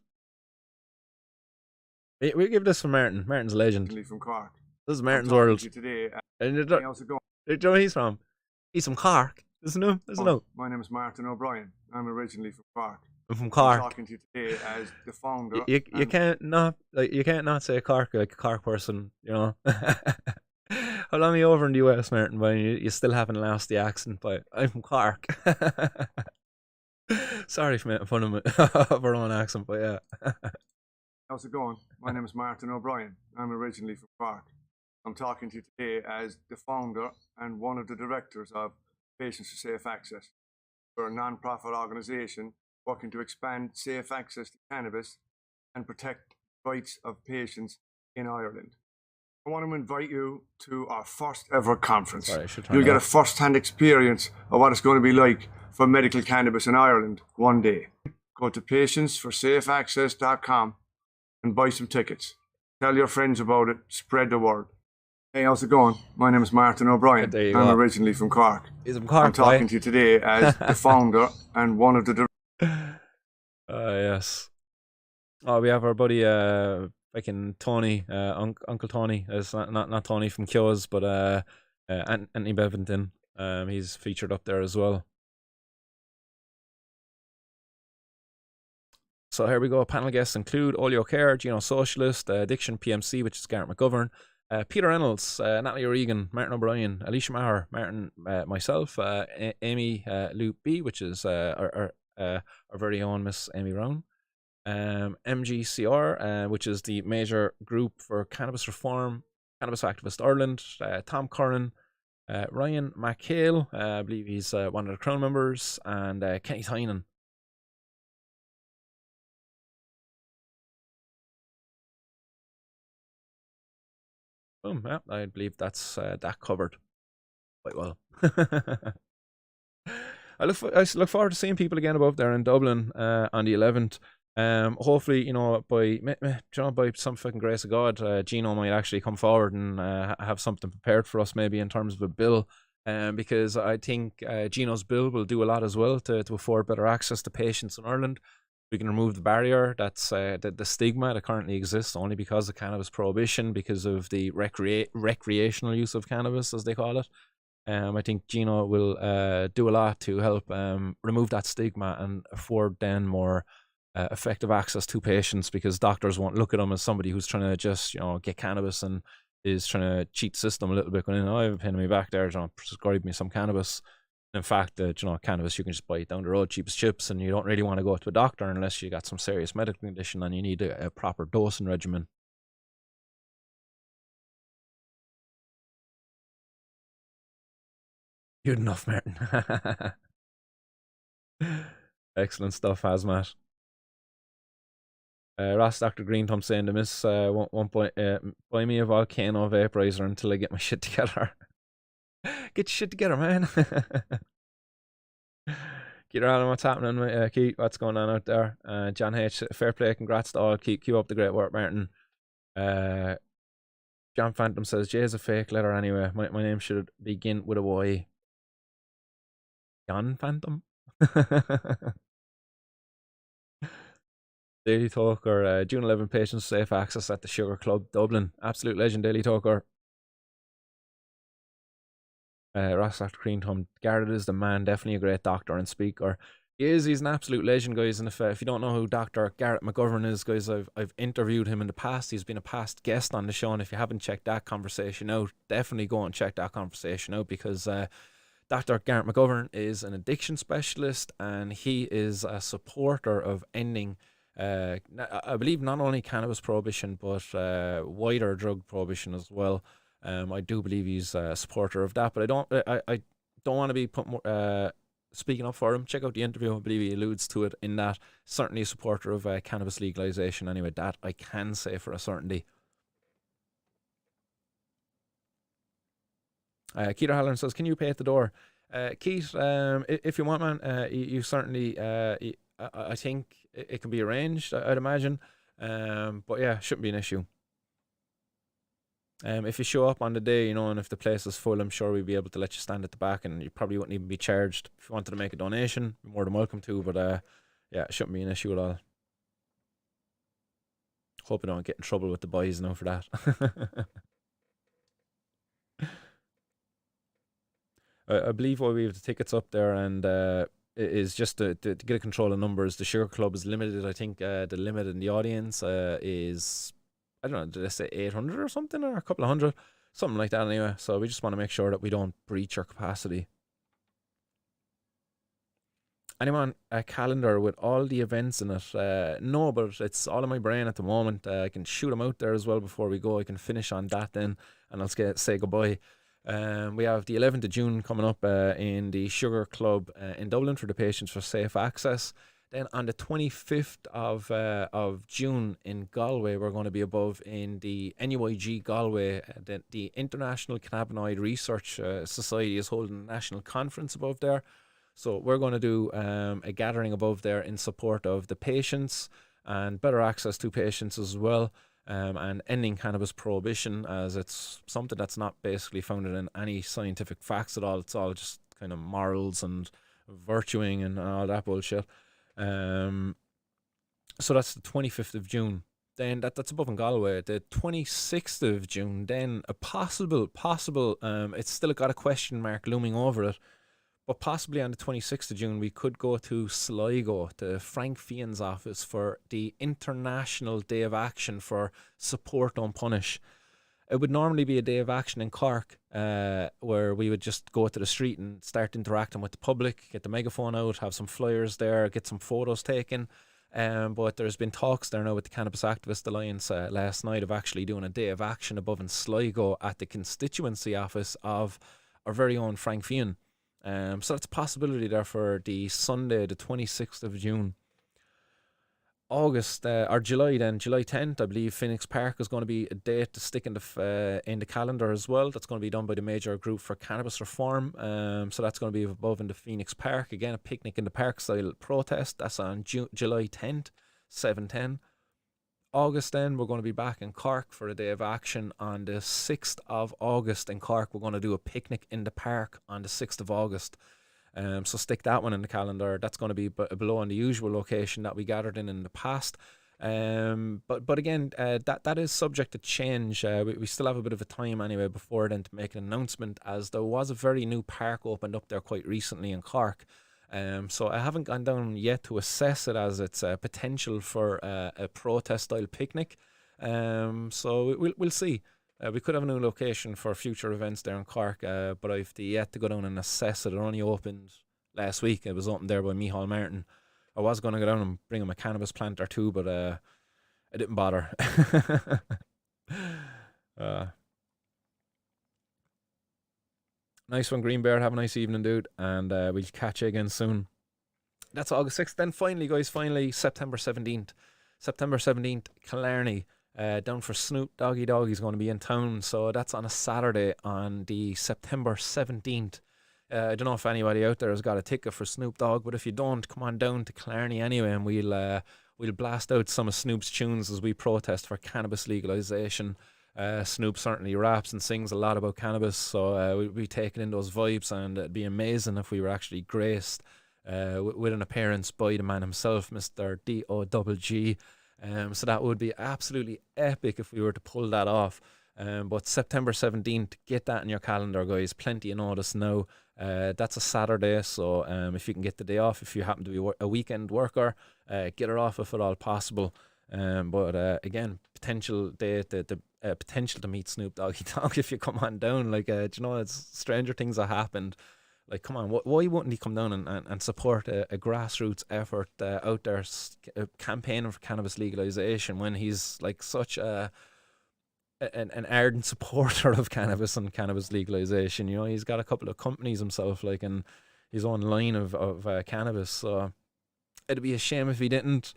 We give this for Martin. Martin's a legend. From Cork. This is Martin's world. Today, And how's it going? do you know where he's from? He's from Cork. Isn't he? My name is Martin O'Brien. I'm originally from Cork. I'm from I'm Cork. talking to you today as the founder. You can't not say Cork like a Cork person, you know. How long are you over in the US, Martin? But you still haven't lost the accent. But I'm from Cork. Sorry for making fun of our own accent, but yeah. How's it going? My name is Martin O'Brien. I'm originally from Cork. I'm talking to you today as the founder and one of the directors of Patients for Safe Access. We're a non-profit organisation working to expand safe access to cannabis and protect rights of patients in Ireland. I want to invite you to our first ever conference. Sorry, You'll get a first-hand experience of what it's going to be like for medical cannabis in Ireland one day. Go to patientsforsafeaccess.com and buy some tickets. Tell your friends about it. Spread the word. Hey, how's it going? My name is Martin O'Brien. I'm originally from Cork. He's from Cork. I'm talking to you today as the founder and one of the... Yes. Oh, we have our buddy, fucking Tony, Uncle Tony. It's not Tony from Kyo's, but Anthony Bevington. He's featured up there as well. So here we go. Panel guests include Olio Care, Geno Socialist, Addiction PMC, which is Garrett McGovern, Peter Reynolds, Natalie O'Regan, Martin O'Brien, Alicia Maher, Martin, myself, Amy Luke B, which is our very own Miss Amy Brown, MGCR, which is the major group for cannabis reform, Cannabis Activist Ireland, Tom Curran, Ryan McHale, I believe he's one of the Crown members, and Kenny Tynan. Boom, yeah, I believe that's that covered quite well. I look forward to seeing people again above there in Dublin on the 11th. Hopefully, you know, by some fucking grace of God, Gino might actually come forward and have something prepared for us, maybe in terms of a bill. Because I think Gino's bill will do a lot as well to afford better access to patients in Ireland. We can remove the barrier that's the stigma that currently exists only because of cannabis prohibition, because of the recreational use of cannabis, as they call it. I think Gino will do a lot to help remove that stigma and afford then more effective access to patients, because doctors won't look at them as somebody who's trying to just get cannabis and is trying to cheat the system a little bit, going, I have a pain in my back there, prescribe me some cannabis. In fact, cannabis, you can just buy it down the road, cheap as chips, and you don't really want to go to a doctor unless you got some serious medical condition and you need a proper dosing regimen. Good enough, Martin. Excellent stuff, Hazmat. Ross Dr. Green Thumb saying to miss won't buy me a volcano vaporizer until I get my shit together. Get your shit together, man. Keep on what's happening, Keith. What's going on out there? John H. Fair play, congrats to all. Keep up the great work, Martin. John Phantom says J is a fake letter anyway. My name should begin with a Y. John Phantom. Daily Talker, June 11, patients safe access at the Sugar Club, Dublin. Absolute legend, Daily Talker. Ross Dr. Green Thumb, Garrett is the man, definitely a great doctor and speaker. He's an absolute legend, guys. And if you don't know who Dr. Garrett McGovern is, guys, I've interviewed him in the past. He's been a past guest on the show, and if you haven't checked that conversation out, definitely go and check that conversation out, because Dr. Garrett McGovern is an addiction specialist, and he is a supporter of ending, I believe, not only cannabis prohibition, but wider drug prohibition as well. I do believe he's a supporter of that, but I don't want to be speaking up for him. Check out the interview. I believe he alludes to it in that. Certainly a supporter of cannabis legalization. Anyway, that I can say for a certainty. Keith O'Halloran says, can you pay at the door? Keith, if you want, man, you certainly, I think it can be arranged, I'd imagine. But yeah, shouldn't be an issue. If you show up on the day, and if the place is full, I'm sure we'd be able to let you stand at the back, and you probably wouldn't even be charged. If you wanted to make a donation, you're more than welcome to, but yeah, it shouldn't be an issue at all. Hope I don't get in trouble with the boys now for that. I believe why we have the tickets up there, and it is just to get a control of numbers. The Sugar Club is limited. I think the limit in the audience is, I don't know, did I say 800 or something, or a couple of hundred? Something like that anyway. So we just want to make sure that we don't breach our capacity. Anyone a calendar with all the events in it? No, but it's all in my brain at the moment. I can shoot them out there as well before we go. I can finish on that then, and I'll say goodbye. We have the 11th of June coming up in the Sugar Club in Dublin for the Patients for Safe Access. Then on the 25th of June in Galway, we're going to be above in the NUIG Galway. The International Cannabinoid Research Society is holding a national conference above there. So we're going to do a gathering above there in support of the patients and better access to patients as well. And ending cannabis prohibition, as it's something that's not basically founded in any scientific facts at all. It's all just kind of morals and virtuing and all that bullshit. So that's the 25th of June. Then that's above in Galway. The 26th of June, then a possible, it's still got a question mark looming over it, but possibly on the 26th of June, we could go to Sligo, to Frank Fian's office, for the International Day of Action for Support Don't Punish. It would normally be a day of action in Cork, where we would just go to the street and start interacting with the public, get the megaphone out, have some flyers there, get some photos taken. But there's been talks there now with the Cannabis Activist Alliance last night of actually doing a day of action above in Sligo at the constituency office of our very own Frank Fian. So that's a possibility there for the Sunday, the 26th of June. August or July 10th, I believe Phoenix Park is going to be a date to stick in the calendar as well. That's going to be done by the Major Group for Cannabis Reform. So that's going to be above in the Phoenix Park. Again, a picnic in the park style protest. That's on July 10th, 7:10. August then, we're going to be back in Cork for a day of action on the 6th of August in Cork. We're going to do a picnic in the park on the 6th of August. So stick that one in the calendar. That's going to be below on the usual location that we gathered in the past. But again, that is subject to change. We still have a bit of a time anyway before then to make an announcement, as there was a very new park opened up there quite recently in Cork. So I haven't gone down yet to assess it as its potential for a protest style picnic. So we'll see. We could have a new location for future events there in Cork, but I've yet to go down and assess it. It only opened last week. It was opened there by Micheál Martin. I was going to go down and bring him a cannabis plant or two, but I didn't bother. Nice one, Green Bear. Have a nice evening, dude, and we'll catch you again soon. That's August 6th. Then finally, guys, September 17th. September 17th, Killarney. Down for Snoop Doggy Dogg. He's going to be in town, so that's on a Saturday on the September 17th. I don't know if anybody out there has got a ticket for Snoop Dogg, but if you don't, come on down to Killarney anyway, and we'll blast out some of Snoop's tunes as we protest for cannabis legalisation. Snoop certainly raps and sings a lot about cannabis, so we'll be taking in those vibes, and it'd be amazing if we were actually graced with an appearance by the man himself, Mr. D.O.G. So that would be absolutely epic if we were to pull that off. But September 17th, get that in your calendar, guys. Plenty of notice now. That's a Saturday, so if you can get the day off, if you happen to be a weekend worker, get it off if at all possible. But again, potential to meet Snoop Doggy Dogg if you come on down. Like, do you know, it's stranger things that happened. Like, come on, why wouldn't he come down and support a grassroots effort out there campaigning for cannabis legalization when he's like such an ardent supporter of cannabis and cannabis legalization? You know, he's got a couple of companies himself, like, in his own line of cannabis. So it'd be a shame if he didn't.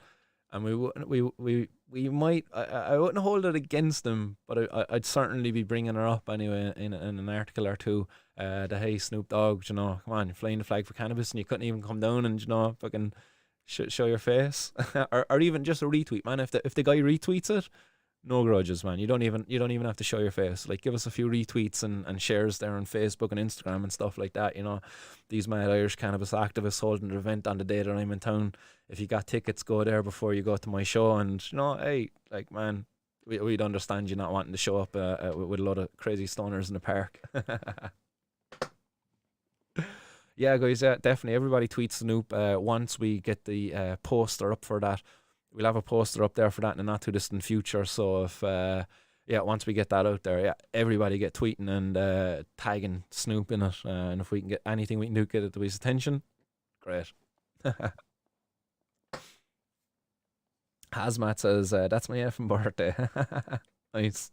And we might. I wouldn't hold it against him, but I'd certainly be bringing her up anyway in an article or two. That, hey, Snoop Dogg, you know, come on, you're flying the flag for cannabis and you couldn't even come down and, you know, fucking show your face, or even just a retweet, man. If the guy retweets it, no grudges, man. You don't even have to show your face. Like, give us a few retweets and shares there on Facebook and Instagram and stuff like that. You know, these mad Irish cannabis activists holding an event on the day that I'm in town. If you got tickets, go there before you go to my show. And, you know, hey, like, man, we'd understand you not wanting to show up with a lot of crazy stoners in the park. Yeah, guys, definitely. Everybody tweets Snoop. Once we get the poster up for that, we'll have a poster up there for that in the not too distant future. So if once we get that out there, yeah, everybody get tweeting and tagging Snoop in it. And if we can get anything we can do, get it to his attention, great. Hazmat says that's my effing birthday. Nice,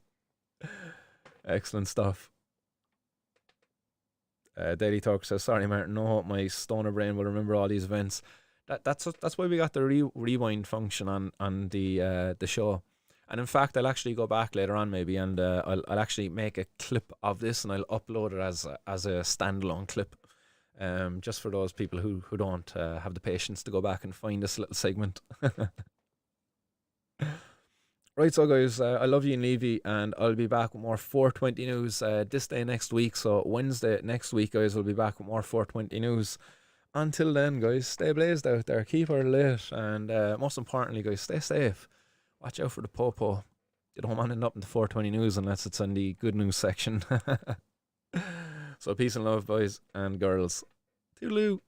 excellent stuff. Daily Talk says, sorry, Martin, no hope my stoner brain will remember all these events. That's why we got the rewind function on the show. And in fact, I'll actually go back later on maybe, and I'll actually make a clip of this and I'll upload it as a standalone clip, just for those people who don't have the patience to go back and find this little segment. Right, so guys, I love you and leave you, and I'll be back with more 420 news this day next week. So Wednesday next week, guys, we'll be back with more 420 news. Until then, guys, stay blazed out there, keep her lit, and most importantly, guys, stay safe. Watch out for the popo. You don't want to end up in the 420 news unless it's in the good news section. So peace and love, boys and girls. Toodaloo.